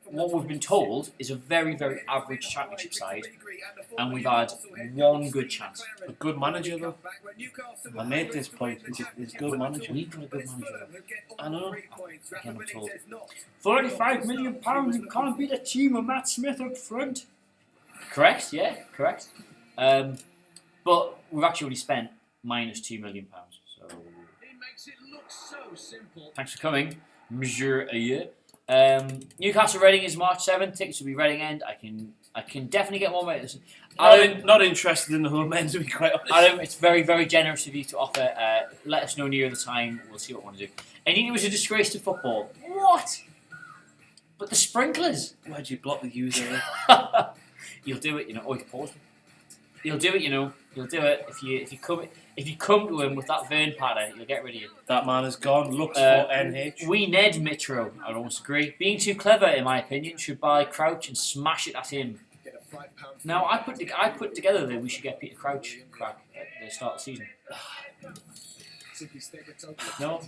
Speaker 3: what we've been told is a very, very average championship side, and we've had one good chance.
Speaker 4: A good manager, though. I made this point. He's a good manager.
Speaker 3: We've got a good manager.
Speaker 4: I know.
Speaker 3: Again, I'm told. £35 million, you can't beat a team with Matt Smith up front. Correct, yeah, correct. But we've actually already spent minus £2 million. So thanks for coming, Monsieur Ayer. Newcastle Reading is March 7th. Tickets will be Reading End. I can definitely get one way.
Speaker 4: Not interested in the home end, to be quite honest.
Speaker 3: Adam, it's very, very generous of you to offer. Let us know near the time. We'll see what we want to do. And it was a disgrace to football. What? But the sprinklers.
Speaker 4: Why'd you block the user?
Speaker 3: You'll do it, you know. Oh, you paused. You'll do it, you know. You'll do it if you come to him with that Vern patter. You'll get rid of you.
Speaker 4: That man is gone. Looks for NH.
Speaker 3: We Ned Mitro. I almost agree. Being too clever, in my opinion, should buy Crouch and smash it at him. Now I put together that we should get Peter Crouch crack at the start of the season. No,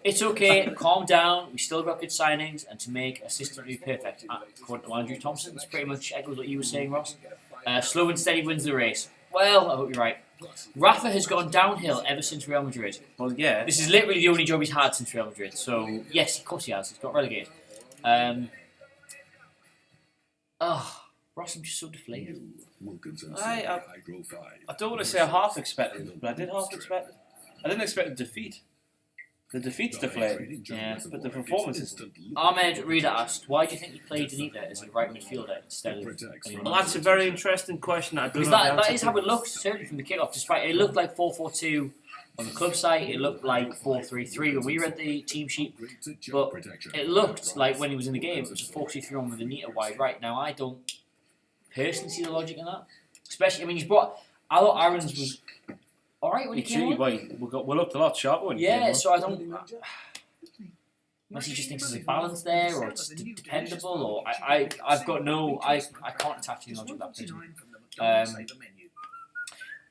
Speaker 3: it's okay. Calm down. We still got good signings, and to make a system be perfect, according to Andrew Thompson, that's pretty much echoes what you were saying, Ross. Slow and steady wins the race. Well, I hope you're right. Rafa has gone downhill ever since Real Madrid.
Speaker 4: Well, yeah.
Speaker 3: This is literally the only job he's had since Real Madrid. So yes, of course he has. He's got relegated. Ross, I'm just so deflated.
Speaker 4: I don't want to say I half expected it, but I did half expect it. I didn't expect a defeat. The defeat's deflating,
Speaker 3: Yeah.
Speaker 4: but the performance is...
Speaker 3: Ahmed Rida asked, why do you think you played Danita as a right midfielder instead of anyone
Speaker 4: Well,
Speaker 3: else?
Speaker 4: that's a very interesting question. I don't
Speaker 3: Because
Speaker 4: know the
Speaker 3: that
Speaker 4: answer
Speaker 3: is
Speaker 4: to.
Speaker 3: how it looked, certainly from the kickoff. Despite it looked like 4-4-2 on the club site, it looked like 4-3-3 when we read the team sheet. But it looked like when he was in the game, it was a 4-2-3 on with Anita wide right. Now, I don't personally see the logic in that. Especially, I thought Aaron's was alright when he came on.
Speaker 4: We looked a lot sharper when he came
Speaker 3: Yeah,
Speaker 4: on.
Speaker 3: so I don't... Unless he just thinks there's a balance there, or it's dependable, or I've got no... I can't attach any logic to that person.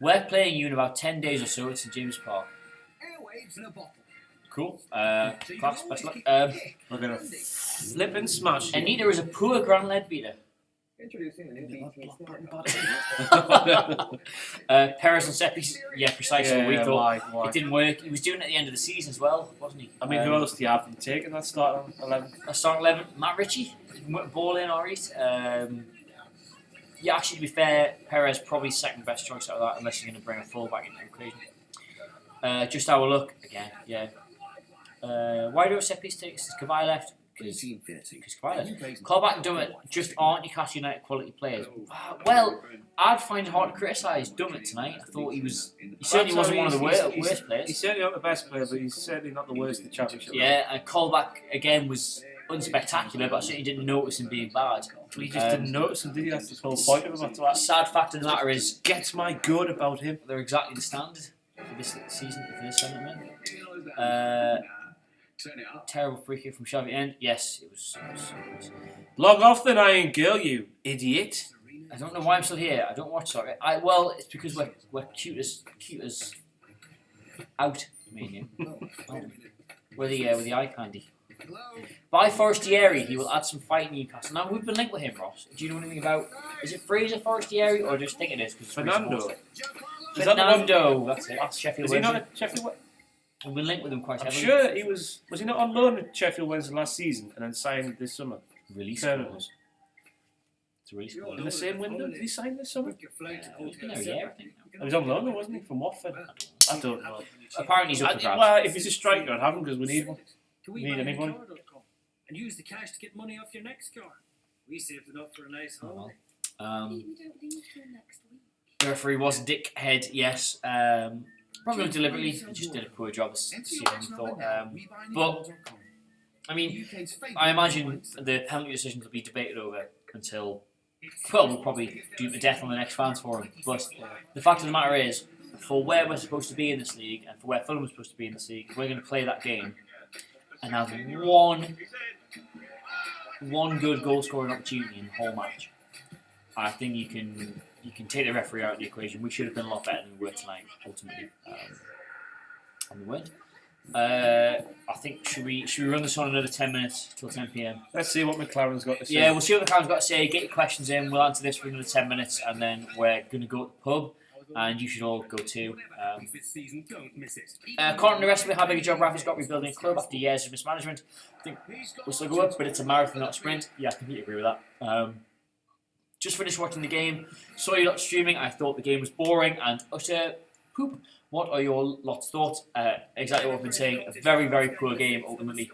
Speaker 3: We're playing you in about 10 days or so at St James Park. Cool. Class, best luck.
Speaker 4: We're going to flip and smash.
Speaker 3: Anita is a poor ground lead beater.
Speaker 7: Introducing the new
Speaker 3: Perez and Seppi, yeah, precisely what we thought.
Speaker 4: Why?
Speaker 3: It didn't work. He was doing it at the end of the season as well, wasn't he?
Speaker 4: I mean, who else do you have taken that start 11?
Speaker 3: Start 11, Matt Ritchie, ball in, alright. Yeah, actually, to be fair, Perez probably second best choice out of that, unless you're going to bring a full back into the equation. Just our look again, yeah. Why do Seppi's take? Kavai left. because Colback and Dummett just aren't Newcastle United quality players. Well, I'd find it hard to criticise Dummett tonight. I thought he certainly wasn't one of the worst players.
Speaker 4: He's certainly not the best player, but he's certainly not the worst in the Championship.
Speaker 3: Yeah, and Colback again was unspectacular, but I certainly didn't notice him being bad.
Speaker 4: We just didn't notice him, did he? That's the whole point of him.
Speaker 3: Sad fact of the matter is,
Speaker 4: Gets my good about him.
Speaker 3: they're exactly the standard for this season, for this tournament. Terrible free kick from Xavi end. Yes, it was.
Speaker 4: Log off then, Iron Girl, you idiot.
Speaker 3: I don't know why I'm still here. I don't watch soccer. Well, it's because we're cute as out. I mean, we're the eye candy. By Forestieri, he will add some fight in Newcastle. Now we've been linked with him, Ross. Do you know anything about? Is it Fraser Forestieri or just think it is?
Speaker 4: Fernando.
Speaker 3: Fernando. That's it. That's Sheffield
Speaker 4: Is he
Speaker 3: Wednesday.
Speaker 4: not at Sheffield Wednesday?
Speaker 3: We've been linked with him quite
Speaker 4: I'm
Speaker 3: heavily.
Speaker 4: sure he was. Was he not on loan at Sheffield Wednesday last season and then signed this summer?
Speaker 3: Release
Speaker 4: Turner
Speaker 3: clause. It's a release clause.
Speaker 4: in the same window. Did he sign this summer?
Speaker 3: He's been there a year, I think.
Speaker 4: He was on loan, wasn't he, from Watford? I don't know.
Speaker 3: Apparently he's up for grabs.
Speaker 4: Well, if he's a striker, I'd have him because we need one. Need anybody?
Speaker 2: And use the cash to get money off your next car. We saved enough for a nice holiday.
Speaker 5: We don't leave till next week.
Speaker 3: The referee was Dickhead, yes. Probably deliberately. He just did a poor job of seeing thought. But, I mean, I imagine the penalty decisions will be debated over until, well, we'll probably do to death on the next fans forum. But the fact of the matter is, for where we're supposed to be in this league and for where Fulham is supposed to be in this league, we're going to play that game and have one good goal scoring opportunity in the whole match. I think you can take the referee out of the equation. We should have been a lot better than we were tonight, ultimately. And we win. I think should we run this on another 10 minutes till 10 PM?
Speaker 4: Let's see what McLaren's got to say.
Speaker 3: Yeah, we'll see what McLaren's got to say. Get your questions in. We'll answer this for another 10 minutes, and then we're going to go to the pub. And you should all go too. Connor underestimated how big a job Rafa's got rebuilding a club after years of mismanagement. I think we'll still go up, but it's a marathon, not a sprint. Yeah, I completely agree with that. Just finished watching the game. Saw you lot streaming. I thought the game was boring and utter poop. What are your lot's thoughts? Exactly what I've been saying. A very, very poor game ultimately.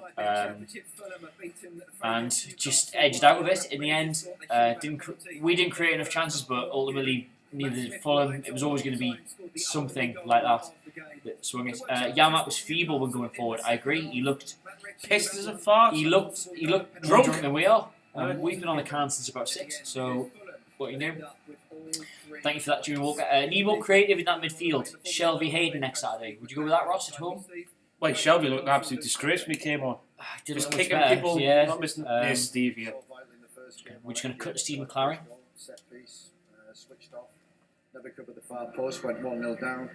Speaker 3: And just edged out of it in the end. We didn't create enough chances, but ultimately neither did Fulham. It was always going to be something like that swung it. Yamat was feeble when going forward. I agree. He looked
Speaker 4: pissed as a fart.
Speaker 3: He looked more drunk than we are. We've been on the can since about 6. So what you know. Thank you for that, Junior Walker. Need more creative in that midfield. Shelby Hayden next Saturday. Would you go with that, Ross, at home?
Speaker 4: Wait, Shelby looked an absolute disgrace when he came on.
Speaker 3: Just
Speaker 4: kicking people,
Speaker 3: yeah.
Speaker 4: not missing. There's Steve here.
Speaker 3: We're just going to cut to Steve McLaren.
Speaker 6: Set piece, switched off. Never covered the far post, went 1-0 down.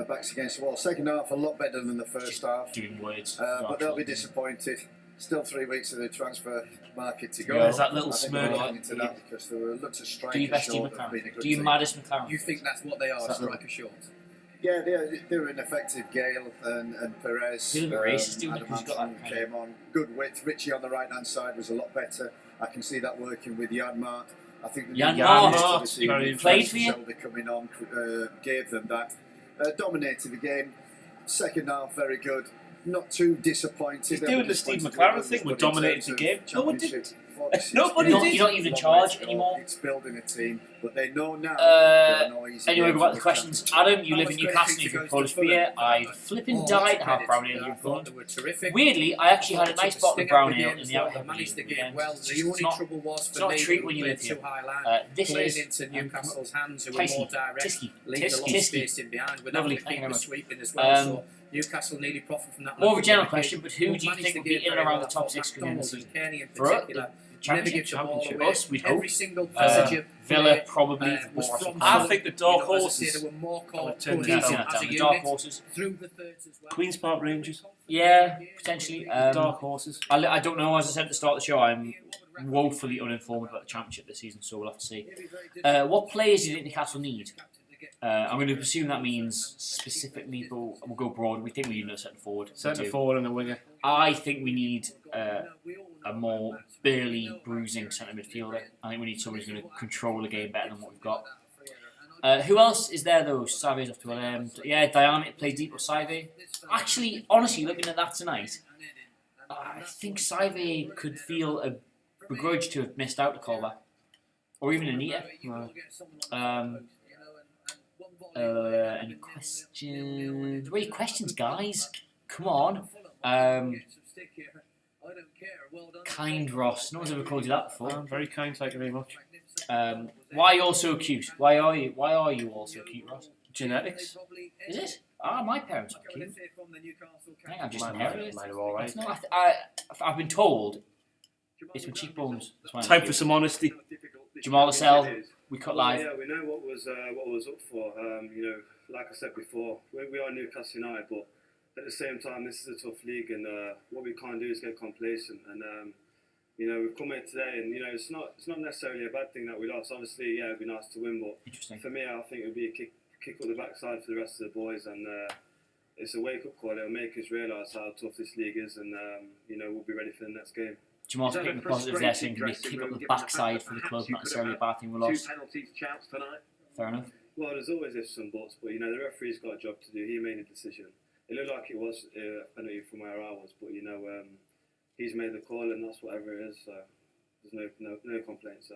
Speaker 6: Backs against the wall. Second half, a lot better than the first half.
Speaker 3: Doing words.
Speaker 6: But they'll be disappointed. Still 3 weeks of the transfer market to go.
Speaker 3: Yeah, there's that little
Speaker 6: I think
Speaker 3: smirk.
Speaker 6: we're into that because there were lots of
Speaker 3: Do
Speaker 6: strikers
Speaker 3: you best Steve
Speaker 6: short of being a
Speaker 3: McLaren?
Speaker 6: good
Speaker 3: Do you
Speaker 6: team.
Speaker 3: maddest McLaren?
Speaker 7: You think that's what they are, striker short?
Speaker 6: Yeah, they were ineffective. Gale and Perez.
Speaker 3: He's a bit racist, dude,
Speaker 6: Adam
Speaker 3: because he's got
Speaker 6: Hansen
Speaker 3: that kind
Speaker 6: came on. Good width. Richie on the right hand side was a lot better. I can see that working with Janmaat. I think the
Speaker 3: Janmaat,
Speaker 6: new
Speaker 3: played for you.
Speaker 6: Shelby coming on gave them that. Dominated the game. Second half, very good. Not too disappointed.
Speaker 4: He's doing the Steve McLaren thing. We dominated the game. No one did. Nobody did.
Speaker 3: You're not even in charge anymore.
Speaker 6: It's building a team, but they know now.
Speaker 3: Anyway, we've got the questions. Adam, you live in Newcastle, you drink Polish beer. I flipping died to have brown ale in Poland. Weirdly, I actually had a nice bottle of brown ale in the outer
Speaker 7: managed the game
Speaker 3: weekend.
Speaker 7: well. The only trouble was
Speaker 3: It's
Speaker 7: for
Speaker 3: not a
Speaker 7: me
Speaker 3: treat when you live here. This
Speaker 7: playing
Speaker 3: is
Speaker 7: into Newcastle's hands, who were more direct, leave a lot of
Speaker 3: Tisky.
Speaker 7: space in behind. With
Speaker 3: Lovely,
Speaker 7: that
Speaker 3: thank you very much.
Speaker 7: sweeping as well. So Newcastle nearly profit from that.
Speaker 3: More of a general question, but who do you think will be in and around the top 6 coming in the season? For us, the Championship, us, we'd hope.
Speaker 7: Every single passage of
Speaker 3: Villa
Speaker 7: play,
Speaker 3: probably.
Speaker 7: was from
Speaker 4: I think the dark
Speaker 7: As I say,
Speaker 4: horses.
Speaker 7: there were more
Speaker 4: I'll
Speaker 7: calls
Speaker 4: turn
Speaker 7: put
Speaker 4: that
Speaker 7: in
Speaker 4: down.
Speaker 7: as a
Speaker 3: The dark
Speaker 7: unit
Speaker 3: horses.
Speaker 7: through the thirds as well.
Speaker 4: Queen's Park Rangers.
Speaker 3: Yeah, potentially.
Speaker 4: Dark horses.
Speaker 3: I don't know. As I said at the start of the show, I'm woefully uninformed about the Championship this season, so we'll have to see. What players do you think Newcastle need? I'm going to assume that means specific people. We'll go broad. We think we need a centre forward.
Speaker 4: Centre forward and a winger.
Speaker 3: I think we need a more burly, bruising centre midfielder. I think we need somebody who's going to control the game better than what we've got. Who else is there though? Save's off to an end. Yeah, Diana played deep with Save. Actually, honestly, looking at that tonight, I think Saive could feel a begrudge to have missed out the callback, or even Anita. Any questions? Wait, questions, guys? Come on. Kind Ross. No one's ever called you that before.
Speaker 4: I'm very kind, thank you very much.
Speaker 3: Why are you all so cute? Why are you all so cute, Ross?
Speaker 4: Genetics.
Speaker 3: Is it? My parents are cute. I think I've just inherited.
Speaker 4: Mine are alright.
Speaker 3: No, I've been told it's my cheekbones.
Speaker 4: Time for some honesty.
Speaker 3: Jamal Lascelles, we cut live.
Speaker 9: Yeah, we know what was up for. Like I said before, we are Newcastle United, but at the same time, this is a tough league, and what we can't do is get complacent. And we've come here today, and it's not necessarily a bad thing that we lost. Obviously, yeah, it'd be nice to win, but for me, I think it would be a kick up the backside for the rest of the boys, and it's a wake up call. It'll make us realise how tough this league is, and we'll be ready for the next game.
Speaker 3: Jamal's picking the positives there, saying can be kick up the backside for the club, not necessarily a bad thing we lost. Fair enough.
Speaker 9: Well, there's always ifs and buts, but the referee's got a job to do. He made a decision. It looked like it was a penalty from where I was, but he's made the call, and that's whatever it is. So there's no complaints. So.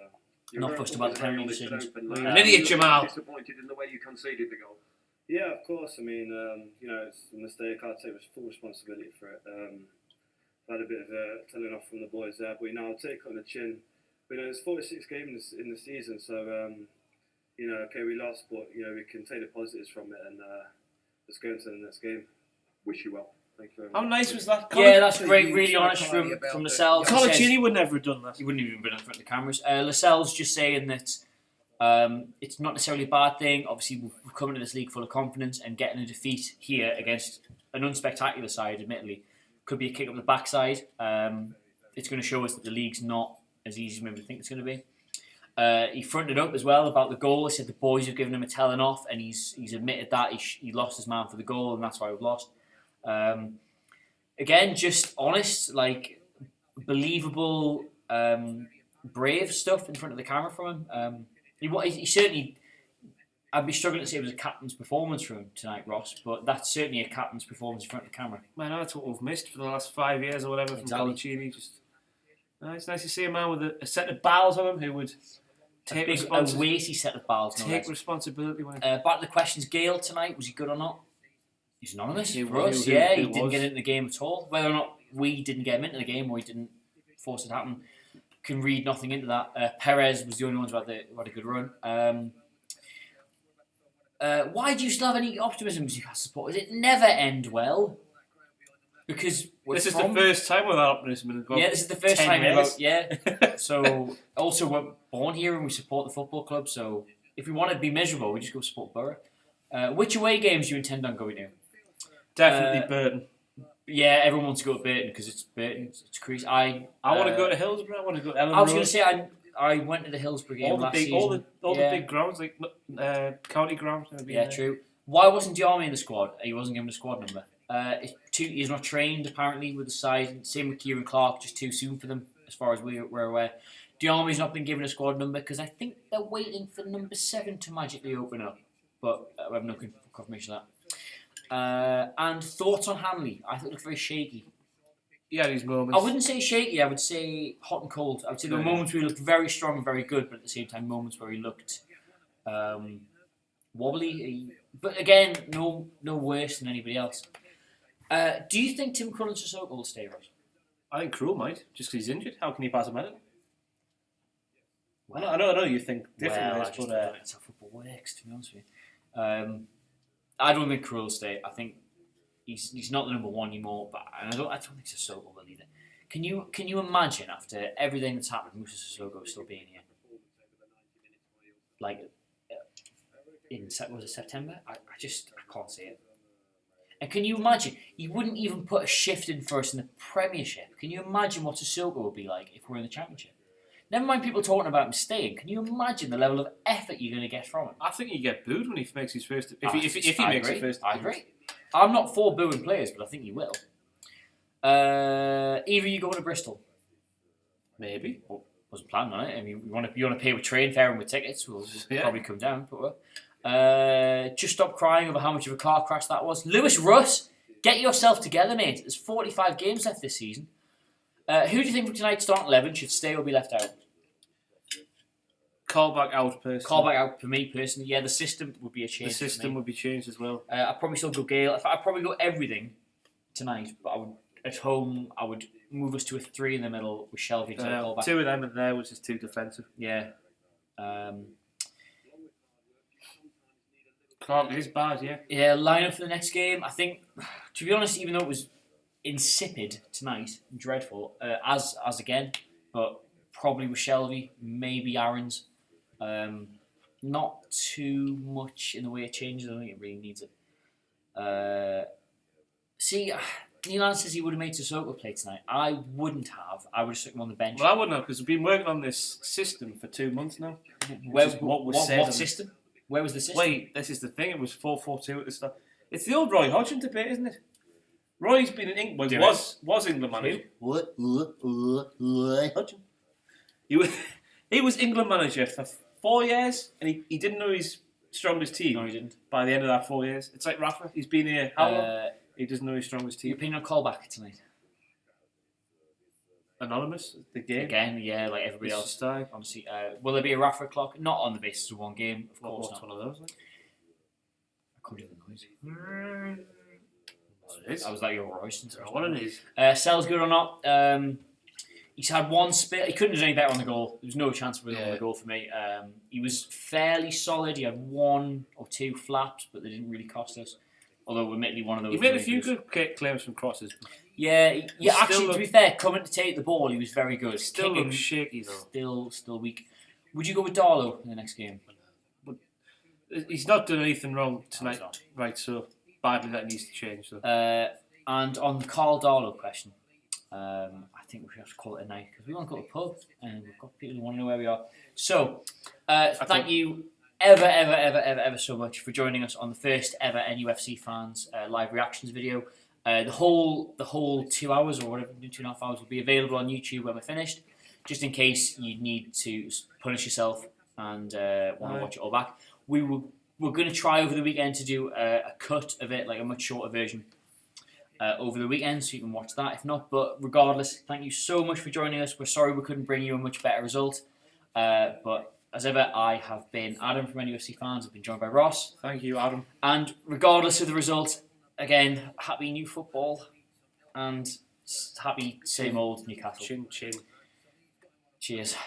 Speaker 3: Not fussed about the penalty decisions.
Speaker 4: An idiot, Jamal.
Speaker 2: Disappointed in the way you conceded the goal.
Speaker 9: Yeah, of course. I mean, it's a mistake. I take full responsibility for it. Had a bit of a telling off from the boys there, but I'll take it on the chin. But there's 46 games in the season, so okay, we lost, but we can take the positives from it, and let's go into the next game. Wish you well. Thank you very much.
Speaker 4: How nice was that?
Speaker 3: Yeah, that's great. Really honest from Lascelles.
Speaker 4: Colaccini would never have done that.
Speaker 3: He wouldn't have even been in front of the cameras. Lascelles just saying that it's not necessarily a bad thing. Obviously, we've come into this league full of confidence, and getting a defeat here against an unspectacular side, admittedly, could be a kick up the backside. It's going to show us that the league's not as easy as maybe we think it's going to be. He fronted up as well about the goal. He said the boys have given him a telling off, and he's admitted that he lost his man for the goal, and that's why we've lost. Again, just honest, like believable, brave stuff in front of the camera from him. He certainly. I'd be struggling to say it was a captain's performance from him tonight, Ross, but that's certainly a captain's performance in front of the camera.
Speaker 4: Man, that's what we've missed for the last 5 years or whatever from Colaccini. It's nice to see a man with a set of balls on him who would take
Speaker 3: a weighty set of balls.
Speaker 4: Take responsibility.
Speaker 3: Back to the questions. Gale tonight, was he good or not? He's anonymous for us. He didn't get into the game at all. Whether or not we didn't get him into the game or he didn't force it to happen, can read nothing into that. Perez was the only one who had a good run. Why do you still have any optimism as Newcastle supporters? It never end well. Because
Speaker 4: this is the first time with optimism in about
Speaker 3: this is the first
Speaker 4: 10
Speaker 3: time
Speaker 4: years.
Speaker 3: So also we're born here and we support the football club. So if we want to be miserable, we just go support Borough. Which away games do you intend on going to?
Speaker 4: Definitely Burton.
Speaker 3: Yeah, everyone wants to go to Burton because it's Burton. It's crazy. I
Speaker 4: want to go to Hillsborough. I want to go to Ellen
Speaker 3: I was
Speaker 4: Road.
Speaker 3: going to say I went to the Hillsborough game last season.
Speaker 4: All the big grounds, like county grounds.
Speaker 3: Yeah, true. Why wasn't Diarmi in the squad? He wasn't given a squad number. He's not trained apparently with the side. Same with Kieran Clark, just too soon for them as far as we're aware. Diarmi's not been given a squad number because I think they're waiting for number 7 to magically open up. But I have no confirmation of that. And thoughts on Hanley? I thought it looked very shaky.
Speaker 4: Yeah, these moments.
Speaker 3: I wouldn't say shaky, I would say hot and cold. I would say there were moments where he looked very strong and very good, but at the same time moments where he looked wobbly. But again, no worse than anybody else. Do you think Tim Krul and Sissoko will stay, Ross?
Speaker 4: I think Krul might, just because he's injured. How can he pass a medal? Well, I know you think differently, but
Speaker 3: that's how football works, to be honest with you. I don't think Krul will stay. I think he's not the number one anymore, but I don't think Sissoko will either. Can you imagine after everything that's happened, Moussa Sissoko still being here? Like in September? I can't see it. And can you imagine? He wouldn't even put a shift in for us in the Premiership. Can you imagine what Sissoko would be like if we're in the Championship? Never mind people talking about him staying. Can you imagine the level of effort you're going to get from him?
Speaker 4: I think you get booed when he makes his first. If he makes his first.
Speaker 3: I agree. I'm not for booing players, but I think he will. Either you going to Bristol?
Speaker 4: Maybe.
Speaker 3: Well, wasn't planning on it. I mean, you want to pay with train fare and with tickets. We'll probably come down. But just stop crying over how much of a car crash that was. Lewis Russ, get yourself together, mate. There's 45 games left this season. Who do you think from tonight's starting 11 should stay or be left out?
Speaker 4: Callback out, personally.
Speaker 3: Callback out for me personally. Yeah, the system would be a change.
Speaker 4: The system would be changed as well.
Speaker 3: I'd probably still go Gale. I'd probably go everything tonight, but I would at home. I would move us to a 3 in the middle with Shelby to callback.
Speaker 4: 2 of them in there, which is too defensive.
Speaker 3: Yeah.
Speaker 4: Clark is bad, yeah.
Speaker 3: Yeah, line up for the next game. I think, to be honest, even though it was insipid tonight, dreadful, as again, but probably with Shelby, maybe Aaron's. Not too much in the way of changes. I don't think it really needs it. Neil says he would have made Sissoko play tonight. I wouldn't have. I would have stuck him on the bench.
Speaker 4: Well, I wouldn't have, because we've been working on this system for 2 months now.
Speaker 3: What system? Where was the system?
Speaker 4: Wait, this is the thing. It was 4-4-2 at the start. It's the old Roy Hodgson debate, isn't it? Roy's been in England. Was England manager. Hodgson. He was England manager for 4 years, and he didn't know his strongest team.
Speaker 3: No, he didn't.
Speaker 4: By the end of that 4 years, it's like Rafa. He's been here how long? He doesn't know his strongest team.
Speaker 3: Your opinion on callback tonight?
Speaker 4: Anonymous, the game.
Speaker 3: Again, yeah, like everybody else. Honestly, will there be a Rafa clock? Not on the basis of one game, of course.
Speaker 4: What's one of those? Like?
Speaker 3: I couldn't do the noise. I was like your Royce.
Speaker 4: What it is?
Speaker 3: Sell's good or not? He's had one spit. He couldn't have done any better on the goal. There was no chance for him on the goal for me. He was fairly solid. He had 1 or 2 flaps, but they didn't really cost us. Although, admittedly, one of those.
Speaker 4: He made a few good claims from crosses.
Speaker 3: Yeah. Actually, to be fair, coming to take the ball, he was very good.
Speaker 4: Still looks shaky though.
Speaker 3: Still weak. Would you go with Darlow in the next game?
Speaker 4: He's not done anything wrong tonight, right? So badly that needs to change. So.
Speaker 3: And on the Carl Darlow question, I think we should have to call it a night because we want to go to the pub and we've got people who want to know where we are. So, thank you ever so much for joining us on the first ever NUFC fans live reactions video. The whole 2 hours or whatever, 2.5 hours will be available on YouTube when we're finished, just in case you need to punish yourself and want to watch it all back. We're going to try over the weekend to do a cut of it, like a much shorter version, over the weekend, so you can watch that if not. But regardless, thank you so much for joining us. We're sorry we couldn't bring you a much better result, but as ever, I have been Adam from NUFC Fans. I've been joined by Ross.
Speaker 4: Thank you, Adam.
Speaker 3: And regardless of the result, again, happy new football and happy same old Newcastle.
Speaker 4: Chin chin.
Speaker 3: Cheers.